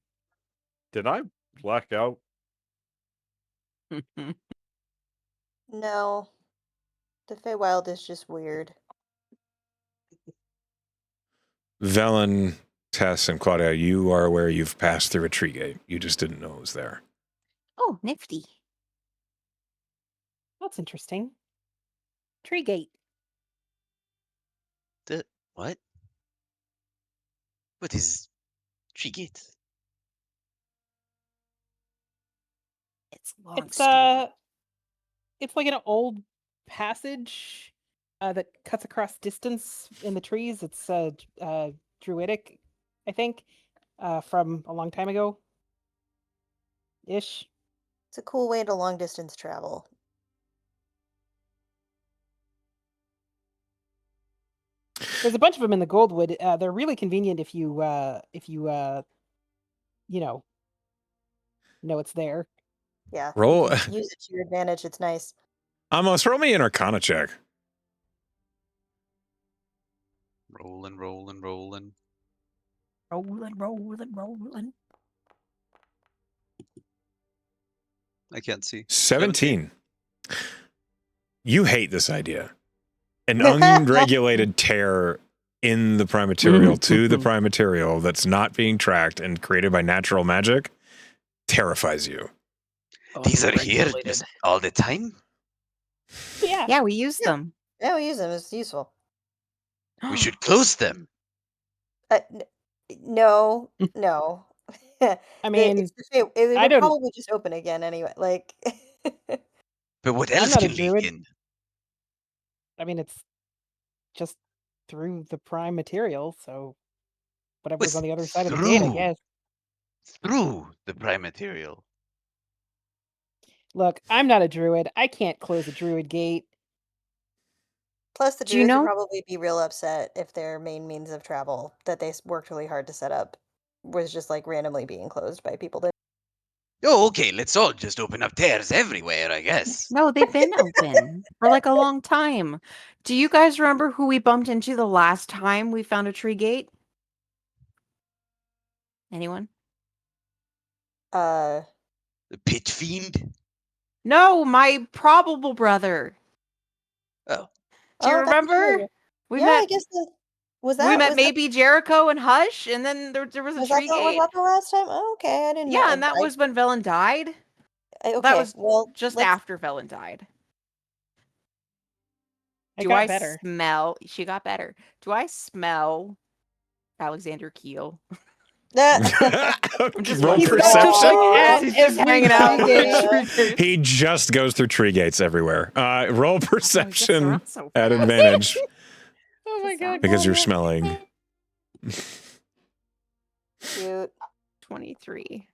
Did I black out? No. The Feywild is just weird. Velen, Tess, and Claudia, you are aware you've passed through a tree gate. You just didn't know it was there. Oh, nifty. That's interesting. Tree gate. What? What is tree gate? It's a long It's story. it's like an old passage that cuts across distance in the trees. It's druidic, I think, from a long time ago. Ish. It's a cool way to long distance travel. There's a bunch of them in the Goldwood. They're really convenient if you know it's there. Yeah. Roll. You can use it to your advantage. It's nice. Amos, roll me an Arcana check. Rolling. Rolling. I can't see. 17. You hate this idea. An unregulated tear in the prime material to the prime material that's not being tracked and created by natural magic terrifies you. These are here Unregulated. just all the time? Yeah. Yeah, we use them. Yeah, we use them. It's useful. We should close them. No. I mean, it I would don't- probably just open again anyway. Like, But what I'm else not a can leak druid. in? I mean, it's just through the prime material, so whatever's What's on the other side of the gate, I through? guess. Through the prime material. Look, I'm not a druid. I can't close a druid gate. plus the Do you druids would know- probably be real upset if their main means of travel that they worked really hard to set up was just like randomly being closed by people that. Oh, okay, let's all just open up tears everywhere, I guess. No, they've been open for like a long time. Do you guys remember who we bumped into the last time we found a tree gate? Anyone? Uh, The pit fiend? No, my probable brother. Oh. Do you oh, that's remember? true. We Yeah, met. I guess that was we that. met was maybe Jericho and Hush, and then there was a that tree the one gate. happened last time? Oh, okay, I didn't know. Yeah, and that was when Velen died. Okay, That was well, just let's- after Velen died. It Do got I better. smell? She got better. Do I smell Alexander Keel? Just Roll wondering. perception. He's just hanging out. He just goes through tree gates everywhere. Roll perception So at fast. advantage Oh my god. because you're smelling. Cute. 23.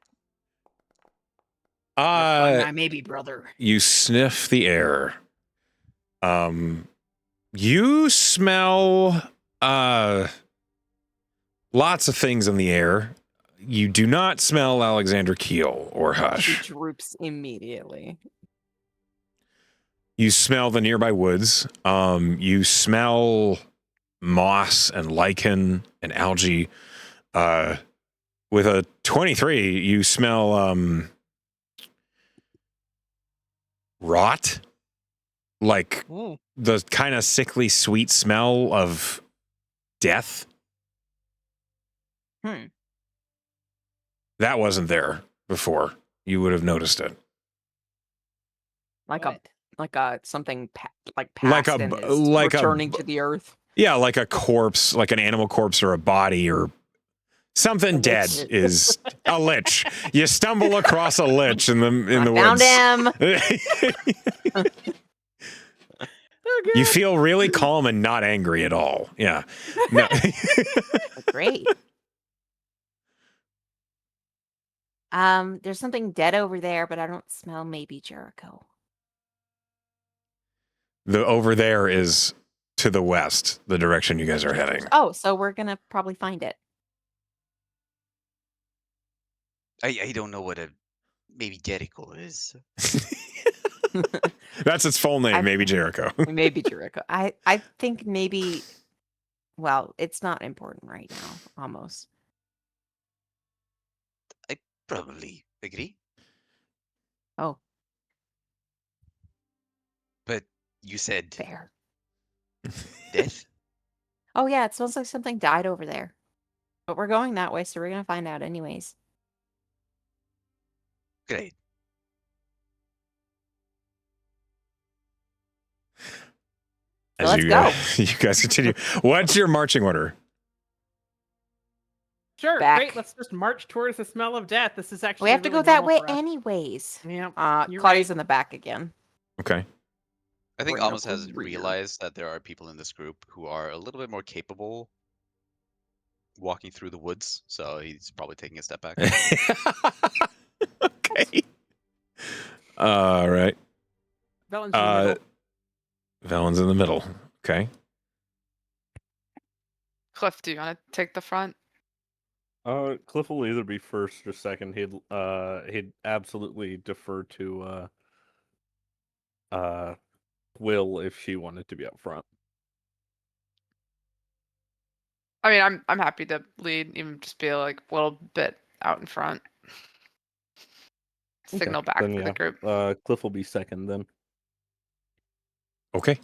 Uh, My maybe brother. you sniff the air. You smell lots of things in the air. You do not smell Alexander Keel or She Hush. droops immediately. You smell the nearby woods. You smell moss and lichen and algae. With a 23, you smell rot, like the kind of sickly sweet smell of death. That wasn't there before. You would have noticed it. Like What? something Like past a and b- is like a returning b- to the earth. Yeah, like a corpse, like an animal corpse or a body or something dead lich. is a lich. You stumble across a lich in the Found woods. him. You feel really calm and not angry at all. Yeah. No. Great. There's something dead over there, but I don't smell maybe Jericho. The over there is to the west, the direction you guys are heading. Oh, so we're gonna probably find it. I don't know what a maybe Jericho is. That's its full name, I've- maybe Jericho. Maybe Jericho. I think maybe. Well, it's not important right now. Almost. I probably agree. Oh, But you said fair. death? Oh yeah, it smells like something died over there. But we're going that way, so we're gonna find out anyways. Great. So let's go. You guys continue. What's your marching order? Sure, Back. great. Let's just march towards the smell of death. This is actually We have to really go that normal way for us. anyways. Yeah, you're Claudia's right. in the back again. Okay. I think We're in a Amos has career. realized that there are people in this group who are a little bit more capable walking through the woods, so he's probably taking a step back. Okay. All right. Velen's in the middle. Valen's in the middle. Okay. Cliff, do you want to take the front? Cliff will either be first or second. He'd absolutely defer to Will if she wanted to be up front. I mean, I'm happy to lead, even just be like a little bit out in front. Signal Okay, back then, for yeah, the group. Cliff will be second then. Okay.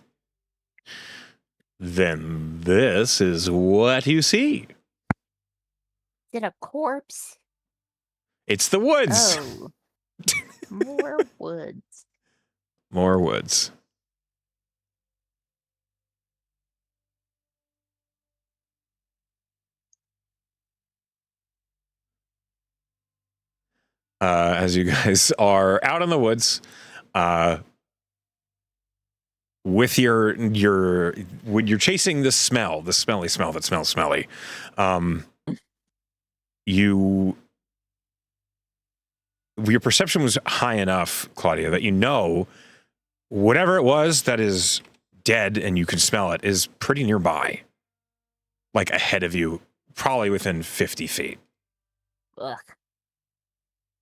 Then this is what you see. Is it a corpse? It's the woods. Oh. More woods. More woods. As you guys are out in the woods, with when you're chasing the smelly smell that smells smelly, your perception was high enough, Claudia, that you know whatever it was that is dead and you can smell it is pretty nearby, like ahead of you, probably within 50 feet. Ugh.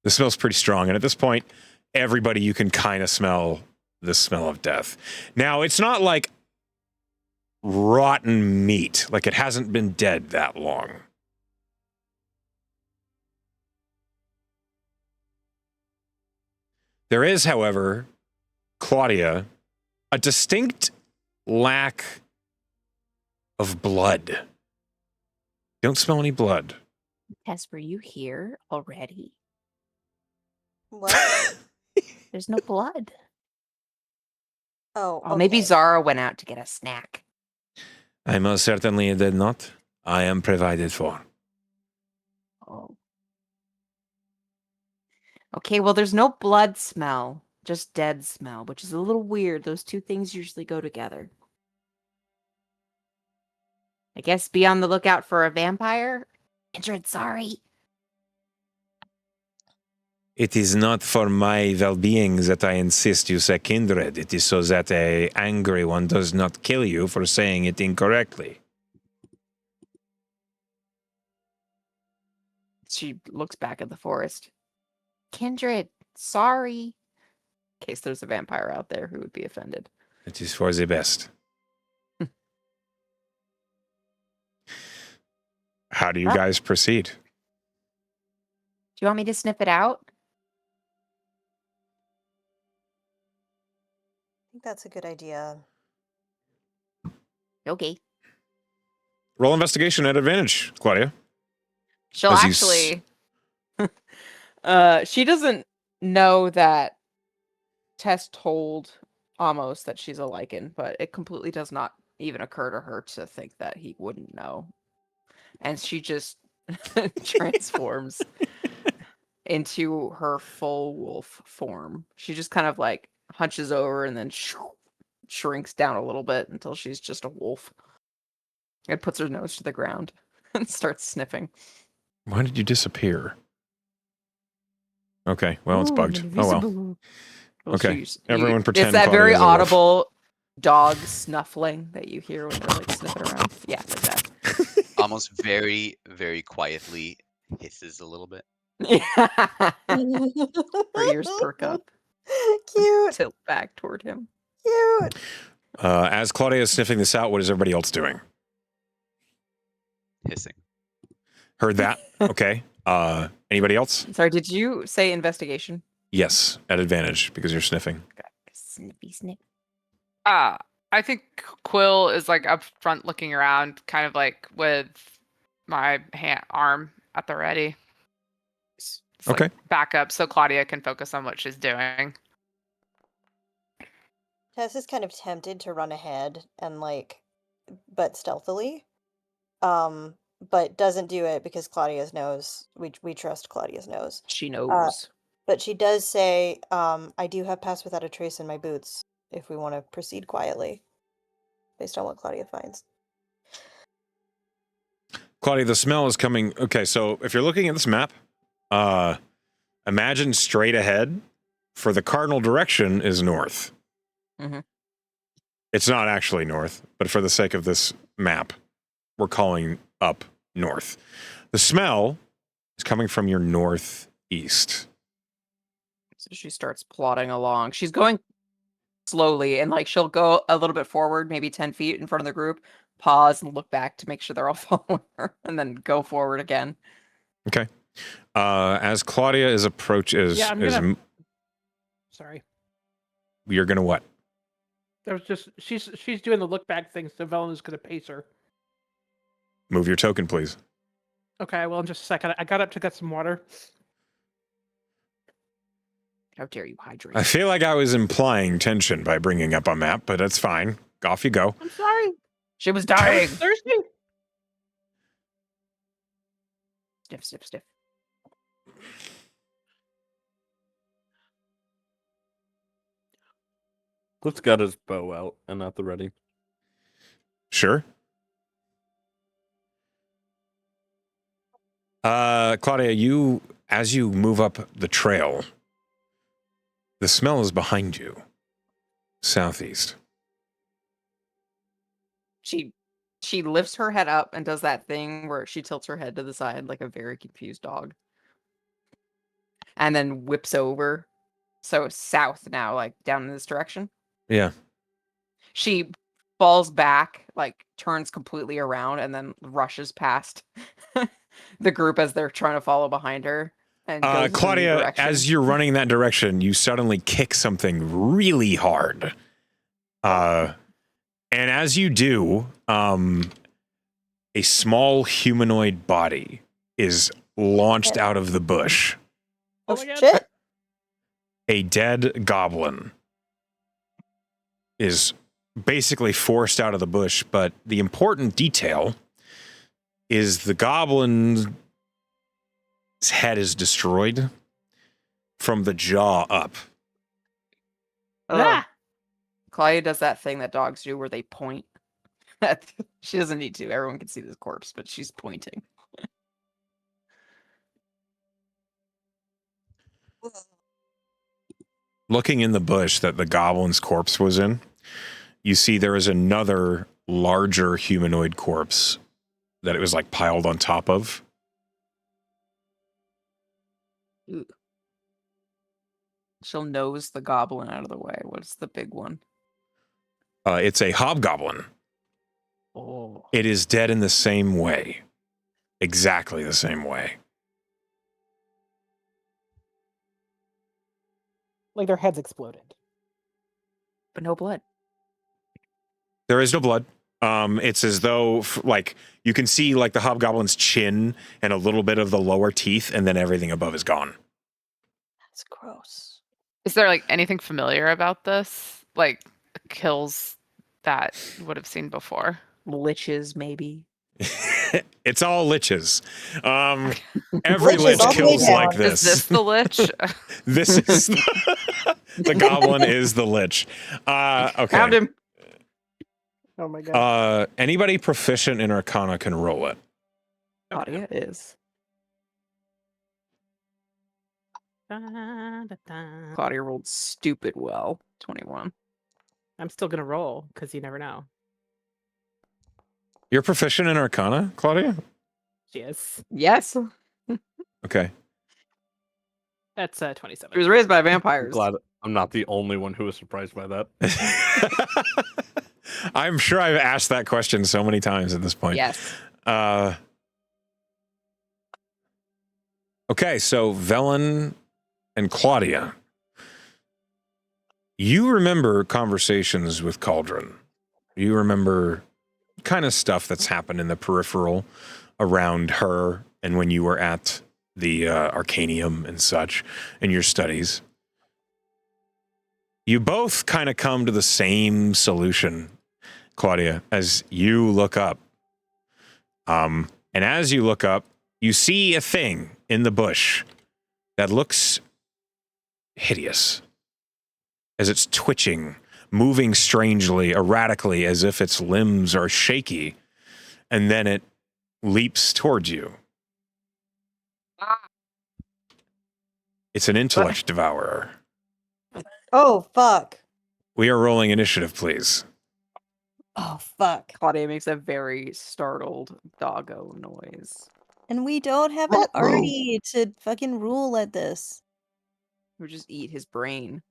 The smell's pretty strong, and at this point, everybody, you can kind of smell the smell of death. Now, it's not like rotten meat, like it hasn't been dead that long. There is, however, Claudia, a distinct lack of blood. You don't smell any blood. Tess, were you here already? What? There's no blood. Oh, Oh, maybe okay. Zara went out to get a snack. I most certainly did not. I am provided for. Oh. Okay, well, there's no blood smell, just dead smell, which is a little weird. Those two things usually go together. I guess be on the lookout for a vampire. Kindred, sorry. It is not for my well-being that I insist you say kindred. It is so that a angry one does not kill you for saying it incorrectly. She looks back at the forest. Kindred, sorry. In case there's a vampire out there who would be offended. It is for the best. How do you guys proceed? you want me to sniff it out? I think that's a good idea. Okay. Roll investigation at advantage, Claudia. She'll As actually. She doesn't know that Tess told Amos that she's a lichen, but it completely does not even occur to her to think that he wouldn't know. And she just transforms into her full wolf form. She just kind of like hunches over and then shrinks down a little bit until she's just a wolf. And puts her nose to the ground and starts sniffing. Why did you disappear? Okay, well, it's bugged. Oh, well. Okay, everyone pretend It's that Claudia very is a wolf. audible dog snuffling that you hear when they're like sniffing around. Yeah, like that. Almost very, very quietly hisses a little bit. Yeah. Her ears perk up, Cute, tilt back toward him. cute. As Claudia is sniffing this out, what is everybody else doing? Hissing. Heard that? Okay. Anybody else? Sorry, did you say investigation? Yes, at advantage, because you're sniffing. Snippy snip. I think Quill is like up front looking around, kind of like with my arm at the ready. It's Okay. like back up so Claudia can focus on what she's doing. Tess is kind of tempted to run ahead and but stealthily. But doesn't do it because Claudia's nose. We trust Claudia's nose. She knows. But she does say, I do have pass without a trace in my boots if we want to proceed quietly, based on what Claudia finds. Claudia, the smell is coming. Okay, so if you're looking at this map, imagine straight ahead for the cardinal direction is north. Mhm. It's not actually north, but for the sake of this map, we're calling up north. The smell is coming from your northeast. So she starts plodding along. She's going slowly and like she'll go a little bit forward, maybe 10 feet in front of the group, pause and look back to make sure they're all following her, and then go forward again. Okay. As Claudia is Yeah, I'm gonna- Sorry. you're gonna what? There was just she's doing the look back thing, so Velena's gonna pace her. Move your token, please. Okay, well in just a second. I got up to get some water. How dare you hydrate? I feel like I was implying tension by bringing up a map, but that's fine. Off you go. I'm sorry. She was I dying. was thirsty. Sniff, sniff, sniff. Cliff's got his bow out and at the ready. Sure. Claudia, as you move up the trail, the smell is behind you, southeast. She lifts her head up and does that thing where she tilts her head to the side like a very confused dog. And then whips over. So south now, like down in this direction. Yeah. She falls back, like turns completely around, and then rushes past the group as they're trying to follow behind her. And goes in a new Claudia, direction. as you're running that direction, you suddenly kick something really hard. And as you do, a small humanoid body is launched out of the bush. Oh, my God. shit. A dead goblin is basically forced out of the bush, but the important detail is the goblin's head is destroyed from the jaw up. Ugh. Claudia does that thing that dogs do where they point. She doesn't need to. Everyone can see this corpse, but she's pointing. Looking in the bush that the goblin's corpse was in, you see there is another larger humanoid corpse that it was like piled on top of. Ooh. She'll nose the goblin out of the way. What's the big one? It's a hobgoblin. Oh. It is dead in the same way. Exactly the same way. Like their heads exploded. But no blood. There is no blood. It's as though like you can see like the hobgoblin's chin and a little bit of the lower teeth, and then everything above is gone. That's gross. Is there like anything familiar about this? Like kills that you would have seen before? Liches, maybe. It's all liches. Every Liches lich all the way kills like down. this. Is this the lich? This is the goblin is the lich. Okay. Found him. Oh my god. Anybody proficient in Arcana can roll it. Claudia is. Da-da-da. Claudia rolled stupid well. 21. I'm still gonna roll because you never know. You're proficient in Arcana, Claudia? She is. Yes. Okay. That's She 27. was raised by vampires. Glad I'm not the only one who was surprised by that. I'm sure I've asked that question so many times at this point. Yes. Okay, so Velen and Claudia, you remember conversations with Cauldron. You remember kind of stuff that's happened in the peripheral around her and when you were at the Arcanium and such in your studies. You both kind of come to the same solution, Claudia, as you look up. And as you look up, you see a thing in the bush that looks hideous as it's twitching, moving strangely, erratically, as if its limbs are shaky, and then it leaps towards you. It's an intellect devourer. Oh, fuck. We are rolling initiative, please. Oh, fuck. Claudia makes a very startled doggo noise. And we don't have an arty to fucking rule at this. Or just eat his brain.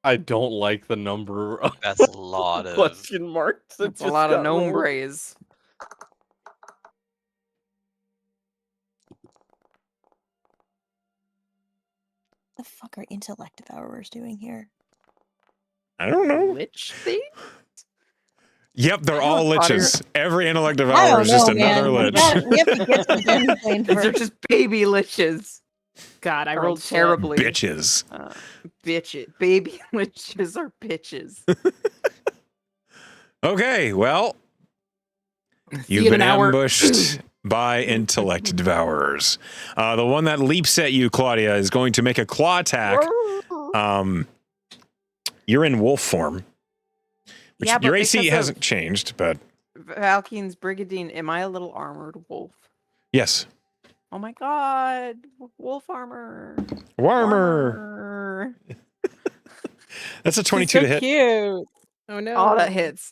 I don't like the number of That's a lot of. question marks. that That's a just lot of got rolled. nombres. What the fuck are intellect devourers doing here? I don't know. Lich thing? Yep, they're I all don't- Claudia- liches. Every intellect I devourer don't is just know, another man. lich. We have to get to the den plane These are first. just baby liches. God, I I rolled rolled shit. terribly. Bitches. Bitches. Baby liches are bitches. Okay, well, See you've you in been an hour. ambushed by intellect devourers. The one that leaps at you, Claudia, is going to make a claw attack. You're in wolf form. Which Yeah, but your AC because of- hasn't changed, but Valkine's Brigadine, am I a little armored wolf? yes. Oh my god. Wolf armor. Warmer. That's a She's 22 to so hit. cute. Oh no. Oh, that hits.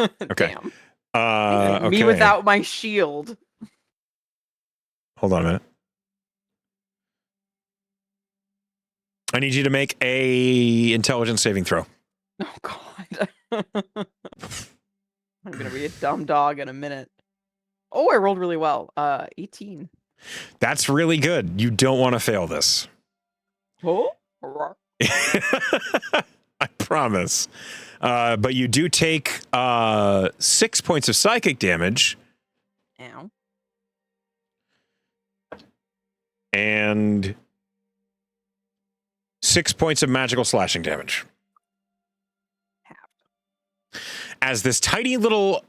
Okay. Damn. Okay. Me without my shield. Hold on a minute. I need you to make a intelligence saving throw. Oh god. I'm gonna be a dumb dog in a minute. Oh, I rolled really well. 18. That's really good. You don't want to fail this. Oh? I promise. But you do take 6 points of psychic damage Ow. and 6 points of magical slashing damage. As this tiny little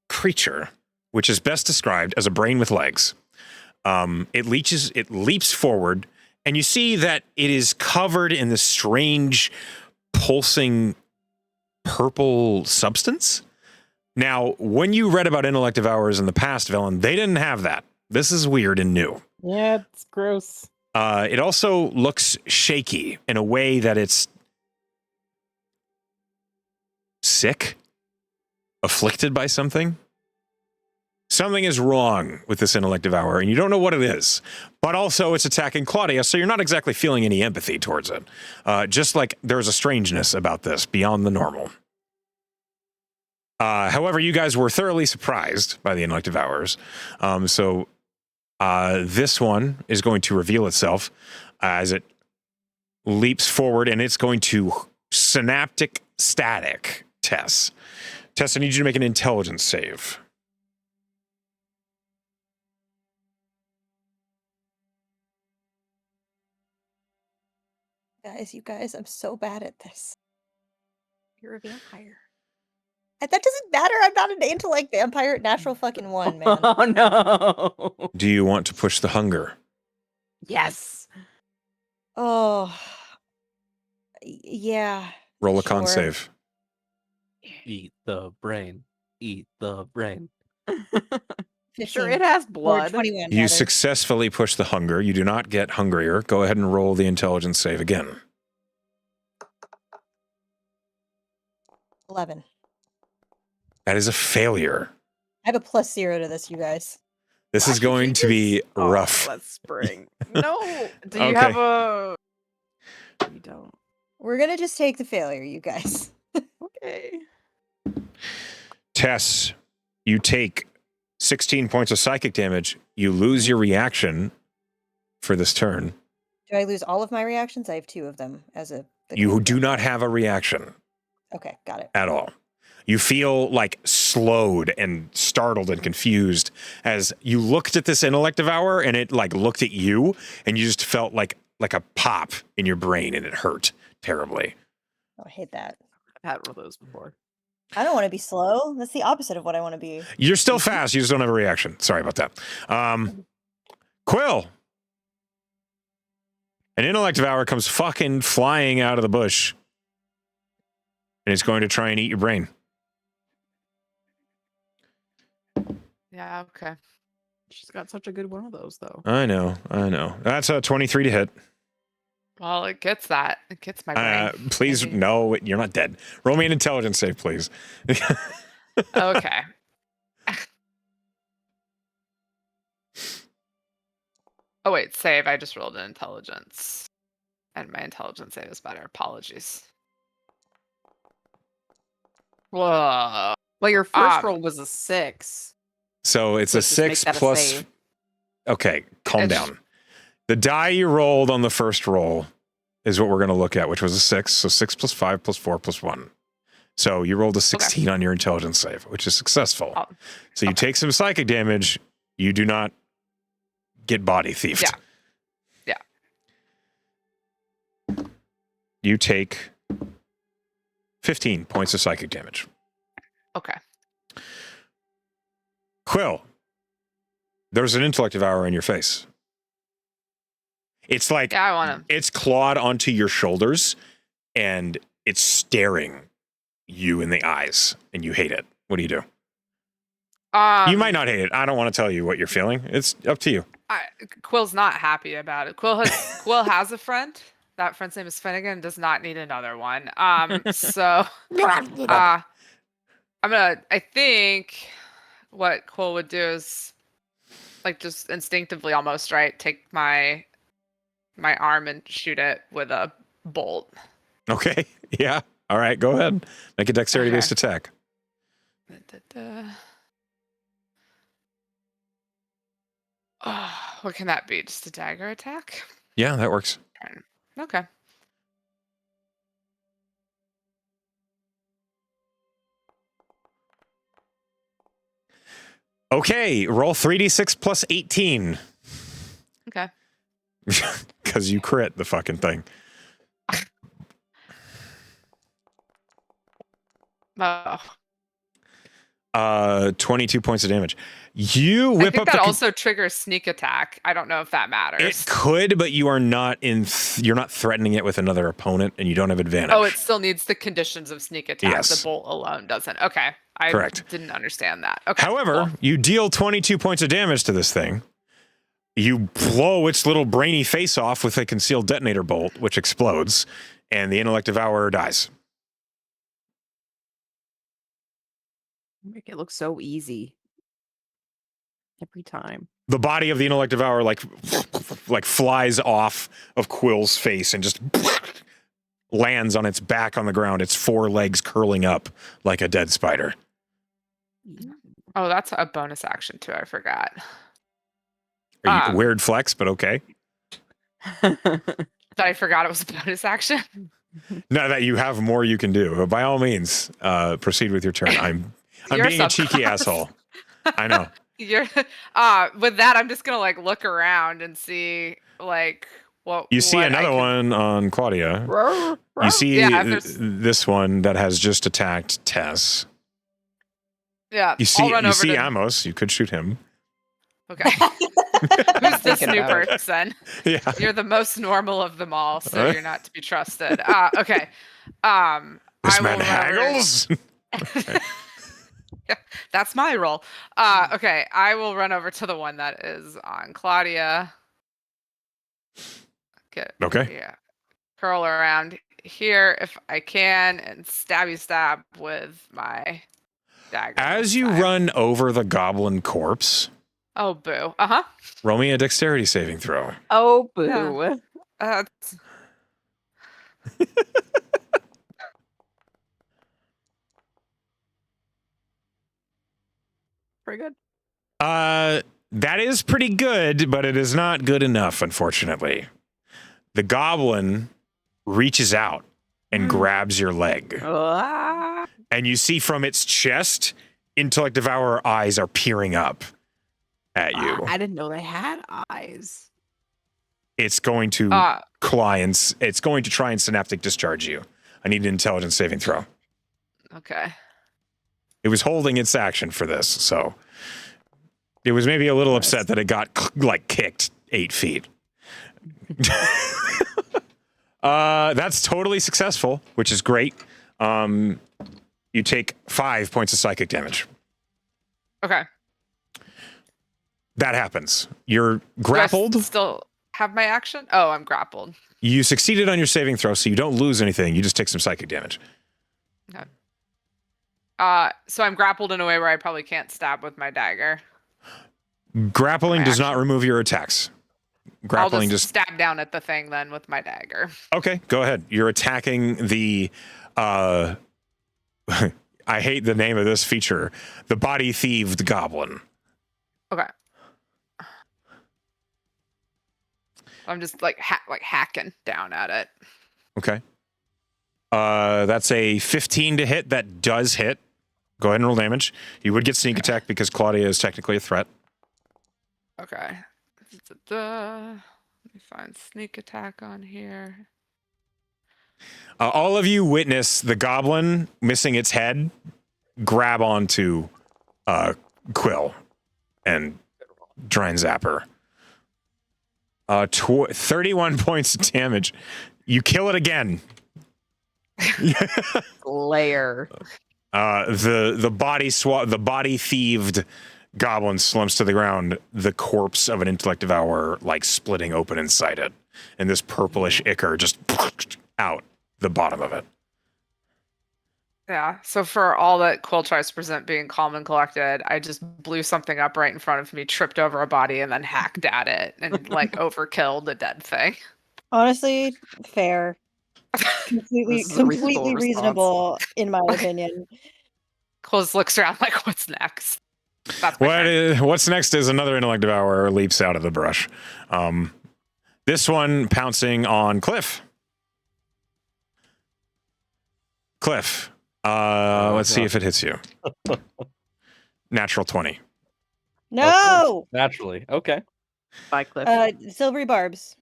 creature, which is best described as a brain with legs, it leaps forward, and you see that it is covered in this strange, pulsing purple substance. Now, when you read about intellect devourers in the past, Velen, they didn't have that. This is weird and new. Yeah, it's gross. It also looks shaky in a way that it's sick, afflicted by something. Something is wrong with this intellect devourer, and you don't know what it is. But also, it's attacking Claudia, so you're not exactly feeling any empathy towards it. Just like there's a strangeness about this beyond the normal. However, you guys were thoroughly surprised by the intellect devourers. So this one is going to reveal itself as it leaps forward, and it's going to synaptic static Tess. Tess, I need you to make an intelligence save. You guys, I'm so bad at this. You're a vampire. That doesn't matter. I'm not an intellect vampire. Natural fucking one, man. Oh no. Do you want to push the hunger? Yes. Oh, yeah. Roll a con Sure. save. Eat the brain. Eat the brain. Sure, 15. it has Or blood. 21. You rather. successfully push the hunger. You do not get hungrier. Go ahead and roll the intelligence save again. 11. That is a failure. I have a +0 to this, you guys. This is going to be rough. Let's spring. No. Do you Okay. have a? You don't. We're gonna just take the failure, you guys. Okay. Tess, you take 16 points of psychic damage. You lose your reaction for this turn. Do I lose all of my reactions? I have 2 of them as a. You do not have a reaction Okay, got it. at all. You feel like slowed and startled and confused as you looked at this intellect devour, and it like looked at you, and you just felt like a pop in your brain, and it hurt terribly. Oh, I hate that. I've had one of those before. I don't want to be slow. That's the opposite of what I want to be. You're still fast. You just don't have a reaction. Sorry about that. Quill. An intellect devour comes fucking flying out of the bush, and it's going to try and eat your brain. Yeah, okay. She's got such a good one of those, though. I know. That's a 23 to hit. Well, it gets that. It gets my brain. Please, maybe. no, you're not dead. Roll me an intelligence save, please. Okay. Oh, wait, save. I just rolled an intelligence. And my intelligence save is better. Apologies. Whoa. Well, your first Um, roll was a 6. So it's Let's a just make 6 that a plus. save. Okay, calm It's- down. The die you rolled on the first roll is what we're going to look at, which was a 6. So 6 plus 5 plus 4 plus 1. So you rolled a 16 on your intelligence save, which is successful. Oh, So you okay. take some psychic damage. You do not get body thiefed. Yeah. You take 15 points of psychic damage. Okay. Quill, there's an intellect devour in your face. It's like Yeah, I want to. it's clawed onto your shoulders, and it's staring you in the eyes, and you hate it. What do you do? You might not hate it. I don't want to tell you what you're feeling. It's up to you. Quill's not happy about it. Quill has a friend. That friend's name is Finnegan. Does not need another one. So I think what Quill would do is like just instinctively almost, right, take my arm and shoot it with a bolt. Okay. Yeah. All right. Go ahead. Make a dexterity-based attack. Oh, what can that be? Just a dagger attack? Yeah, that works. Okay. Okay. Roll 3d6 plus 18. Okay. Because you crit the fucking thing. Oh. 22 points of damage. You I whip think up that the also triggers sneak attack. I don't know if that matters. It could, but you are not you're not threatening it with another opponent, and you don't have advantage. Oh, it still needs the conditions of sneak attack. Yes. The bolt alone doesn't. Okay. I Correct. didn't understand that. Okay. However, cool. you deal 22 points of damage to this thing. You blow its little brainy face off with a concealed detonator bolt, which explodes, and the intellect devourer dies. Make it look so easy. Every time. The body of the intellect devourer like flies off of Quill's face and just lands on its back on the ground, its 4 legs curling up like a dead spider. Oh, that's a bonus action too. I forgot. Weird flex, but okay. Thought I forgot it was a bonus action. Now that you have more you can do, by all means, proceed with your turn. I'm You're being a cheeky subclass. asshole. I know. You're with that. I'm just gonna like look around and see like You see what I another can- one on Claudia. You see Yeah, if there's- this one that has just attacked Tess. Yeah, You see I'll run over to. Amos. You could shoot him. Okay. Who's this Thinking new about it. person? Yeah. You're the most normal of them all, so you're not to be trusted. Okay. This I man will run over- haggles. Yeah, that's my role. Okay, I will run over to the one that is on Claudia. Get Okay. Yeah. Curl around here if I can and stab with my dagger. As this you time. run over the goblin corpse, Oh boo. Uh-huh. roll me a dexterity saving throw. Oh, boo. Yeah. Uh, Pretty good. That is pretty good, but it is not good enough, unfortunately. The goblin reaches out and grabs your leg. Ah. And you see from its chest, Intellect Devourer eyes are peering up at you. I didn't know they had eyes. It's going to it's going to try and synaptic discharge you. I need an intelligence saving throw. okay. It was holding its action for this, so it was maybe a little upset that it got like kicked 8 feet. That's totally successful, which is great. You take 5 points of psychic damage. Okay. That happens. You're Do I grappled. still have my action? Oh, I'm grappled. You succeeded on your saving throw, so you don't lose anything. You just take some psychic damage. Okay. So I'm grappled in a way where I probably can't stab with my dagger. Grappling My does not action. remove your attacks. I'll Grappling just just stab down at the thing then with my dagger. okay. Go ahead. You're attacking the. I hate the name of this feature. The body thieved goblin. Okay. I'm just like hacking down at it. Okay. That's a 15 to hit. That does hit. Go ahead and roll damage. You would get sneak attack because Claudia is technically a threat. Okay. Let me find sneak attack on here. All of you witness the goblin missing its head grab onto Quill and try and zap her. 31 points of damage. You kill it again. Slayer. The body thieved goblin slumps to the ground, the corpse of an intellect devourer like splitting open inside it, and this purplish ichor just out the bottom of it. Yeah. So for all that Quill tries to present being calm and collected, I just blew something up right in front of me, tripped over a body, and then hacked at it and like overkilled the dead thing. Honestly, fair. Completely, This is a reasonable completely response. reasonable, in my opinion. Quill just looks around like, what's next? That's my turn. What's next is another intellect devourer leaps out of the brush. This one pouncing on Cliff. Cliff. Let's see if it hits you. Natural 20. No, Naturally. Okay. Bye, Cliff. silvery barbs.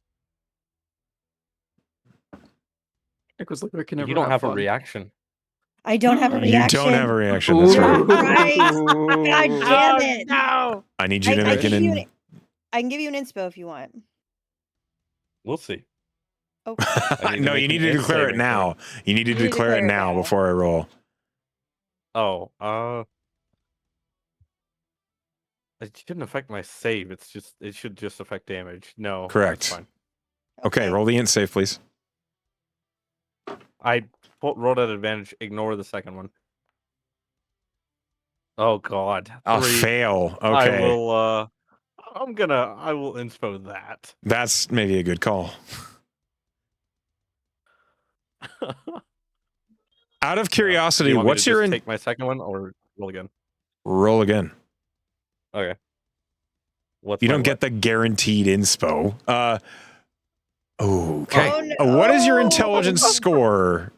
It was like, we You don't have a reaction. I don't have a You reaction. don't have a reaction. That's right. Right. God damn it! No. I need you to make can an. give you I can give you an inspo if you want. We'll see. Oh, I need to No, make you an need to declare it saving now. You need to You need to declare it now before I roll. throw. It shouldn't affect my save. It should just affect damage. No. that's Correct. Fine. Okay, roll the int save, please. I rolled at advantage. Ignore the second one. Oh God. I'll 3. fail. I Okay. will. I will inspo that. That's maybe a good call. Out of Do curiosity, you want me what's to your just take my second one or roll again? roll again? Okay. What's You my don't get the guaranteed inspo. Okay. Oh, no. What is your intelligence score?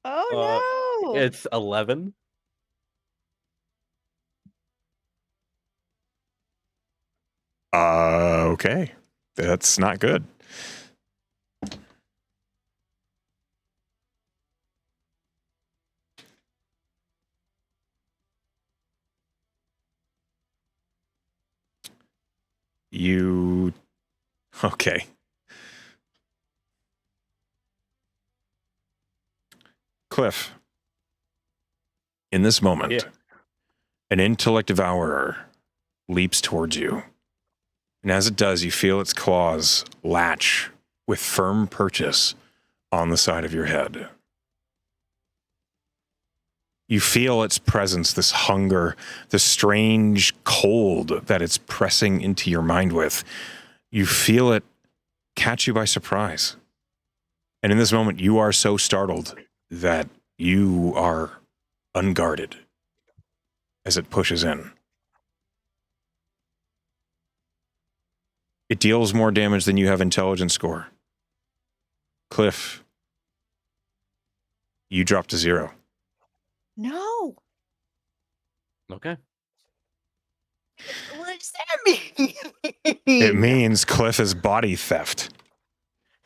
Oh no! It's 11. Okay. That's not good. You okay. Cliff, in this moment, Yeah. an intellect devourer leaps towards you. And as it does, you feel its claws latch with firm purchase on the side of your head. You feel its presence, this hunger, the strange cold that it's pressing into your mind with. You feel it catch you by surprise. And in this moment, you are so startled that you are unguarded as it pushes in. It deals more damage than you have intelligence score. Cliff, you drop to 0. No. Okay. What does that mean? It means Cliff is body theft.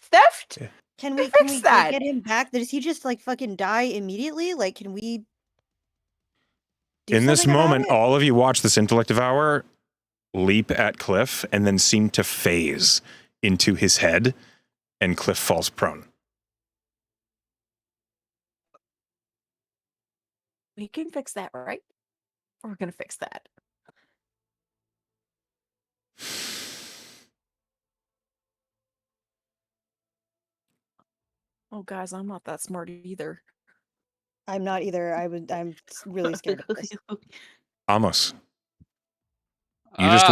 Theft? Can We we fix like, that. get him back? Does he just like fucking die immediately? Like, can we do In this something about moment, it? all of you watch this intellect devour leap at Cliff and then seem to phase into his head, and Cliff falls prone. We can fix that, right? We're gonna fix that. Oh, guys, I'm not that smart either. I'm not either. I'm really scared of this. Amos, you just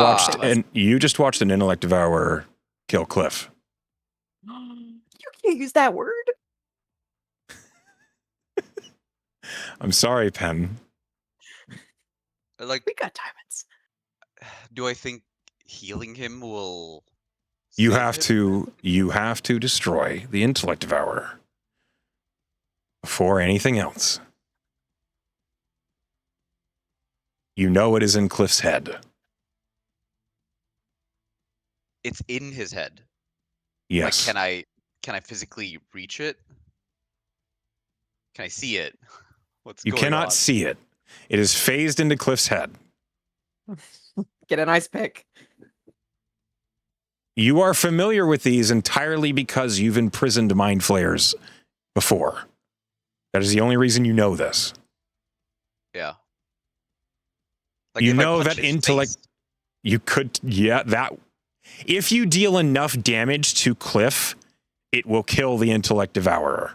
watched Ah. an intellect devourer kill Cliff. You can't use that word. I'm sorry, Pen. Like, We got diamonds. do I think healing him will You save have him? to destroy the intellect devourer before anything else. You know it is in Cliff's head. It's in his head. Yes. Like, can I physically reach it? Can I see it? What's You going cannot on? see it. It is phased into Cliff's head. Get an ice pick. You are familiar with these entirely because you've imprisoned mind flayers before. That is the only reason you know this. Yeah. Like, You if I know punch that his intellect. face- You could, that. If you deal enough damage to Cliff, it will kill the intellect devourer.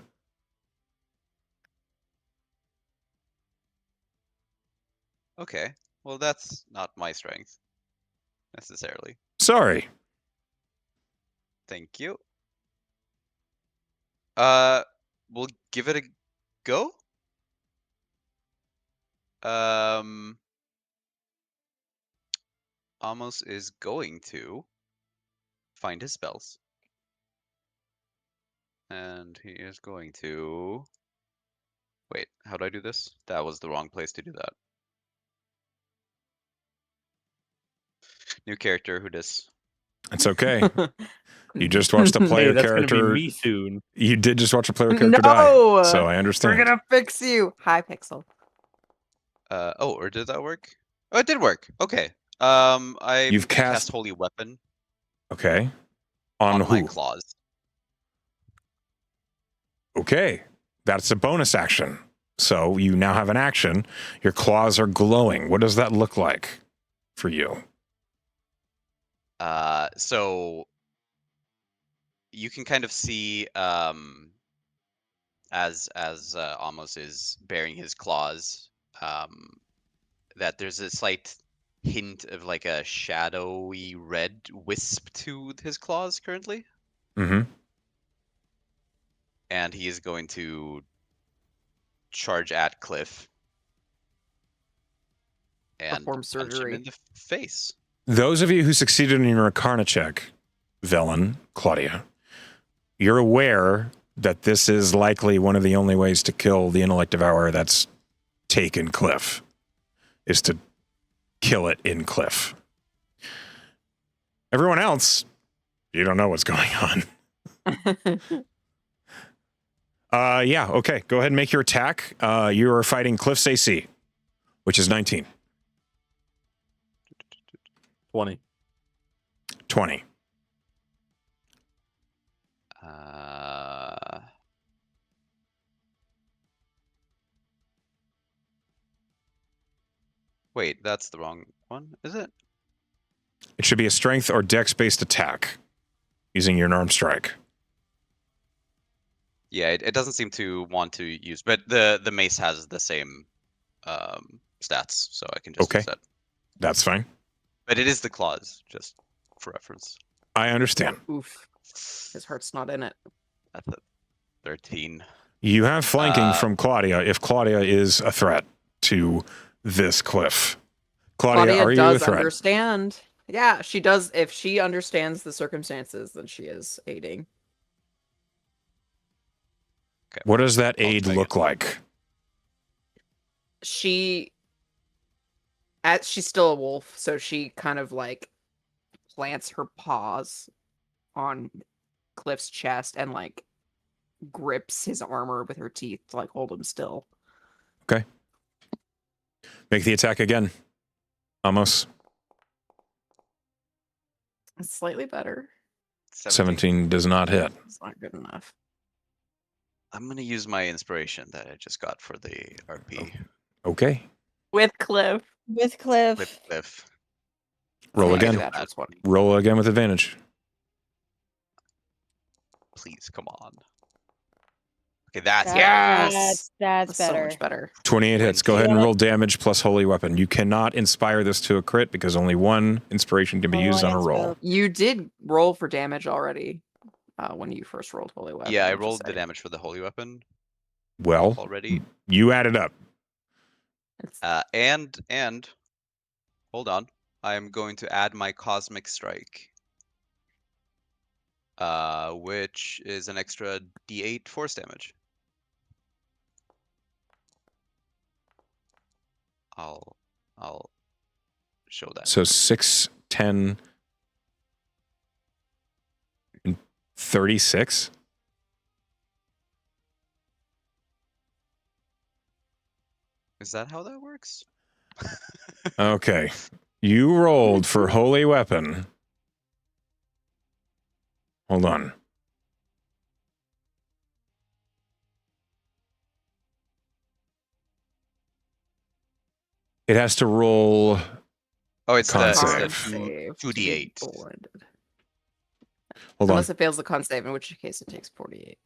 Okay. Well, that's not my strength necessarily. Sorry. Thank you. We'll give it a go. Amos is going to find his spells. And he is going to... Wait, how do I do this? That was the wrong place to do that. New character, who dis? It's okay. You just watched a player Hey, that's gonna be character. me soon. You did just watch a player character die. No! So I We're understand. gonna fix you. Hi, Pixel. Oh, or did that work? Oh, it did work. Okay. I'm You've gonna cast- cast Holy Weapon Okay. On my who? claws. Okay. That's a bonus action. So you now have an action. Your claws are glowing. What does that look like for you? So you can kind of see as Amos is baring his claws, that there's a slight hint of like a shadowy red wisp to his claws currently, Mm-hmm. and he is going to charge at Cliff and Perform punch him surgery. in the face. Those of you who succeeded in your Arcana check, Velen, Claudia, you're aware that this is likely one of the only ways to kill the intellect devourer that's taken Cliff, is to kill it in Cliff. Everyone else, you don't know what's going on. Yeah, okay. Go ahead and make your attack. You are fighting Cliff's AC, which is 19. 20. 20. Wait, that's the wrong one, is it? It should be a strength or dex-based attack using your unarmed strike. Yeah, it doesn't seem to want to use, but the mace has the same stats, so I can just Okay. use that. That's fine. But it is the claws, just for reference. I understand. Oof. His heart's not in it. That's a 13. You have flanking from Claudia if Claudia is a threat to this Cliff. Claudia, are you a does threat? understand. Yeah, she does. If she understands the circumstances, then she is aiding. Okay. What does that I'll aid take look it. like? She's still a wolf, so she kind of like plants her paws on Cliff's chest and like grips his armor with her teeth to like hold him still. Okay. Make the attack again. Amos. It's slightly better. 17 does not hit. It's not good enough. I'm going to use my inspiration that I just got for the RP Okay. With Cliff. With Cliff. with Cliff. Roll That's again. a natural 20. Roll again with advantage. Please, come on. Okay, that's Yes! That's So better. much better. 28 hits. Go ahead and Yeah. roll damage plus holy weapon. You cannot inspire this to a crit because only one inspiration can be Only used on a one roll. inspo. You did roll for damage already when you first rolled Holy Weapon. Yeah, I which is rolled the a- damage for the holy weapon Well, already. you added up. It's, And hold on. I'm going to add my cosmic strike. Which is an extra D8 force damage. I'll show that. So 6, 10, and 36. Is that how that works? Okay. You rolled for holy weapon. Hold on. It has to roll. Oh, it's Con the save. save 2d8. to be blinded. Hold on. Unless it fails the con save, in which case it takes 48.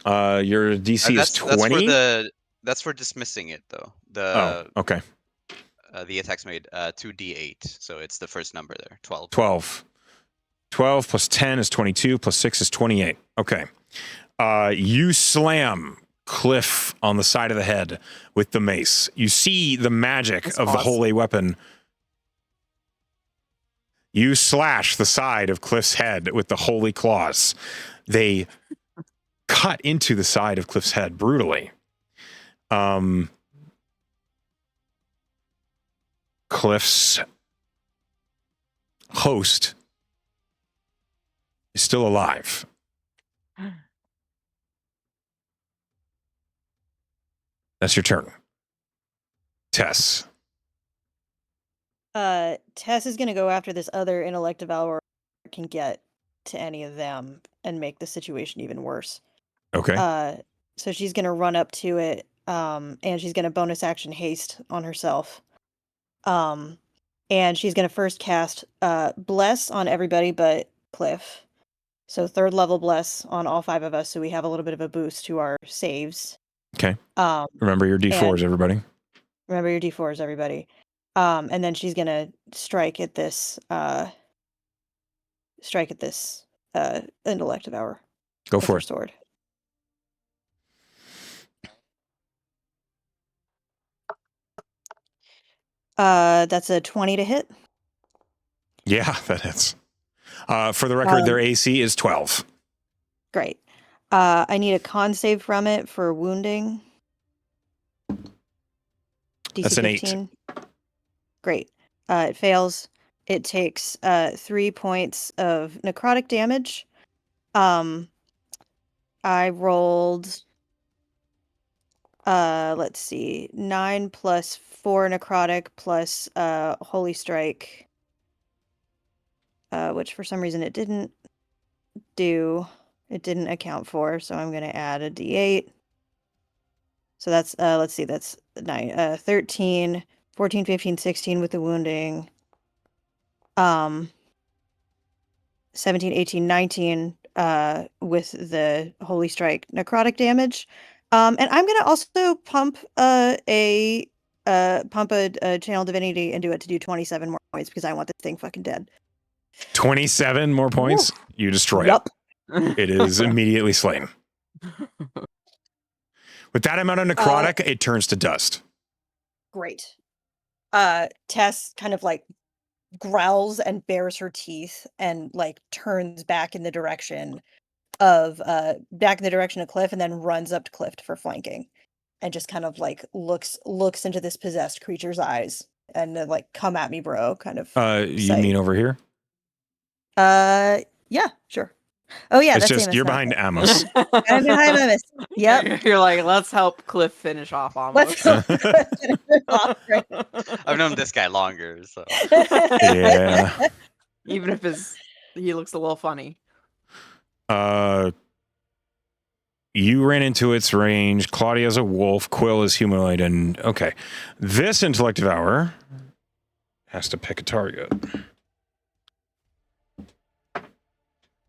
Your DC is 20? That's for dismissing it though. Oh, okay. The attacks made 2d8, so it's the first number there. 12. 12. 12 plus 10 is 22, plus 6 is 28. Okay. You slam Cliff on the side of the head with the mace. You see the magic That's of the awesome. holy weapon. You slash the side of Cliff's head with the holy claws. They cut into the side of Cliff's head brutally. Cliff's host is still alive. That's your turn. Tess. Tess is gonna go after this other intellect devourer can get to any of them and make the situation even worse. Okay. So she's gonna run up to it, and she's gonna bonus action haste on herself. And she's gonna first cast bless on everybody but Cliff. So 3rd level bless on all 5 of us, so we have a little bit of a boost to our saves. Okay. Remember your D4s, everybody. Remember your D4s, everybody. And then she's gonna strike at this intellect devourer. Go with for her it. sword. That's a 20 to hit. Yeah, that hits. For the record, their AC is 12. Great. I need a con save from it for wounding. DC That's an 8. 15. Great. It fails. It takes 3 points of necrotic damage. I rolled let's see, 9 plus 4 necrotic plus holy strike. Which for some reason it didn't do. It didn't account for, so I'm gonna add a D8. So that's let's see, that's 9, 13, 14, 15, 16 with the wounding. 17, 18, 19 with the holy strike necrotic damage. And I'm gonna also pump a channel divinity into it to do 27 more points because I want this thing fucking dead. 27 more points. You destroy Yup. it. It is immediately slain. With that amount of necrotic, it turns to dust. Great. Tess kind of like growls and bares her teeth and like turns back in the direction of Cliff and then runs up to Cliff for flanking and just kind of like looks into this possessed creature's eyes and like, come at me, bro, kind of You mean over here? yeah, sure. Oh yeah, It's that's just Amos, you're not behind Cliff. Amos. I'm behind Amos. Yep. You're like, let's help Cliff finish off Let's almost. go finish it off, right? I've known this guy longer, so Yeah. Even if he looks a little funny. You ran into its range. Claudia's a wolf. Quill is humanoid. And okay, this intellect devourer has to pick a target.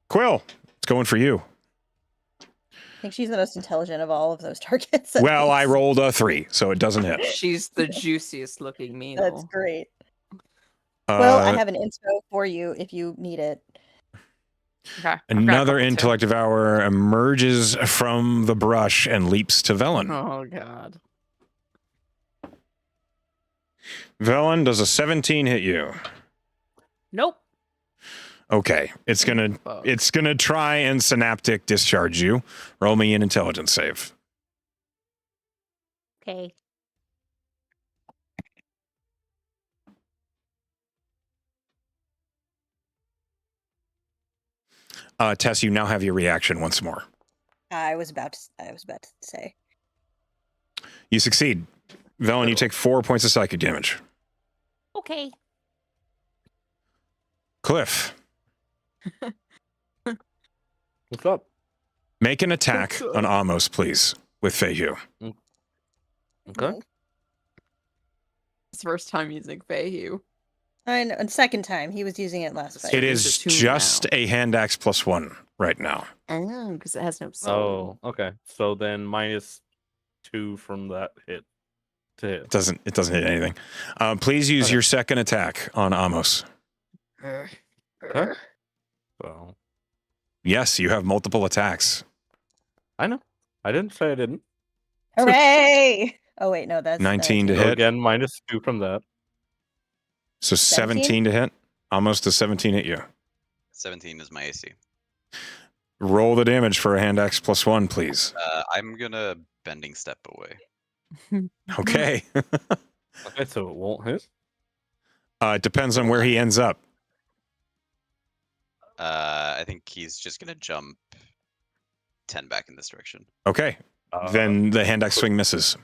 Quill, it's going for you. I think she's the most intelligent of all of those targets. at Well, I least. rolled a 3, so it doesn't hit. She's the juiciest looking meal. That's great. Well, I Uh, have an inspo for you if you need it. Okay. I've got a another couple, too. intellect devourer emerges from the brush and leaps to Velen. Oh god. Velen, does a 17 hit you? Nope. Okay, it's gonna try and synaptic discharge you. Roll me an intelligence save. Okay. Tess, you now have your reaction once more. I was about to say. You succeed. Velen, you take 4 points of psychic damage. Okay. Cliff, What's up? make an attack What's up? on Amos, please, with Feihu. Okay. His first time using Feihu. I know, and second time he was using it last fight. It It's is a two just now. a hand axe +1 right now. Oh, because it has no soul. Oh, okay. So then -2 from that hit to hit. It doesn't hit anything. Please use Okay. your second attack on Amos. Okay. So Yes, you have multiple attacks. I know. I didn't say I didn't. Hooray! Oh wait, no, that's 19 to So hit. again, -2 from that. So 17 to hit. Almost a 17 hit you. 17 is my AC. Roll the damage for a hand axe +1, please. I'm gonna bending step away. Okay. Okay, so it won't hit. It depends on where he ends up. I think he's just gonna jump 10 back in this direction. Okay. Then the hand axe swing misses.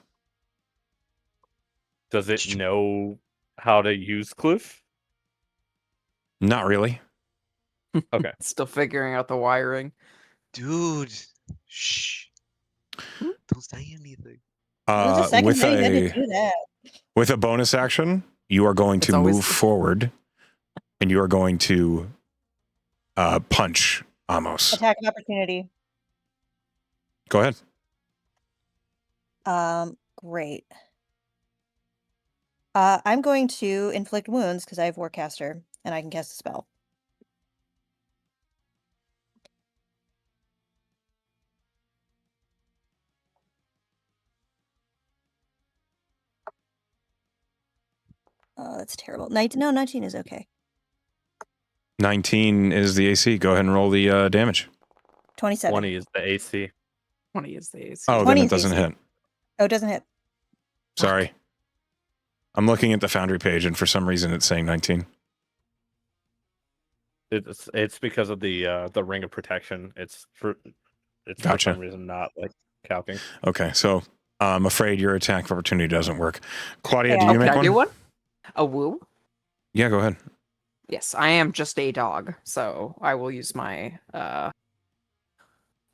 Does it know how to use Cliff? Not really. Okay. Still figuring out the wiring. Dude, shh. Don't say anything. It was the second With time you had to a do that. with a bonus action, you are going It's to always move the- forward, and you are going to punch Amos. Attack of opportunity. Go ahead. Great. I'm going to inflict wounds because I have Warcaster and I can cast a spell. Oh, that's terrible. 19 is okay. 19 is the AC. Go ahead and roll the damage. 27. 20 is the AC. 20 is the AC. Oh, then 20 it is doesn't AC. hit. Oh, it doesn't hit. Sorry. I'm looking at the Foundry page, and for some reason it's saying 19. It's because of the ring of protection. It's for Gotcha. some reason not like calcing. Okay, so I'm afraid your attack of opportunity doesn't work. Claudia, Yeah. do Oh, you can make I one? do one? A woo? Yeah, go ahead. Yes, I am just a dog, so I will use my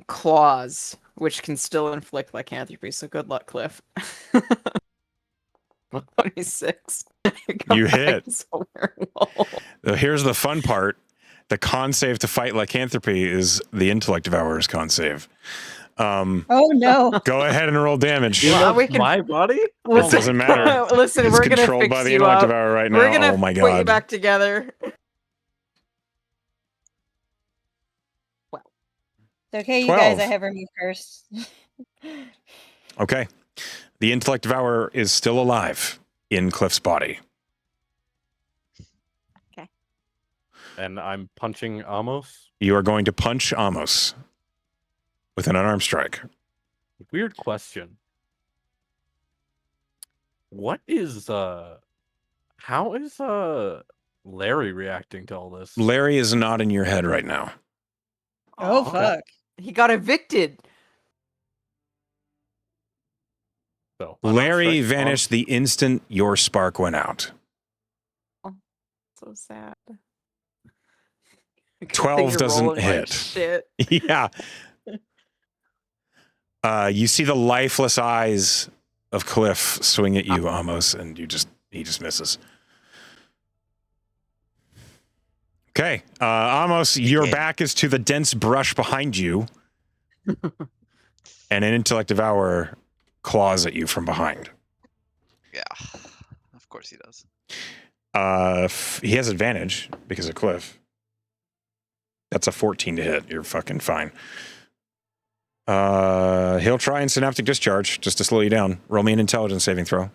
claws, which can still inflict lycanthropy. So good luck, Cliff. 26. You hit. As a werewolf. Here's the fun part. The con save to fight lycanthropy is the intellect devourer's con save. Oh no. Go ahead and roll damage. Well, Well, we can- my body? It Listen- doesn't matter. Listen, It's we're gonna controlled fix by the you intellect up. devourer right now. We're gonna Oh my put you god. back together. It's okay, you guys. 12. I have removed curse. Okay. The intellect devourer is still alive in Cliff's body. And I'm punching Amos. You are going to punch Amos with an unarmed strike. Weird question. What is how is Larry reacting to all this? Larry is not in your head right now. Oh, okay. fuck. He got evicted. So, unarmed Larry strike on- vanished the instant your spark went out. So sad. Good 12 thing you're doesn't rolling like hit. shit. Yeah. You see the lifeless eyes of Cliff swing at you, Amos, and he just misses. Okay, Amos, your Yeah. back is to the dense brush behind you, and an intellect devourer claws at you from behind. Yeah, of course he does. He has advantage because of Cliff. That's a 14 to hit. You're fucking fine. He'll try and synaptic discharge just to slow you down. Roll me an intelligence saving throw.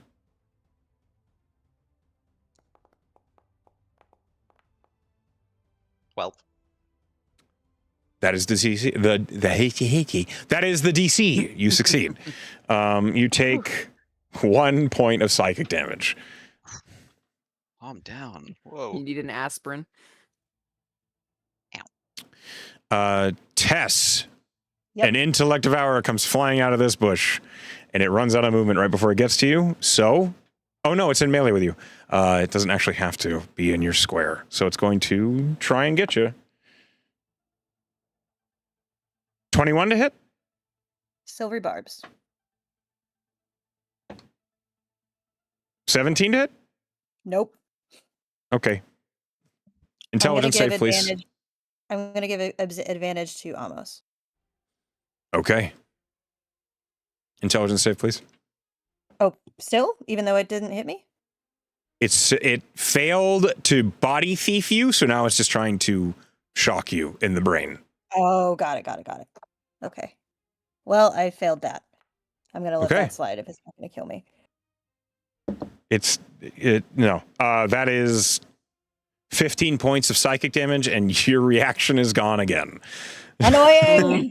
Well, That is the DC. That is the DC. You succeed. You take 1 point of psychic damage. calm down. You Whoa. need an aspirin. Tess, Yep. an intellect devourer comes flying out of this bush, and it runs out of movement right before it gets to you. So, oh no, it's in melee with you. It doesn't actually have to be in your square. So it's going to try and get you. 21 to hit? Silvery barbs. 17 to hit? Nope. Okay. Intelligence I'm gonna save, give please. advantage. I'm going to give advantage to Amos. Okay. Intelligence save, please. Oh, still? Even though it didn't hit me? It failed to body thief you, so now it's just trying to shock you in the brain. Oh, got it. Okay. Well, I failed that. I'm going to let Okay. that slide if it's not going to kill me. That is 15 points of psychic damage, and your reaction is gone again. Annoying!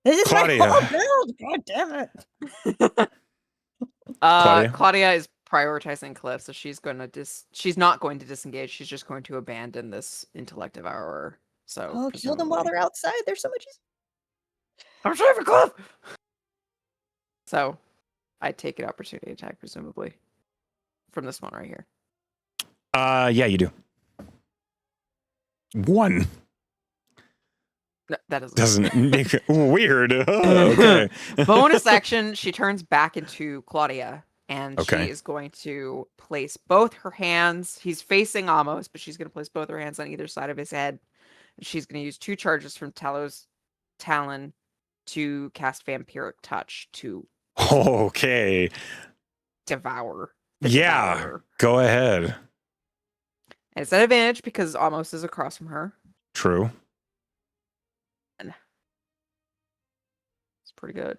This is Claudia. my whole build! God damn it! Claudia? Claudia is prioritizing Cliff, so she's not going to disengage. She's just going to abandon this intellect devourer. So Oh, kill them while presumably- they're outside. They're so much easier. I'm saving Cliff. So, I take an opportunity attack, presumably, from this one right here. Yeah, you do. 1 No, that doesn't. doesn't make it weird. Oh, okay. Bonus action, she turns back into Claudia, and Okay. she is going to place both her hands. He's facing Amos, but she's going to place both her hands on either side of his head. And she's going to use 2 charges from Talos Talon to cast Vampiric Touch to Okay. devour. the Yeah. devourer. Go ahead. And it's an advantage because Amos is across from her. True. It's pretty good.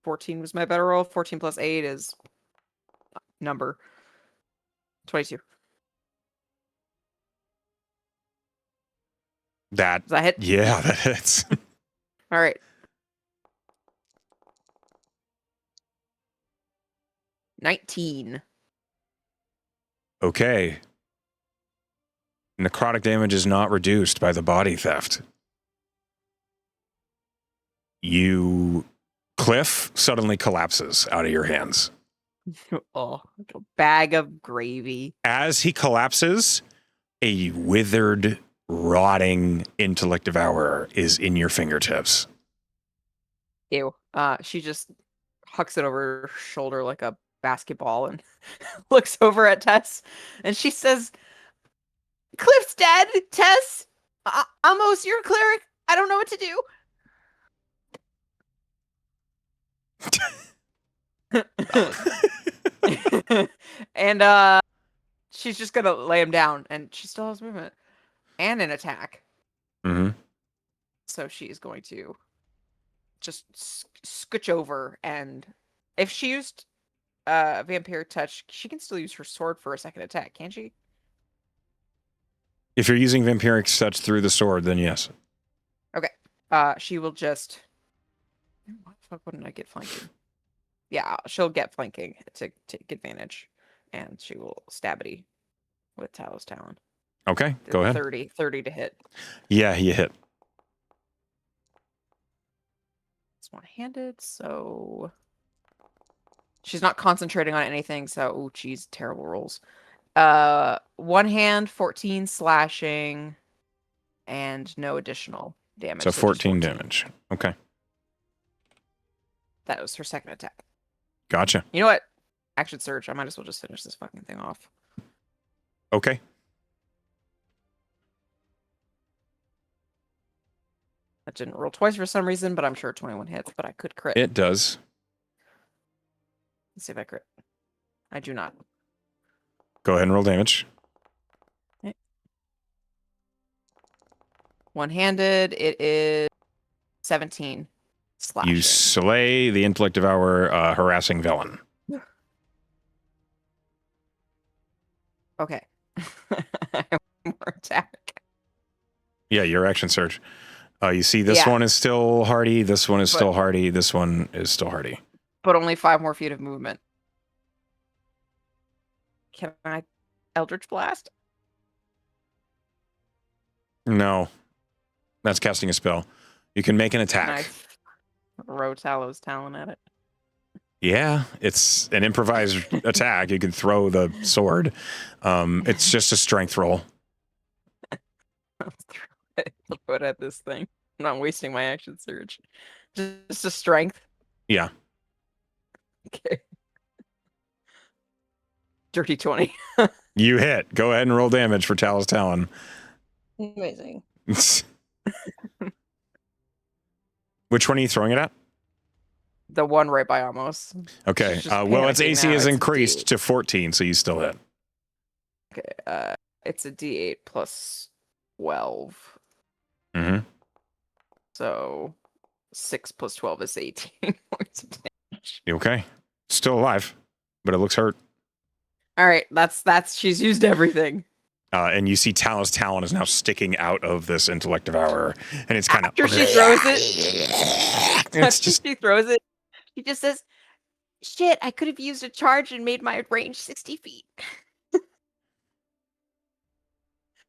14 was my better roll. 14 plus 8 is number 22. That, Does that hit? yeah, that hits. All right. 19. Okay. Necrotic damage is not reduced by the body theft. Cliff suddenly collapses out of your hands. Oh, like a bag of gravy. As he collapses, a withered, rotting intellect devourer is in your fingertips. Ew. She just hucks it over her shoulder like a basketball and looks over at Tess, and she says, "Cliff's dead. Tess, Amos, you're a cleric. I don't know what to do." And she's just gonna lay him down, and she still has movement and an attack. Mm-hmm. So she's going to just scooch over, and if she used vampire touch, she can still use her sword for a second attack, can't she? If you're using vampiric touch through the sword, then yes. Okay. She will just. What the fuck wouldn't I get flanking? Yeah, she'll get flanking to take advantage, and she will stabity with Talos Talon. Okay, go ahead. 30 to hit. Yeah, you hit. It's one-handed, so she's not concentrating on anything. So, oh, geez, terrible rolls. One hand, 14 slashing, and no additional damage. So just 14 damage. Okay, That was her second attack. gotcha. You know what? Action surge. I might as well just finish this fucking thing off. Okay. That didn't roll twice for some reason, but I'm sure 21 hits, but I could crit. It does. Let's see if I crit. I do not. Go ahead and roll damage. One-handed, it is 17 slashing. You slay the intellect devourer, harassing villain. Okay. More attack. Yeah, your action surge. You see this Yeah. one is still hardy, this one is still hardy, this one is still hardy. But only 5 more feet of movement. Can I Eldritch Blast? No. That's casting a spell. You can make an Can I attack. throw Talos Talon at it? Yeah, it's an improvised attack. You can throw the sword. It's just a strength roll. I'll throw it at this thing. I'm not wasting my action surge. Just a strength. Yeah. Okay. Dirty 20. You hit. Go ahead and roll damage for Talos Talon. Amazing. Which one are you throwing it at? The one right by Amos. Okay. She's just Well, its panicking AC now. is It's a increased D8. to 14, so you still hit. Okay. It's a D8 plus 12. Mm-hmm. So 6 plus 12 is 18 points of damage. You okay? Still alive, but it looks hurt. All right, that's she's used everything. And you see Talos Talon is now sticking out of this intellect devourer, and it's kind of After she throws it, It's after just she throws it, she just says, "Shit, I could have used a charge and made my range 60 feet."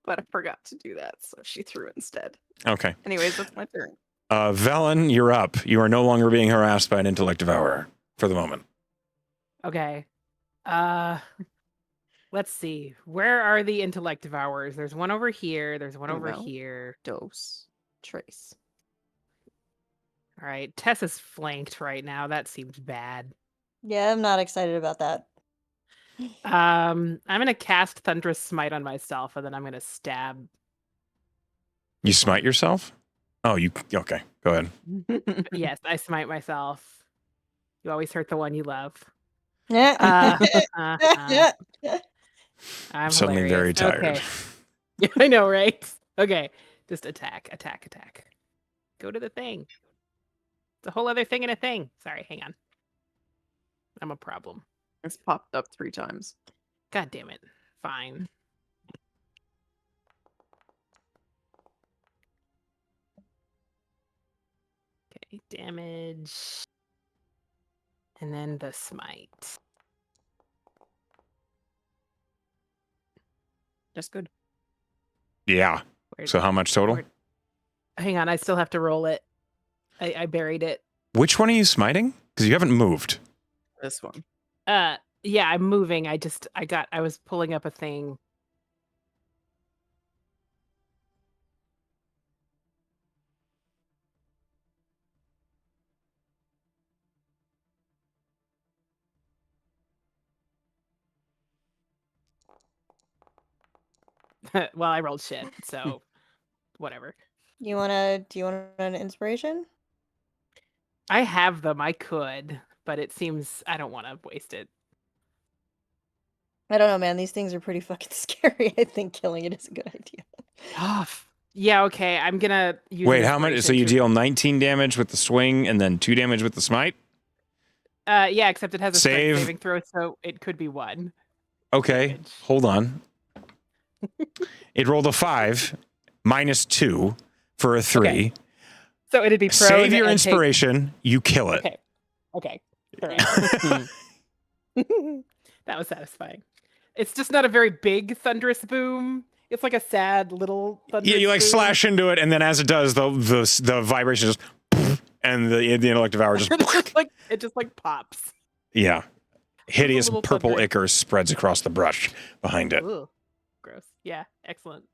But I forgot to do that, so she threw it instead. okay. Anyways, that's my turn. Velen, you're up. You are no longer being harassed by an intellect devourer for the moment. Okay. Let's see. Where are the intellect devourers? There's one over here. There's one over Uno. here. Dose. Trace. All right. Tess is flanked right now. That seems bad. Yeah, I'm not excited about that. I'm gonna cast Thunderous Smite on myself, and then I'm gonna stab. You smite yourself? Oh, you okay? Go ahead. Yes, I smite myself. You always hurt the one you love. Yeah. I'm Suddenly very hilarious. tired. Okay. Yeah, I know, right? Okay. Just attack. Go to the thing. It's a whole other thing in a thing. Sorry, hang on. I'm a problem. It's popped up 3 times. God damn it. Fine. Okay, damage. And then the smite. That's good. Yeah. Where- So how much total? where- Hang on, I still have to roll it. I buried it. Which one are you smiting? Because you haven't moved. This one. Yeah, I'm moving. I was pulling up a thing. Well, I rolled shit, so whatever. Do you want an inspiration? I have them. I could, but it seems I don't want to waste it. I don't know, man. These things are pretty fucking scary. I think killing it is a good idea. Yeah, okay. I'm gonna use. Wait, an how much? So inspiration you to- deal 19 damage with the swing and then 2 damage with the smite? Yeah, except it has a strength Save. saving throw, so it could be 1. Okay, Damage. hold on. It rolled a 5 minus 2 for a 3. Okay. So it'd be prone Save your and take- inspiration. You kill it. Okay. Okay. All right. That was satisfying. It's just not a very big thunderous boom. It's like a sad little thunderous Yeah, you like boom. slash into it, and then as it does, the vibration just and the intellect devour just it just like pops. yeah. Hideous little purple thunder. ichor spreads across the brush behind it. Ugh. Gross. Yeah, excellent.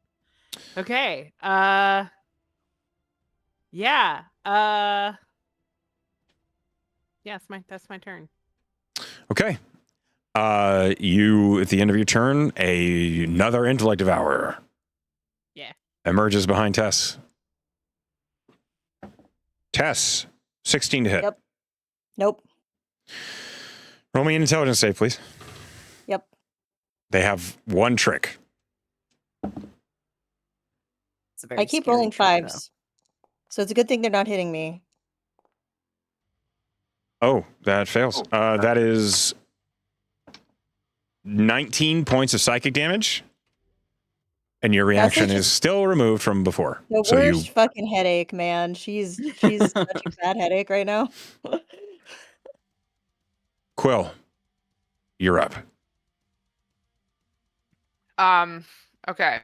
Okay. Yeah. Yeah, that's my turn. Okay. You at the end of your turn, another intellect devourer. Yeah. Emerges behind Tess. Tess, 16 to hit. Yep. Nope. Roll me an intelligence save, please. Yep. They have one trick. It's a very I keep scary rolling trick, though. 5s. So it's a good thing they're not hitting me. Oh, that fails. That is 19 points of psychic damage. And your That's reaction just- is still removed from before. The So worst you fucking headache, man. She's such a bad headache right now. Quill, you're up. Okay.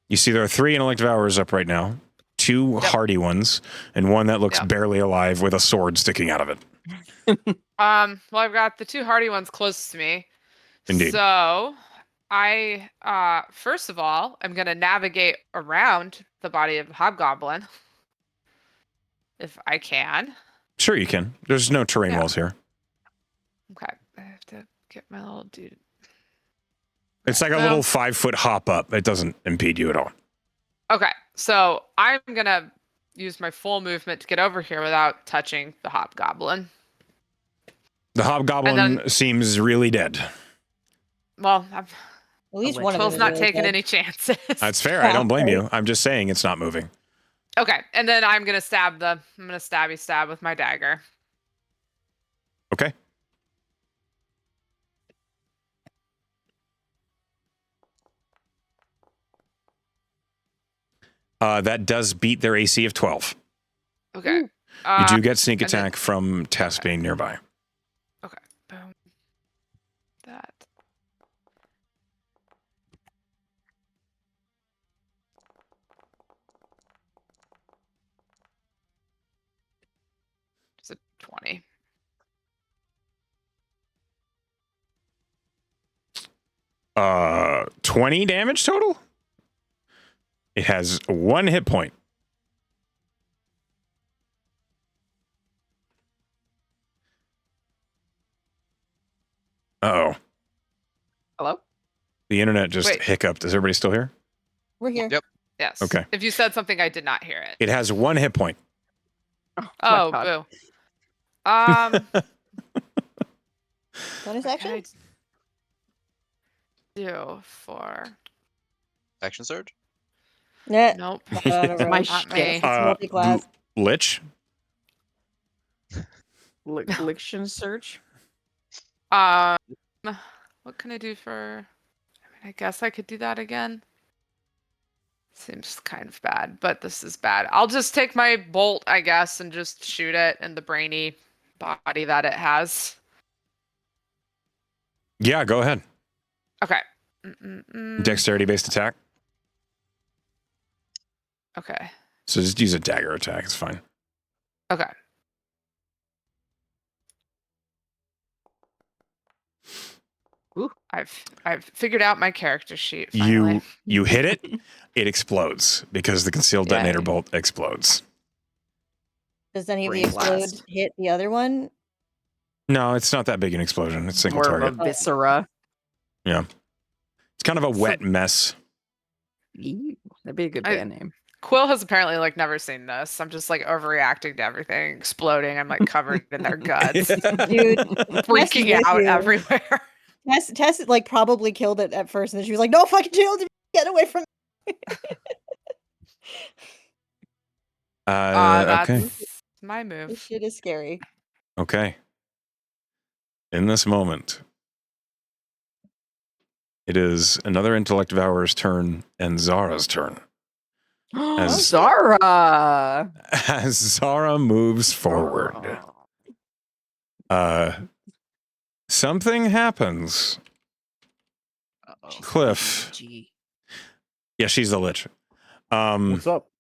You see there are 3 intellect devourers up right now. 2 Yep. hardy ones, and one that looks Yep. barely alive with a sword sticking out of it. Well, I've got the 2 hardy ones close to me. Indeed. So I first of all, I'm gonna navigate around the body of the hobgoblin. If I can. Sure, you can. There's no terrain Yeah. walls here. Okay. I have to get my little dude. It's like a Well- little 5-foot hop up. It doesn't impede you at all. Okay. So I'm gonna use my full movement to get over here without touching the hobgoblin. The hobgoblin And seems really dead. Well, I'm At least one of Will's them is not really taking dead. any chances. That's fair. I don't blame Okay. you. I'm just saying it's not moving. Okay, and then I'm gonna stabby stab with my dagger. Okay. That does beat their AC of 12. Okay. You do get sneak and then- attack from Tess being nearby. Boom. That. It's a 20. Uh, 20 damage total? It has 1 hit point. Uh-oh. Hello? The internet just Wait. hiccuped. Is everybody still here? We're here. Yep. Yes. Okay. If you said something, I did not hear it. It has 1 hit point. my Oh, God. boo. Bonus What can I action? do for? Action surge. Nah. Nope. Never My mind. Not shit. me. It's multi-class. Lich? Liction search? What can I do for? I mean, I guess I could do that again. Seems kind of bad, but this is bad. I'll just take my bolt, I guess, and just shoot it in the brainy body that it has. Yeah, go ahead. Okay. Dexterity-based attack. Okay. So just use a dagger attack. It's fine. Okay. I've figured out my character sheet finally. You hit it, it explodes because the concealed detonator Yay. bolt explodes. Does any of the Brain explode blast. hit the other one? No, it's not that big an explosion. It's single More target. of a viscera. Yeah. It's kind of a wet mess. Ew, that'd be a good I- band name. Quill has apparently like never seen this. I'm just like overreacting to everything, exploding. I'm like covered in their guts, Dude, freaking with out you. everywhere. Tess like probably killed it at first, and then she was like, "No fucking shield, get away from me." That's Okay. my This move. shit is scary. Okay. In this moment, it is another intellect devourer's turn and Zara's turn. As- Zara. As Zara moves forward, something happens. Uh-oh. Cliff. Gee. Yeah, she's the lich. What's up?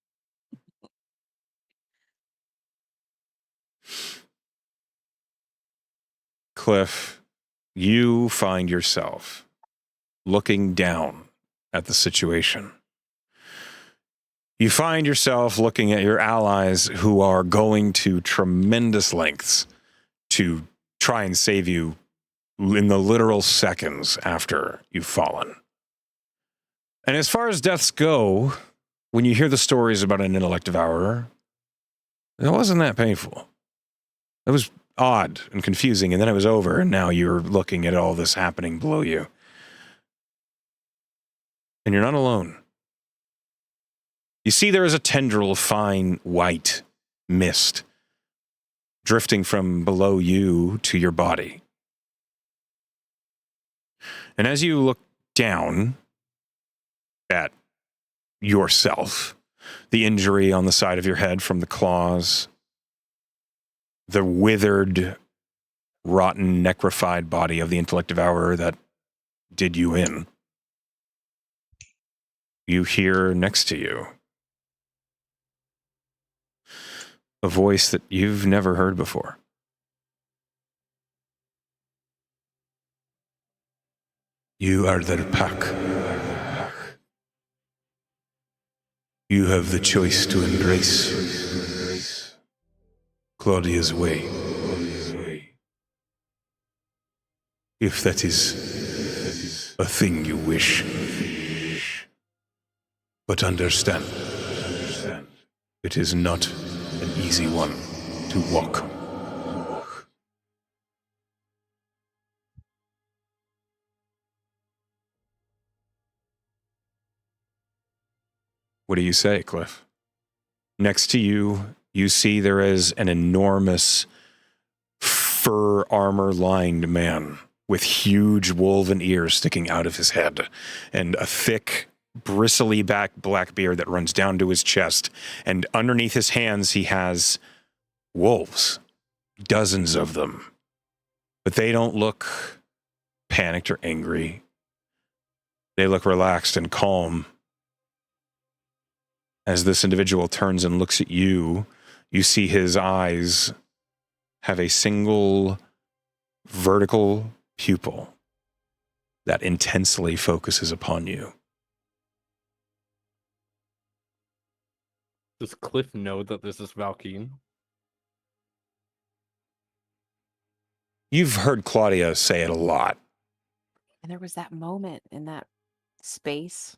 Cliff, you find yourself looking down at the situation. You find yourself looking at your allies who are going to tremendous lengths to try and save you in the literal seconds after you've fallen. And as far as deaths go, when you hear the stories about an intellect devourer, it wasn't that painful. It was odd and confusing, and then it was over, and now you're looking at all this happening below you. And you're not alone. You see there is a tendril of fine white mist drifting from below you to your body. And as you look down at yourself, the injury on the side of your head from the claws, the withered, rotten, necrofied body of the intellect devourer that did you in, you hear next to you a voice that you've never heard before. You are their pack. You have the choice to embrace Claudia's way. If that is a thing you wish. But understand, it is not an easy one to walk. What do you say, Cliff? Next to you, you see there is an enormous fur armor-lined man with huge wolven ears sticking out of his head and a thick, bristly back black beard that runs down to his chest. And underneath his hands, he has wolves, dozens of them. But they don't look panicked or angry. They look relaxed and calm. As this individual turns and looks at you, you see his eyes have a single vertical pupil that intensely focuses upon you. Does Cliff know that this is Valkeen? You've heard Claudia say it a lot. And there was that moment in that space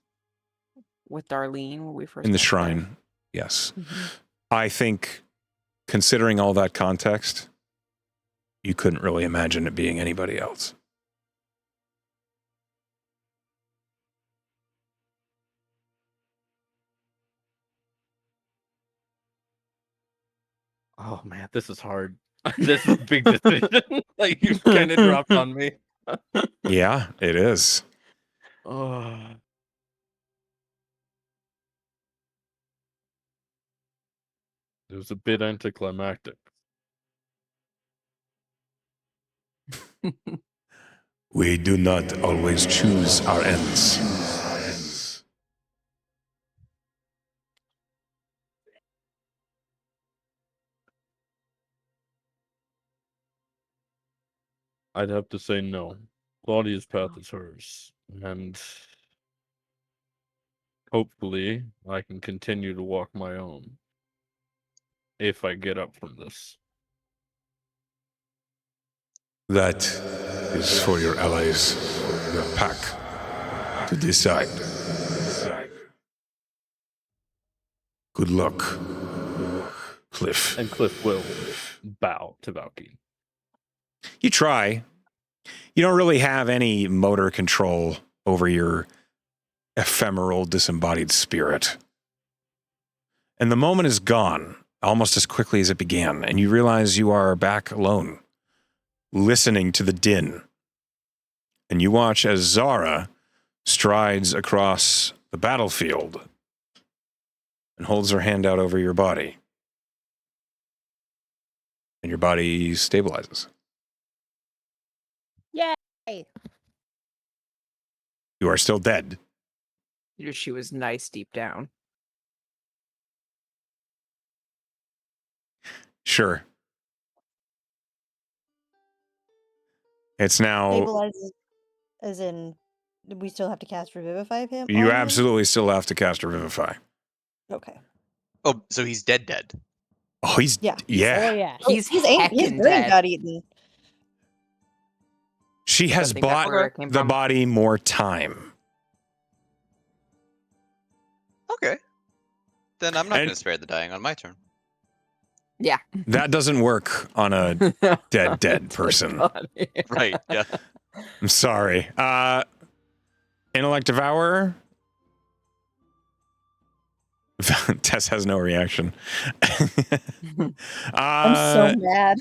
with Darlene when we first In the met there. shrine, yes. Mhm. I think, considering all that context, you couldn't really imagine it being anybody else. Oh man, this is hard. This is a big decision. Like you kind of dropped on me. Yeah, it is. Oh. It was a bit anticlimactic. We do not always choose our ends. I'd have to say no. Claudia's path is hers, and hopefully I can continue to walk my own if I get up from this. That is for your allies, your pack, to decide. Good luck, Cliff. And Cliff will bow to Valky. You try. You don't really have any motor control over your ephemeral, disembodied spirit. And the moment is gone almost as quickly as it began, and you realize you are back alone, listening to the din. And you watch as Zara strides across the battlefield and holds her hand out over your body. And your body stabilizes. Yay! You are still dead. She was nice deep down. Sure. It's now... Stabilizes, as in, we still have to cast Revivify him? You on him? absolutely still have to cast Revivify. Okay. Oh, so he's dead. Oh, he's... Yeah. Yeah. Oh yeah. He's his heckin' brain dead. got eaten. She has think that's bought where it came the from. body more time. Okay. Then I'm not And- going to spare the dying on my turn. Yeah. That doesn't work on a dead person. Right, yeah. I'm sorry. Intellect Devourer? Tess has no reaction. I'm so mad.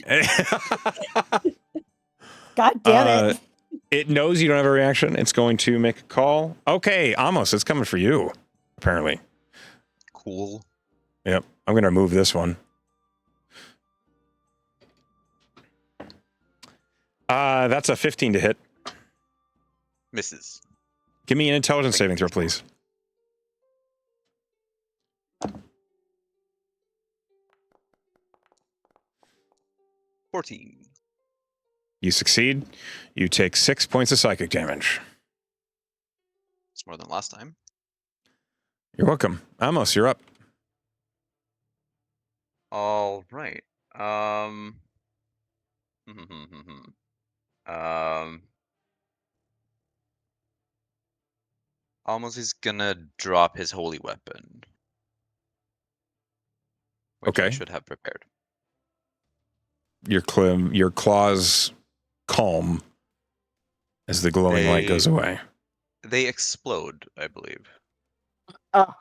God damn it. It knows you don't have a reaction. It's going to make a call. Okay, Amos, it's coming for you, apparently. Cool. Yep, I'm going to remove this one. That's a 15 to hit. Misses. Give me an intelligence saving throw, please. $14. You succeed. You take 6 points of psychic damage. It's more than last time. You're welcome. Amos, you're up. All right. Almost is gonna drop his holy weapon. Which I Okay. should have prepared. Your claws calm as the glowing light goes away. They explode, I believe. Oh,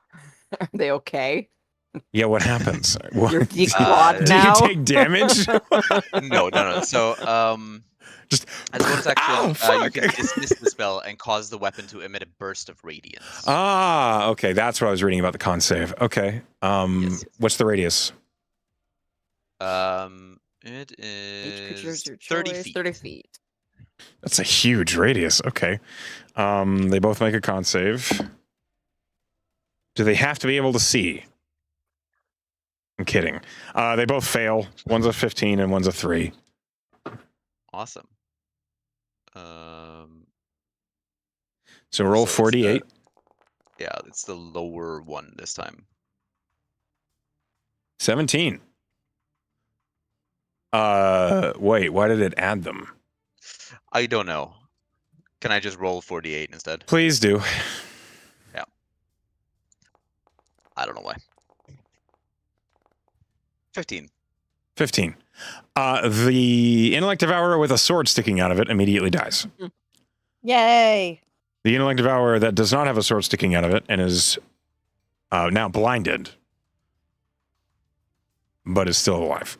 are they okay? Yeah, what happens? What? You're declawed Do now. you take damage? No. So, Just as a bonus ow, action, you fuck. can dismiss the spell and cause the weapon to emit a burst of radiance. Ah, okay. That's what I was reading about the con save. Okay. Yes. What's the radius? It Each creature is is your 30 choice. feet. 30 feet. That's a huge radius. Okay. They both make a con save. Do they have to be able to see? I'm kidding. They both fail. One's a 15 and one's a 3. Awesome. So roll So it's 48. Yeah, it's the lower one this time. 17. Wait, why did it add them? I don't know. Can I just roll 48 instead? Please do. I don't know why. 15. 15. The Intellect Devourer with a sword sticking out of it immediately dies. Yay. The Intellect Devourer that does not have a sword sticking out of it and is now blinded, but is still alive.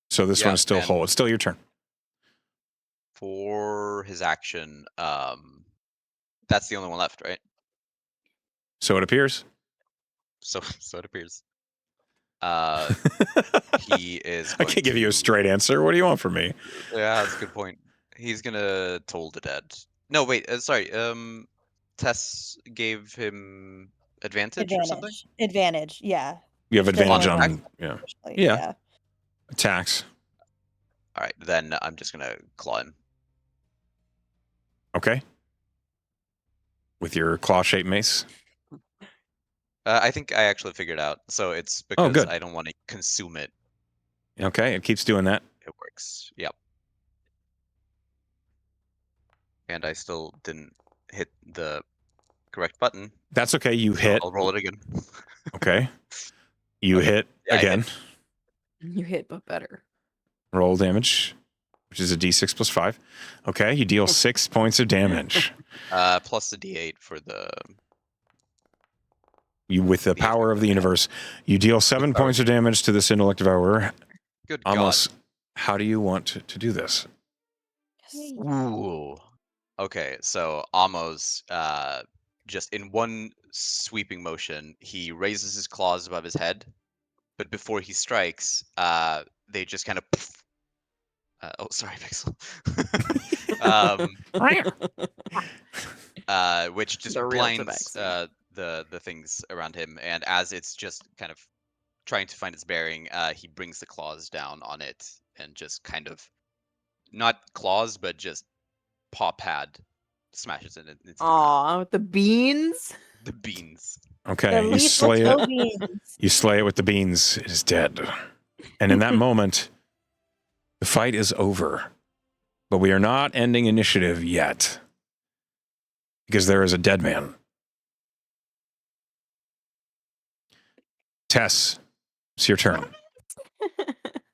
So this Yeah, one is still and- whole. It's still your turn. For his action, That's the only one left, right? So it appears. So it appears. I He is going can't give you a to- straight answer. What do you want from me? Yeah, that's a good point. He's gonna toll the dead. No, wait. Sorry. Tess gave him advantage or something. Advantage. Yeah. You have She doesn't advantage have on advantage, yeah unfortunately, Yeah. attacks. All right, then I'm just gonna claw him. Okay. With your claw-shaped mace. I think I actually figured out. So it's Oh, because good. I don't want to consume it. Okay, it keeps doing that. It works. Yep. And I still didn't hit the correct button. That's okay. You So hit. I'll roll it again. Okay. You Okay. hit Yeah, I hit. again. You hit, but better. Roll damage, which is a d6 plus 5. Okay, you deal 6 points of damage. Plus the D8 for the. You, with the The power of the effect, yeah. universe, you deal 7 power of points of damage to this intellect devourer. Good Almost. How do you want to do this? God. Ooh. Okay, so Amos, just in one sweeping motion, he raises his claws above his head, but before he strikes, they just kind of. Oh, sorry, Pixel. Which just The real blinds Tabaxi. the things around him, and as it's just kind of trying to find its bearing, he brings the claws down on it and just kind of not claws, but just paw pad smashes it into the ground. Aw, with the beans. The beans. Okay, The you slay lethal it. beans. You slay it with the beans. It is dead. And in that moment, the fight is over. But we are not ending initiative yet. Because there is a dead man. Tess, it's your turn.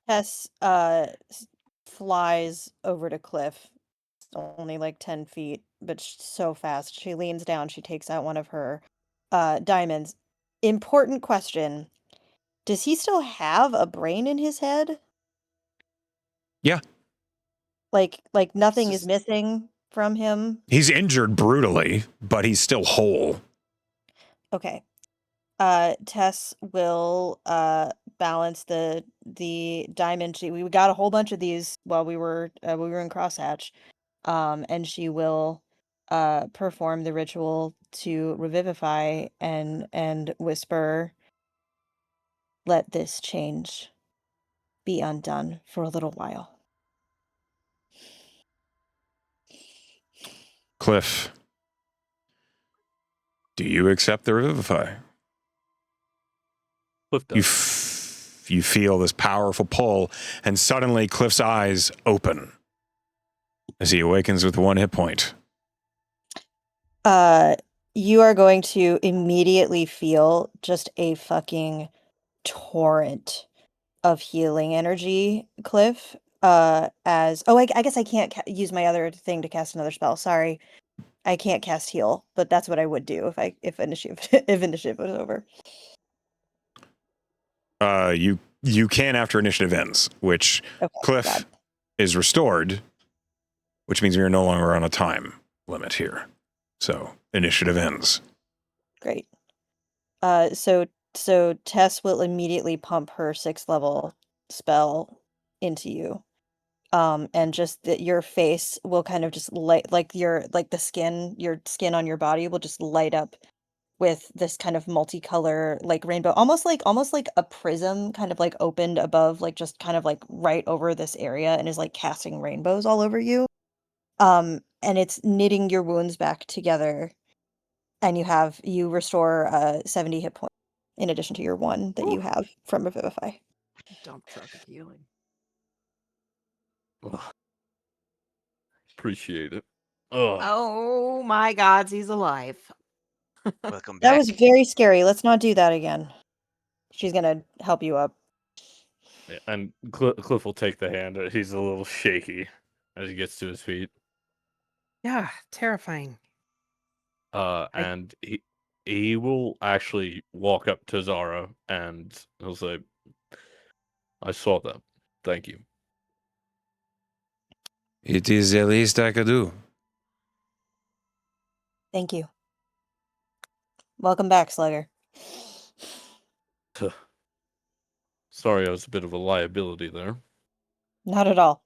Tess flies over to Cliff. It's only like 10 feet, but so fast. She leans down, she takes out one of her diamonds. Important question. Does he still have a brain in his head? Yeah. Like nothing is Just- missing from him? He's injured brutally, but he's still whole. Okay. Tess will balance the diamond. We got a whole bunch of these while we were in crosshatch. And she will perform the ritual to revivify and whisper, "Let this change be undone for a little while." Cliff, do you accept the revivify? Cliff does. You feel this powerful pull, and suddenly Cliff's eyes open as he awakens with 1 hit point. You are going to immediately feel just a fucking torrent of healing energy, Cliff. I guess I can't use my other thing to cast another spell. Sorry, I can't cast heal, but that's what I would do if initiative if initiative was over. You can after initiative ends, which Okay, Cliff God. is restored, which means we are no longer on a time limit here. So initiative ends. Great. So Tess will immediately pump her 6th level spell into you. And just that your face will kind of just light, like your skin on your body will just light up with this kind of multicolor like rainbow, almost like a prism kind of like opened above, like just kind of like right over this area, and is like casting rainbows all over you. And it's knitting your wounds back together, and you restore 70 hit points in addition to your 1 that you have from Revivify. Dump truck of healing. Ugh. Appreciate it. Ugh. Oh my God, he's alive. Welcome That back. was very scary. Let's not do that again. She's gonna help you up. Yeah, and Cliff will take the hand. He's a little shaky as he gets to his feet. Yeah, terrifying. And he will actually walk up to Zara and he'll say, "I saw that. Thank you." It is the least I could do. Thank you. Welcome back, Slugger. Sorry, I was a bit of a liability there. Not at all.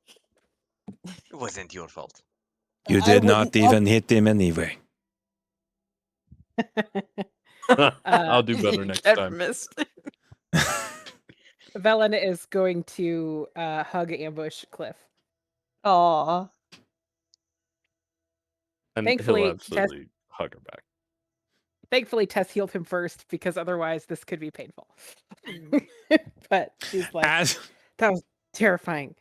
It wasn't your fault. You I did not wouldn't- even hit him anyway. I'll do better next Never time. missed. Velen is going to hug ambush Cliff. Aw. And Thankfully, he'll absolutely hug her back. Thankfully, Tess healed him first because otherwise this could be painful. But she's like, As that was terrifying.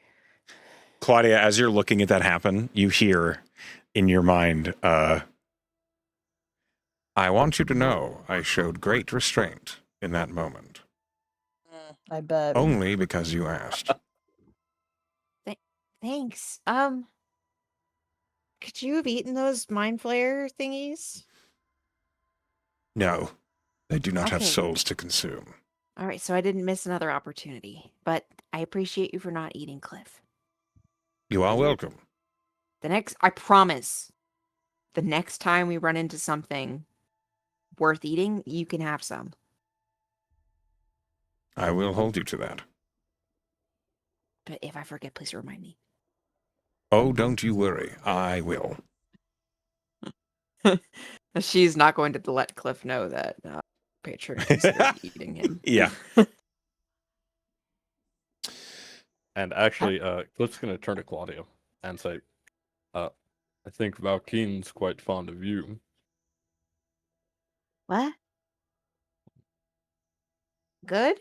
Claudia, as you're looking at that happen, you hear in your mind, I want you to know I showed great restraint in that moment. I bet. Only because you asked. Thanks. Could you have eaten those mind flayer thingies? No, they do not have Okay. souls to consume. All right, so I didn't miss another opportunity, but I appreciate you for not eating Cliff. You are welcome. I promise, the next time we run into something worth eating, you can have some. I will hold you to that. But if I forget, please remind me. Oh, don't you worry. I will. She's not going to let Cliff know that Patron considered eating him. Yeah. And actually, Cliff's going to turn to Claudia and say, I think Valkeen's quite fond of you. What? Good?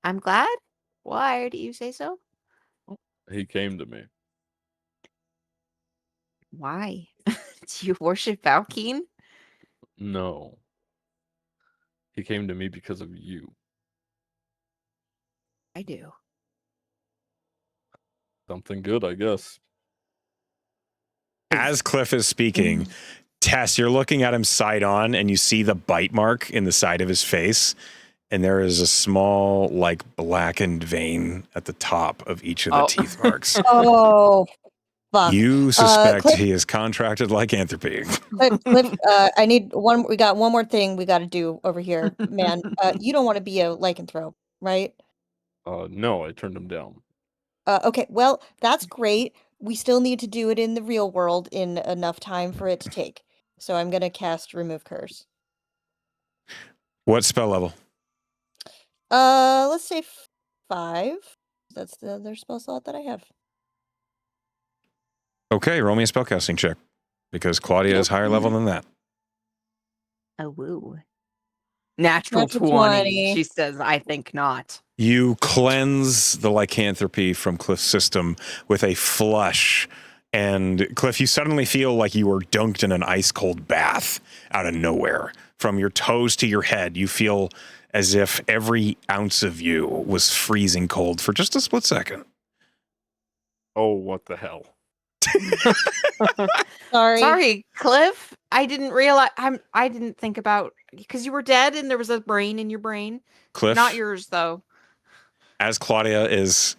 I'm glad? Why do you say so? He came to me. Why? Do you worship Valkeen? No. He came to me because of you. I do. Something good, I guess. As Cliff is speaking, Tess, you're looking at him side on and you see the bite mark in the side of his face. And there is a small, like, blackened vein at the top of each of the teeth marks. Oh, fuck. You suspect Cliff- he is contracted lycanthropy. Cliff, I need one. We got one more thing we got to do over here, man. You don't want to be a lycanthrope, right? No, I turned him down. Okay, well, that's great. We still need to do it in the real world in enough time for it to take. So I'm gonna cast Remove Curse. What spell level? Let's say 5. That's the other spell slot that I have. Okay, roll me a spellcasting check. Because Claudia is higher level than that. Oh, woo. Natural Natural 20. 20. She says, I think not. You cleanse the lycanthropy from Cliff's system with a flush. And Cliff, you suddenly feel like you were dunked in an ice cold bath out of nowhere. From your toes to your head, you feel as if every ounce of you was freezing cold for just a split second. Oh, what the hell? Sorry. Cliff. I didn't realize. I didn't think about because you were dead and there was a brain in your brain. Cliff, Not yours though. as Claudia is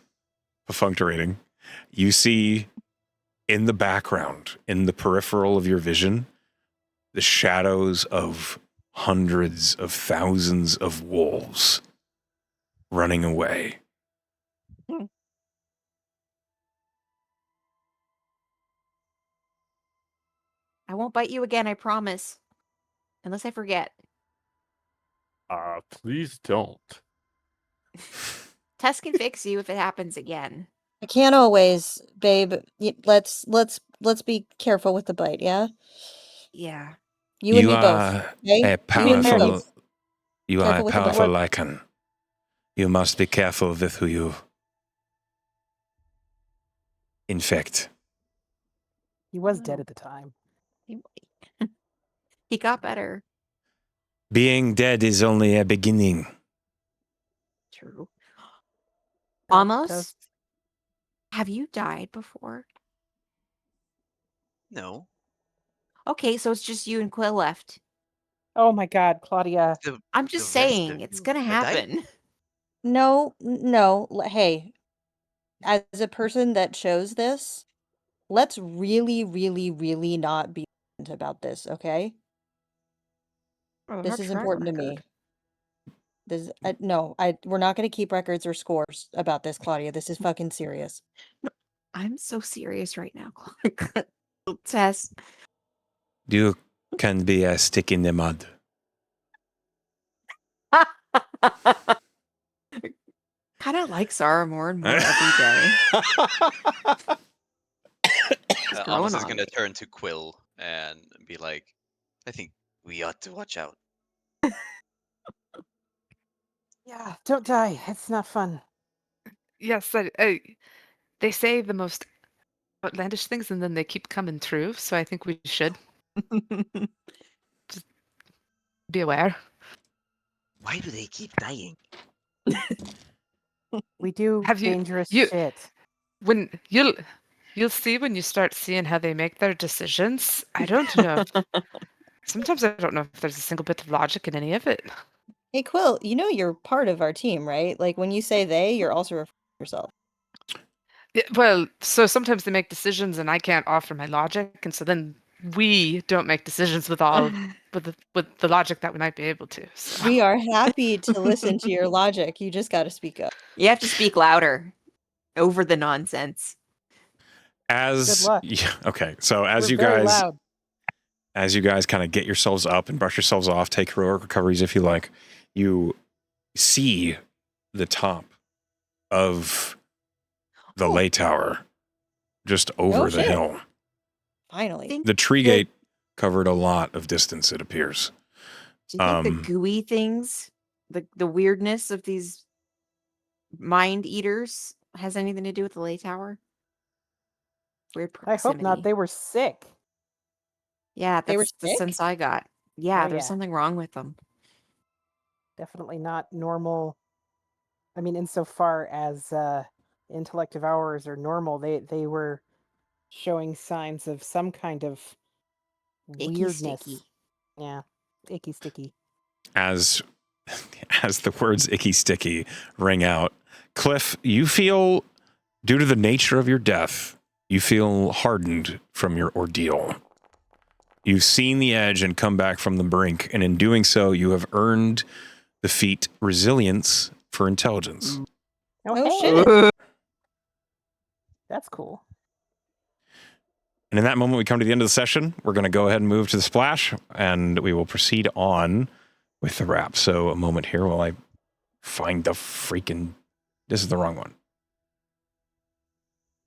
perfunctorating, you see in the background, in the peripheral of your vision, the shadows of hundreds of thousands of wolves running away. I won't bite you again. I promise. Unless I forget. Please don't. Tess can fix you if it happens again. I can't always, babe. Let's be careful with the bite, yeah? Yeah. You and me both. are Okay? a powerful. You are Careful a with the powerful bite. lycan. You must be careful with who you infect. He was dead at the time. He got better. Being dead is only a beginning. True. That Almost. does- Have you died before? No. Okay, so it's just you and Quill left. Oh my God, Claudia. I'm just The rest saying, of it's you gonna have died? happen. No. Hey, as a person that chose this, let's really, really, really not be about this, okay? Oh, This her is track important to record. me. This no, we're not going to keep records or scores about this, Claudia. This is fucking serious. I'm so serious right now, Tess. You can be a stick in the mud. Kind of like Zara more and more every day. It's growing Almost is on going to me. turn to Quill and be like, I think we ought to watch out. Yeah, don't die. It's not fun. Yes, they say the most outlandish things and then they keep coming true. So I think we should be aware. Why do they keep dying? We do Have you- dangerous you- shit. When you'll see when you start seeing how they make their decisions. I don't know. Sometimes I don't know if there's a single bit of logic in any of it. Hey, Quill, you know you're part of our team, right? Like when you say they, you're also referring to yourself. Yeah, well, so sometimes they make decisions and I can't offer my logic, and so then we don't make decisions with all with the logic that we might be able to. So. We are happy to listen to your logic. You just got to speak up. You have to speak louder over the nonsense. As Good luck. yeah, okay, so as We're you very guys loud. as you guys kind of get yourselves up and brush yourselves off, take heroic recoveries if you like, you see the top of the Oh. lay tower just over Oh, the shit. hill. Finally. Think The tree the- gate covered a lot of distance, it appears. Do you think the Um, gooey things, the weirdness of these mind eaters, has anything to do with the lay tower? Weird I hope not. proximity. They were sick. Yeah, They were that's the sick? sense I got. Yeah, Oh, there's yeah. something wrong with them. Definitely not normal. I mean, insofar as intellective hours are normal, they were showing signs of some kind of Icky weirdness. sticky. Yeah, icky sticky. as the words icky sticky ring out, Cliff, you feel, due to the nature of your death, you feel hardened from your ordeal. You've seen the edge and come back from the brink, and in doing so, you have earned the feat resilience for intelligence. Oh, hey, shit. That's cool. And in that moment, we come to the end of the session. We're going to go ahead and move to the splash, and we will proceed on with the wrap. So a moment here while I find the freaking... This is the wrong one.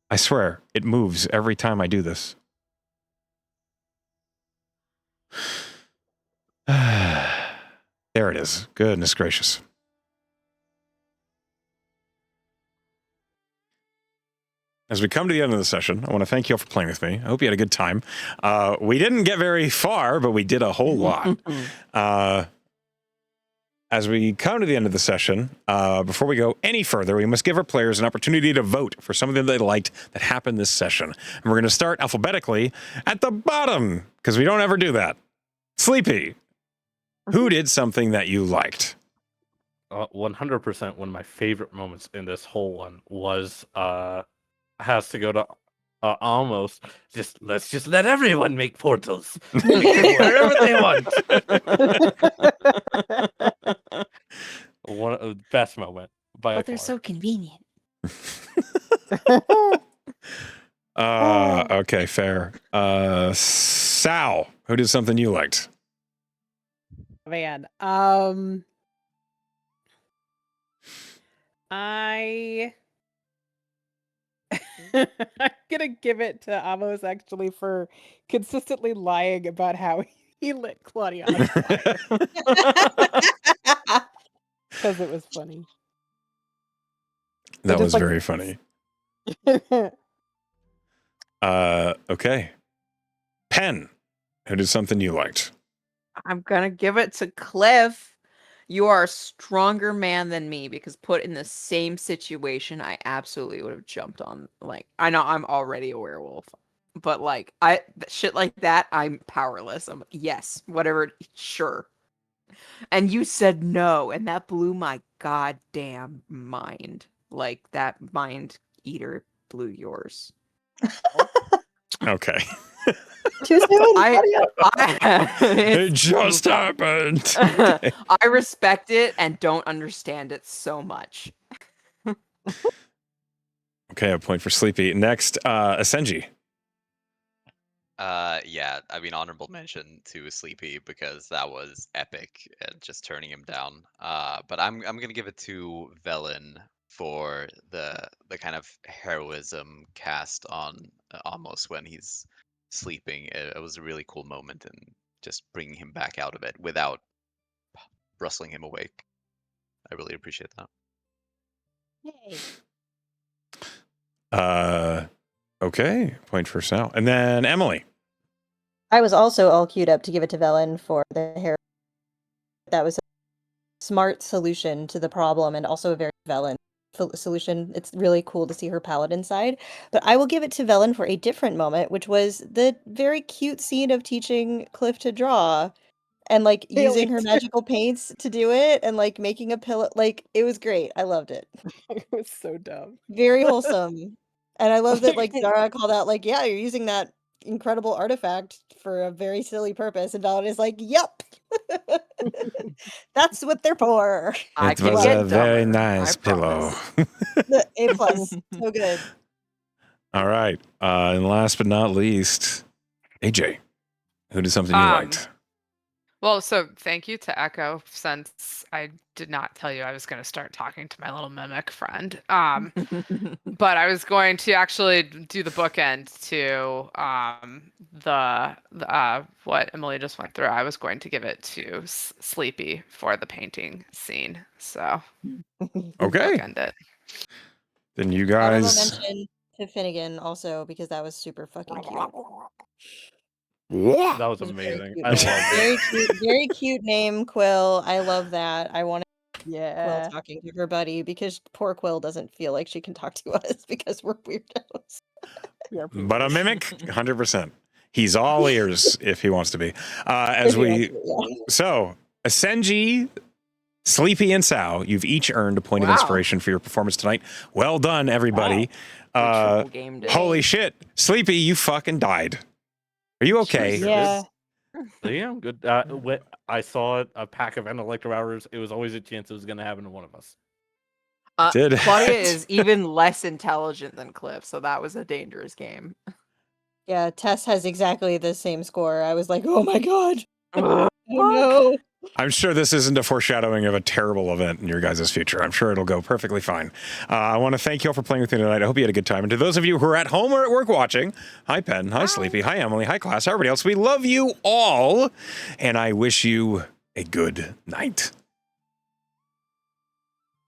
I swear, it moves every time I do this. There it is. Goodness gracious. As we come to the end of the session, I want to thank you all for playing with me. I hope you had a good time. We didn't get very far, but we did a whole lot. As we come to the end of the session, before we go any further, we must give our players an opportunity to vote for something they liked that happened this session. And we're going to start alphabetically at the bottom, because we don't ever do that. Sleepy, who did something that you liked? 100% one of my favorite moments in this whole one was has to go to almost let's just let everyone make portals. Make them wherever they want. One of the best moment by But they're far. so convenient. Okay, fair. Sal, who did something you liked? Man, I'm gonna give it to Amos actually for consistently lying about how he lit Claudia on fire because it was funny. That just, was like, very funny. Okay. Pen, who did something you liked? I'm gonna give it to Cliff. You are a stronger man than me because put in the same situation, I absolutely would have jumped on. Like, I know I'm already a werewolf, but like, shit like that, I'm powerless. I'm yes, whatever, sure. And you said no, and that blew my goddamn mind. Like that mind eater blew yours. Okay. Too soon. It It's just too happened. far. Okay. I respect it and don't understand it so much. Okay, a point for Sleepy. Next, Asenji. Yeah, I mean, honorable mention to Sleepy because that was epic and just turning him down. But I'm gonna give it to Velen for the kind of heroism cast on almost when he's sleeping. It was a really cool moment and just bringing him back out of it without rustling him awake. I really appreciate that. Yay. Okay, point for Sal. And then Emily. I was also all queued up to give it to Velen for the hair. That was a smart solution to the problem and also a very Velen solution. It's really cool to see her paladin side. But I will give it to Velen for a different moment, which was the very cute scene of teaching Cliff to draw and like using her magical paints to do it and like making a pillow. Like it was great. I loved it. It was so dumb. Very wholesome. And I love that like Zara called out like, yeah, you're using that incredible artifact for a very silly purpose. And Valen is like, yep. That's what they're for. I It can was get a very dumber, nice I pillow. promise. A plus. So good. All right. And last but not least, AJ. Who did something you liked? Well, so thank you to Echo, since I did not tell you I was going to start talking to my little mimic friend. But I was going to actually do the bookend to what Emily just went through. I was going to give it to Sleepy for the painting scene. So Okay. bookend it. Then you Honorable guys. mention to Finnegan also because that was super fucking cute. That was It was a very amazing. cute I name. loved Very it. cute, very cute name, Quill. I love that. I want Quill Yeah. talking to her buddy because poor Quill doesn't feel like she can talk to us because we're weirdos. But a mimic, 100%. He's all ears if he wants to be. So, Asenji, Sleepy, and Sao, you've each earned a point of Wow. inspiration for your performance tonight. Well done, everybody. We triple gamed it. Holy shit. Sleepy, you fucking died. Are you okay? Jesus. Yeah. Yeah, I'm good. When I saw a pack of Electro Hours, it was always a chance it was going to happen to one of us. Did Claudia it. is even less intelligent than Cliff, so that was a dangerous game. Yeah, Tess has exactly the same score. I was like, oh my god. Ugh, Oh no. I'm sure this isn't a foreshadowing of a terrible event in your guys' future. I'm sure it'll go perfectly fine. I want to thank you all for playing with me tonight. I hope you had a good time. And to those of you who are at home or at work watching, hi, Penn. Hi, Sleepy. Hi, Emily. Hi, class. Hi, everybody else. We love you all. And I wish you a good night.